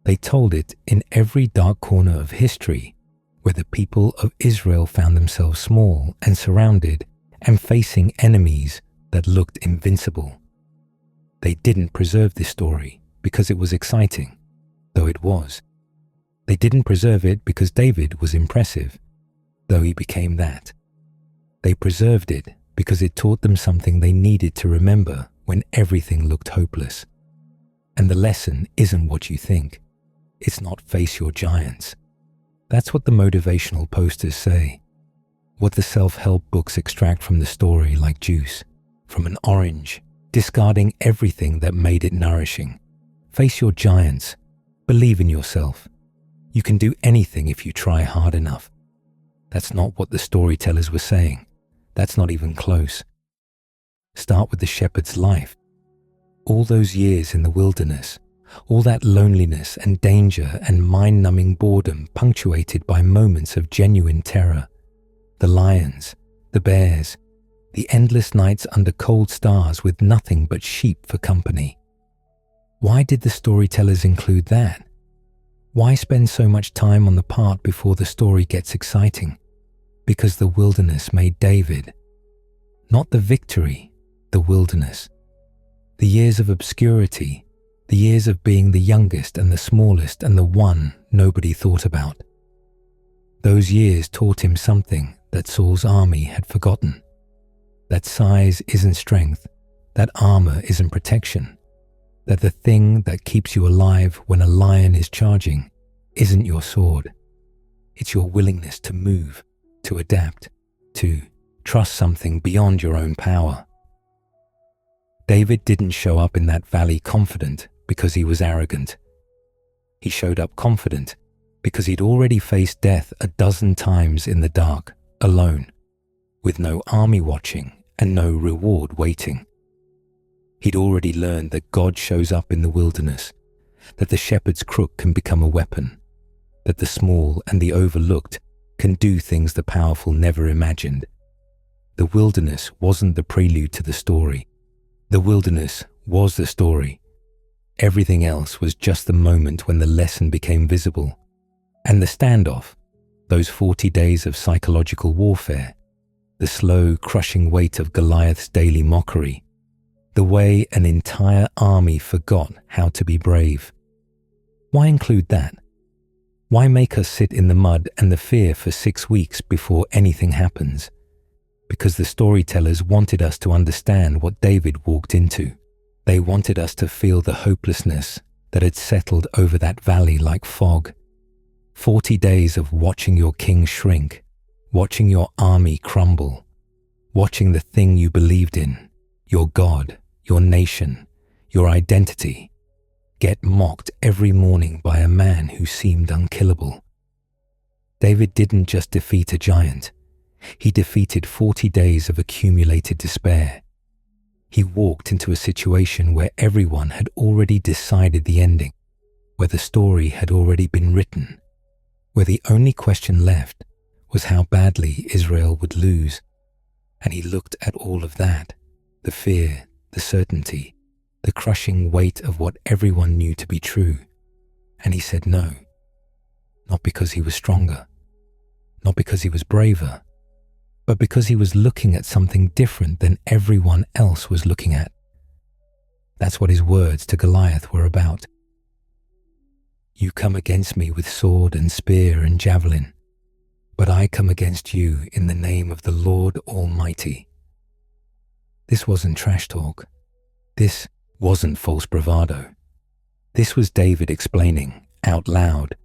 They told it in every dark corner of history where the people of Israel found themselves small and surrounded and facing enemies that looked invincible. They didn't preserve this story because it was exciting, though it was. They didn't preserve it because David was impressive, though he became that. They preserved it because it taught them something they needed to remember when everything looked hopeless. And the lesson isn't what you think. It's not face your giants. That's what the motivational posters say. What the self-help books extract from the story like juice, from an orange, discarding everything that made it nourishing. Face your giants. Believe in yourself. You can do anything if you try hard enough. That's not what the storytellers were saying. That's not even close. Start with the shepherd's life. All those years in the wilderness, all that loneliness and danger and mind-numbing boredom punctuated by moments of genuine terror. The lions, the bears, the endless nights under cold stars with nothing but sheep for company. Why did the storytellers include that? Why spend so much time on the part before the story gets exciting? Because the wilderness made David. Not the victory, the wilderness. The years of obscurity, the years of being the youngest and the smallest and the one nobody thought about. Those years taught him something that Saul's army had forgotten. That size isn't strength, that armor isn't protection, that the thing that keeps you alive when a lion is charging isn't your sword. It's your willingness to move, to adapt, to trust something beyond your own power. David didn't show up in that valley confident because he was arrogant. He showed up confident because he'd already faced death a dozen times in the dark, alone, with no army watching and no reward waiting. He'd already learned that God shows up in the wilderness, that the shepherd's crook can become a weapon, that the small and the overlooked can do things the powerful never imagined. The wilderness wasn't the prelude to the story. The wilderness was the story. Everything else was just the moment when the lesson became visible. And the standoff, those 40 days of psychological warfare, the slow, crushing weight of Goliath's daily mockery, the way an entire army forgot how to be brave. Why include that? Why make us sit in the mud and the fear for 6 weeks before anything happens? Because the storytellers wanted us to understand what David walked into. They wanted us to feel the hopelessness that had settled over that valley like fog. 40 days of watching your king shrink, watching your army crumble, watching the thing you believed in, your God, your nation, your identity, get mocked every morning by a man who seemed unkillable. David didn't just defeat a giant. He defeated 40 days of accumulated despair. He walked into a situation where everyone had already decided the ending, where the story had already been written, where the only question left was how badly Israel would lose. And he looked at all of that, the fear, the certainty, the crushing weight of what everyone knew to be true, and he said no, not because he was stronger, not because he was braver, but because he was looking at something different than everyone else was looking at. That's what his words to Goliath were about. You come against me with sword and spear and javelin, but I come against you in the name of the Lord Almighty. This wasn't trash talk. This wasn't false bravado. This was David explaining, out loud,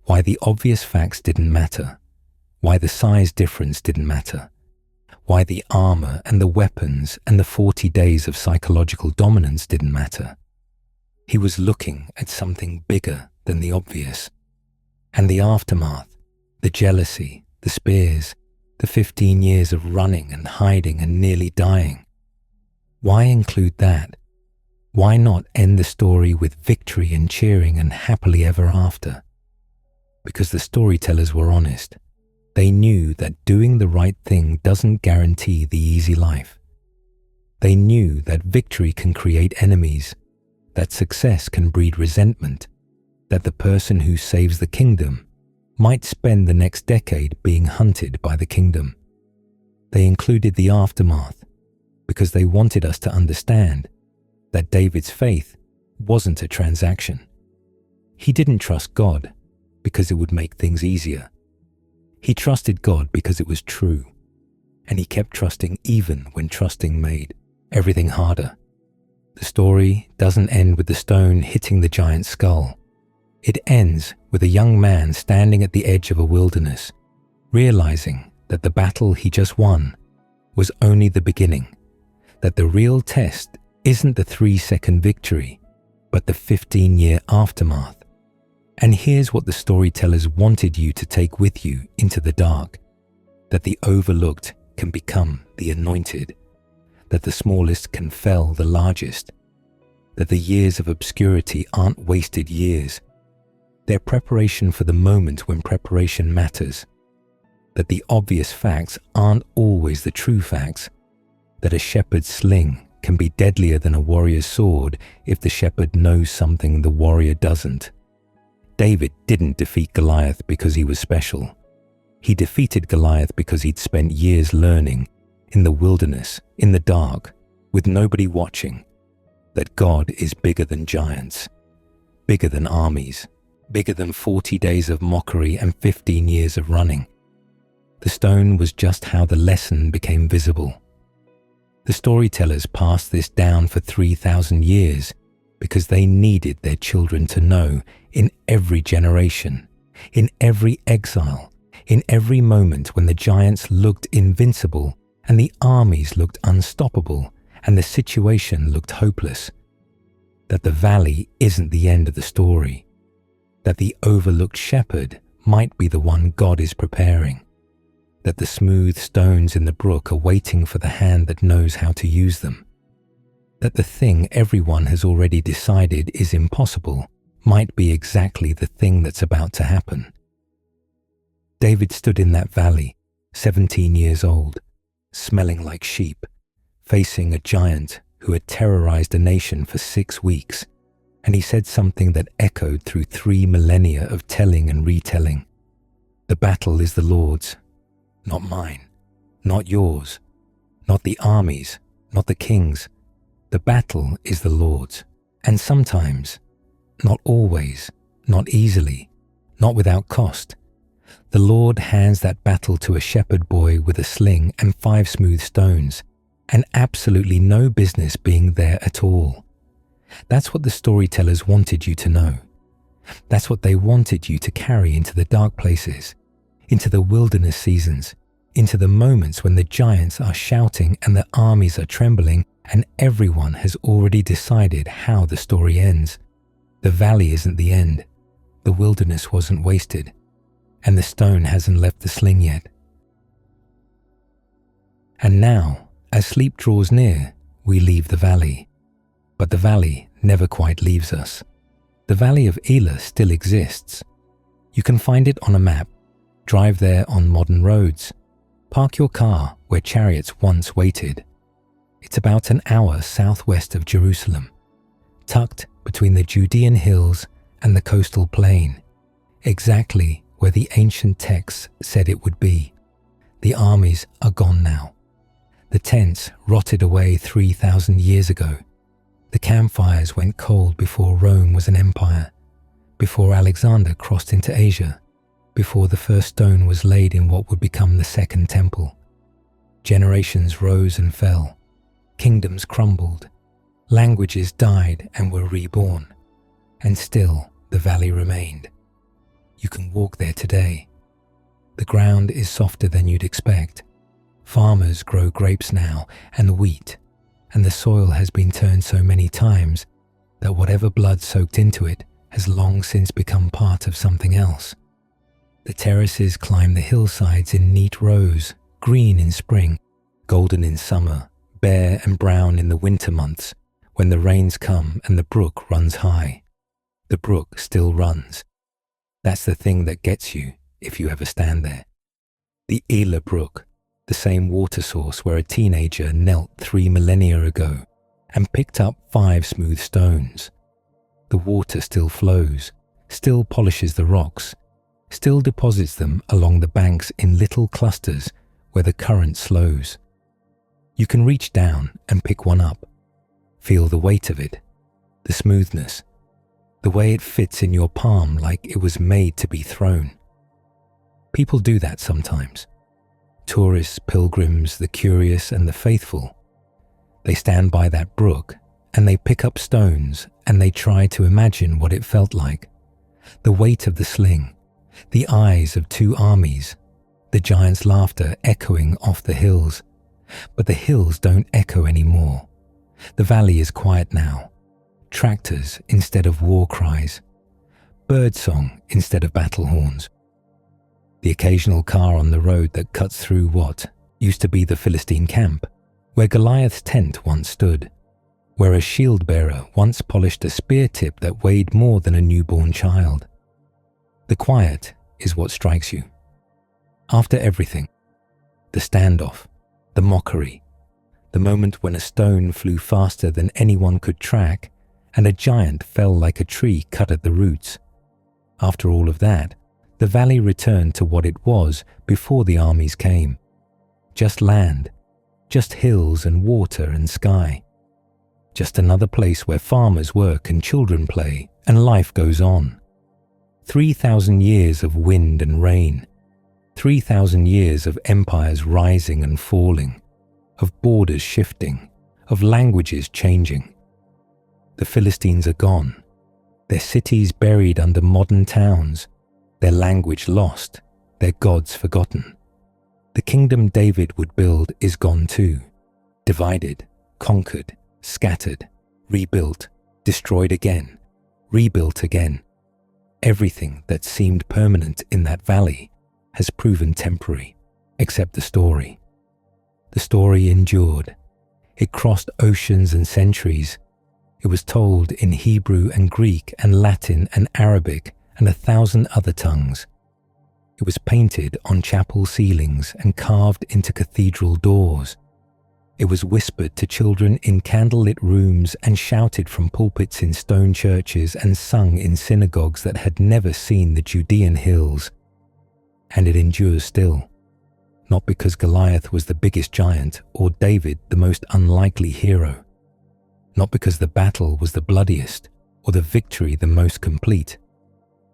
why the obvious facts didn't matter, why the size difference didn't matter, why the armor and the weapons and the 40 days of psychological dominance didn't matter. He was looking at something bigger than the obvious. And the aftermath, the jealousy, the spears, the 15 years of running and hiding and nearly dying. Why include that? Why not end the story with victory and cheering and happily ever after? Because the storytellers were honest. They knew that doing the right thing doesn't guarantee the easy life. They knew that victory can create enemies, that success can breed resentment, that the person who saves the kingdom might spend the next decade being hunted by the kingdom. They included the aftermath because they wanted us to understand that David's faith wasn't a transaction. He didn't trust God because it would make things easier. He trusted God because it was true, and he kept trusting even when trusting made everything harder. The story doesn't end with the stone hitting the giant's skull. It ends with a young man standing at the edge of a wilderness, realizing that the battle he just won was only the beginning, that the real test isn't the 3-second victory, but the 15-year aftermath. And here's what the storytellers wanted you to take with you into the dark, that the overlooked can become the anointed, that the smallest can fell the largest, that the years of obscurity aren't wasted years. They're preparation for the moment when preparation matters, that the obvious facts aren't always the true facts, that a shepherd's sling can be deadlier than a warrior's sword if the shepherd knows something the warrior doesn't. David didn't defeat Goliath because he was special. He defeated Goliath because he'd spent years learning, in the wilderness, in the dark, with nobody watching, that God is bigger than giants, bigger than armies, bigger than 40 days of mockery and 15 years of running. The stone was just how the lesson became visible. The storytellers passed this down for 3,000 years because they needed their children to know in every generation, in every exile, in every moment when the giants looked invincible and the armies looked unstoppable and the situation looked hopeless, that the valley isn't the end of the story, that the overlooked shepherd might be the one God is preparing, that the smooth stones in the brook are waiting for the hand that knows how to use them, that the thing everyone has already decided is impossible might be exactly the thing that's about to happen. David stood in that valley, 17 years old, smelling like sheep, facing a giant who had terrorized a nation for 6 weeks, and he said something that echoed through 3 millennia of telling and retelling. The battle is the Lord's, not mine, not yours, not the armies, not the kings. The battle is the Lord's, and sometimes, not always, not easily, not without cost, the Lord hands that battle to a shepherd boy with a sling and 5 smooth stones, and absolutely no business being there at all. That's what the storytellers wanted you to know. That's what they wanted you to carry into the dark places, into the wilderness seasons, into the moments when the giants are shouting and the armies are trembling and everyone has already decided how the story ends. The valley isn't the end, the wilderness wasn't wasted, and the stone hasn't left the sling yet. And now, as sleep draws near, we leave the valley. But the valley never quite leaves us. The valley of Elah still exists. You can find it on a map, drive there on modern roads, park your car where chariots once waited. It's about an hour southwest of Jerusalem, tucked between the Judean hills and the coastal plain, exactly where the ancient texts said it would be. The armies are gone now. The tents rotted away 3,000 years ago. The campfires went cold before Rome was an empire, before Alexander crossed into Asia, before the first stone was laid in what would become the Second Temple. Generations rose and fell. Kingdoms crumbled. Languages died and were reborn. And still the valley remained. You can walk there today. The ground is softer than you'd expect. Farmers grow grapes now and wheat, and the soil has been turned so many times that whatever blood soaked into it has long since become part of something else. The terraces climb the hillsides in neat rows, green in spring, golden in summer, bare and brown in the winter months, when the rains come and the brook runs high. The brook still runs. That's the thing that gets you if you ever stand there. The Elah brook, the same water source where a teenager knelt 3 millennia ago and picked up 5 smooth stones. The water still flows, still polishes the rocks, still deposits them along the banks in little clusters where the current slows. You can reach down and pick one up, feel the weight of it, the smoothness, the way it fits in your palm like it was made to be thrown. People do that sometimes. Tourists, pilgrims, the curious and the faithful. They stand by that brook and they pick up stones and they try to imagine what it felt like. The weight of the sling, the eyes of 2 armies, the giant's laughter echoing off the hills. But the hills don't echo anymore. The valley is quiet now. Tractors instead of war cries. Birdsong instead of battle horns. The occasional car on the road that cuts through what used to be the Philistine camp, where Goliath's tent once stood, where a shield bearer once polished a spear tip that weighed more than a newborn child. The quiet is what strikes you. After everything, the standoff, the mockery, the moment when a stone flew faster than anyone could track and a giant fell like a tree cut at the roots. After all of that, the valley returned to what it was before the armies came. Just land, just hills and water and sky. Just another place where farmers work and children play and life goes on. 3,000 years of wind and rain. 3,000 years of empires rising and falling, of borders shifting, of languages changing. The Philistines are gone, their cities buried under modern towns, their language lost, their gods forgotten. The kingdom David would build is gone too, divided, conquered, scattered, rebuilt, destroyed again, rebuilt again. Everything that seemed permanent in that valley has proven temporary, except the story. The story endured. It crossed oceans and centuries. It was told in Hebrew and Greek and Latin and Arabic and 1,000 other tongues. It was painted on chapel ceilings and carved into cathedral doors. It was whispered to children in candlelit rooms and shouted from pulpits in stone churches and sung in synagogues that had never seen the Judean hills. And it endures still, not because Goliath was the biggest giant or David the most unlikely hero, not because the battle was the bloodiest or the victory the most complete.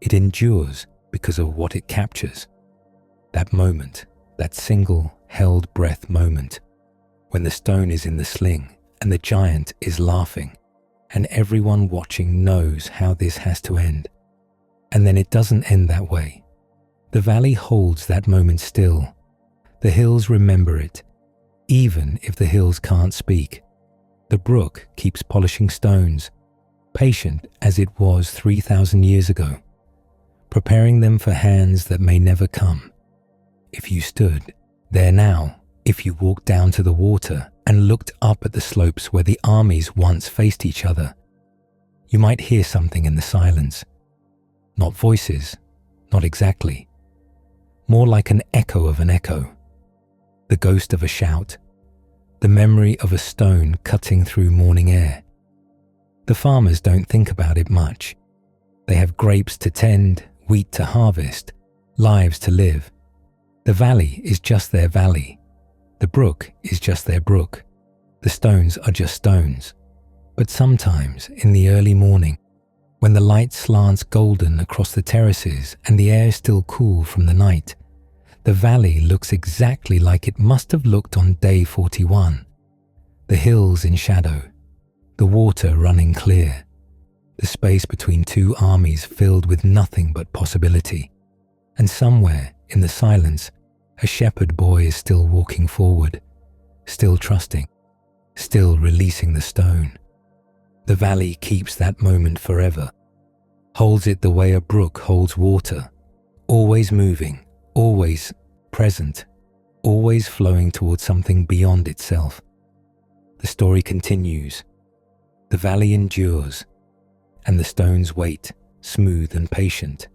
It endures because of what it captures. That moment, that single held breath moment, when the stone is in the sling and the giant is laughing, and everyone watching knows how this has to end. And then it doesn't end that way. The valley holds that moment still. The hills remember it, even if the hills can't speak. The brook keeps polishing stones, patient as it was 3,000 years ago, preparing them for hands that may never come. If you stood there now, If you walked down to the water and looked up at the slopes where the armies once faced each other, you might hear something in the silence. Not voices, not exactly. More like an echo of an echo. The ghost of a shout. The memory of a stone cutting through morning air. The farmers don't think about it much. They have grapes to tend, wheat to harvest, lives to live. The valley is just their valley. The brook is just their brook. The stones are just stones. But sometimes, in the early morning, when the light slants golden across the terraces and the air is still cool from the night, the valley looks exactly like it must have looked on day 41. The hills in shadow, the water running clear, the space between two armies filled with nothing but possibility. And somewhere in the silence, a shepherd boy is still walking forward, still trusting, still releasing the stone. The valley keeps that moment forever, holds it the way a brook holds water, always moving, always present, always flowing towards something beyond itself. The story continues. The valley endures, and the stones wait, smooth and patient,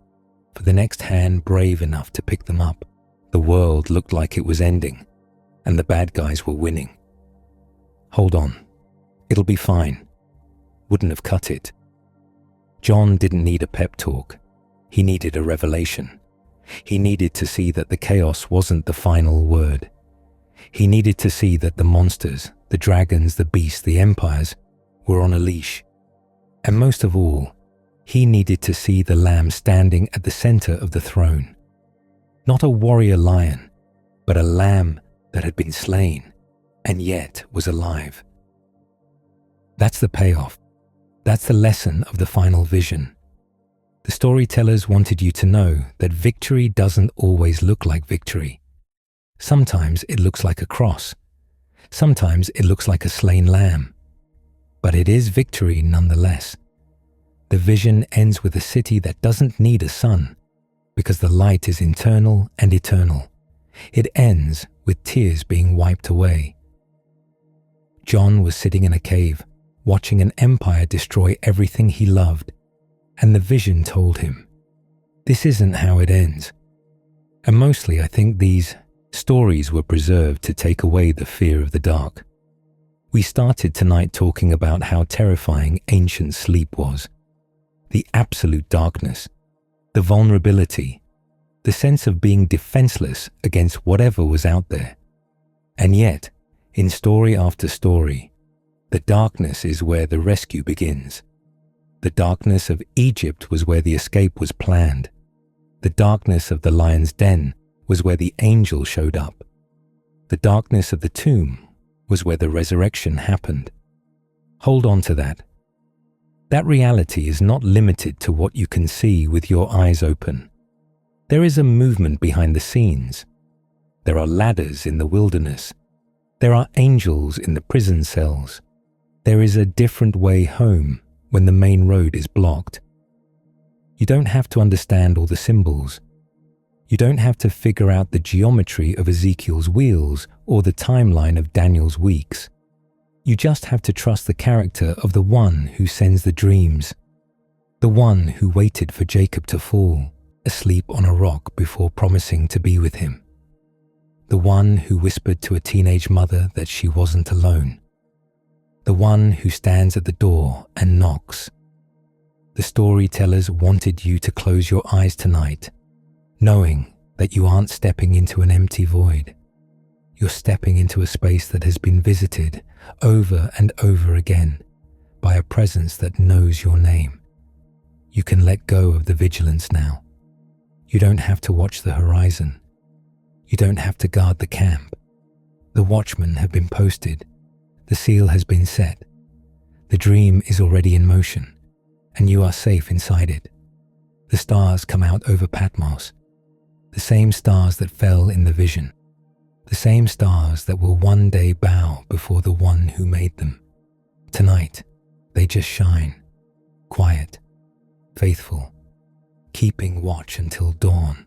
for the next hand brave enough to pick them up. The world looked like it was ending, and the bad guys were winning. Hold on. It'll be fine. Wouldn't have cut it. John didn't need a pep talk. He needed a revelation. He needed to see that the chaos wasn't the final word. He needed to see that the monsters, the dragons, the beasts, the empires were on a leash. And most of all, he needed to see the lamb standing at the center of the throne. Not a warrior lion, but a lamb that had been slain and yet was alive. That's the payoff. That's the lesson of the final vision. The storytellers wanted you to know that victory doesn't always look like victory. Sometimes it looks like a cross. Sometimes it looks like a slain lamb. But it is victory nonetheless. The vision ends with a city that doesn't need a sun, because the light is internal and eternal. It ends with tears being wiped away. John was sitting in a cave, watching an empire destroy everything he loved, and the vision told him, this isn't how it ends. And mostly I think these stories were preserved to take away the fear of the dark. We started tonight talking about how terrifying ancient sleep was. The absolute darkness, the vulnerability, the sense of being defenseless against whatever was out there. And yet, in story after story, the darkness is where the rescue begins. The darkness of Egypt was where the escape was planned. The darkness of the lion's den was where the angel showed up. The darkness of the tomb was where the resurrection happened. Hold on to that. That reality is not limited to what you can see with your eyes open. There is a movement behind the scenes. There are ladders in the wilderness. There are angels in the prison cells. There is a different way home when the main road is blocked. You don't have to understand all the symbols. You don't have to figure out the geometry of Ezekiel's wheels or the timeline of Daniel's weeks. You just have to trust the character of the one who sends the dreams, the one who waited for Jacob to fall asleep on a rock before promising to be with him, the one who whispered to a teenage mother that she wasn't alone, the one who stands at the door and knocks. The storytellers wanted you to close your eyes tonight, knowing that you aren't stepping into an empty void. You're stepping into a space that has been visited over and over again by a presence that knows your name. You can let go of the vigilance now. You don't have to watch the horizon. You don't have to guard the camp. The watchmen have been posted. The seal has been set. The dream is already in motion, and you are safe inside it. The stars come out over Patmos, the same stars that fell in the vision, the same stars that will one day bow before the one who made them. Tonight, they just shine, quiet, faithful, keeping watch until dawn.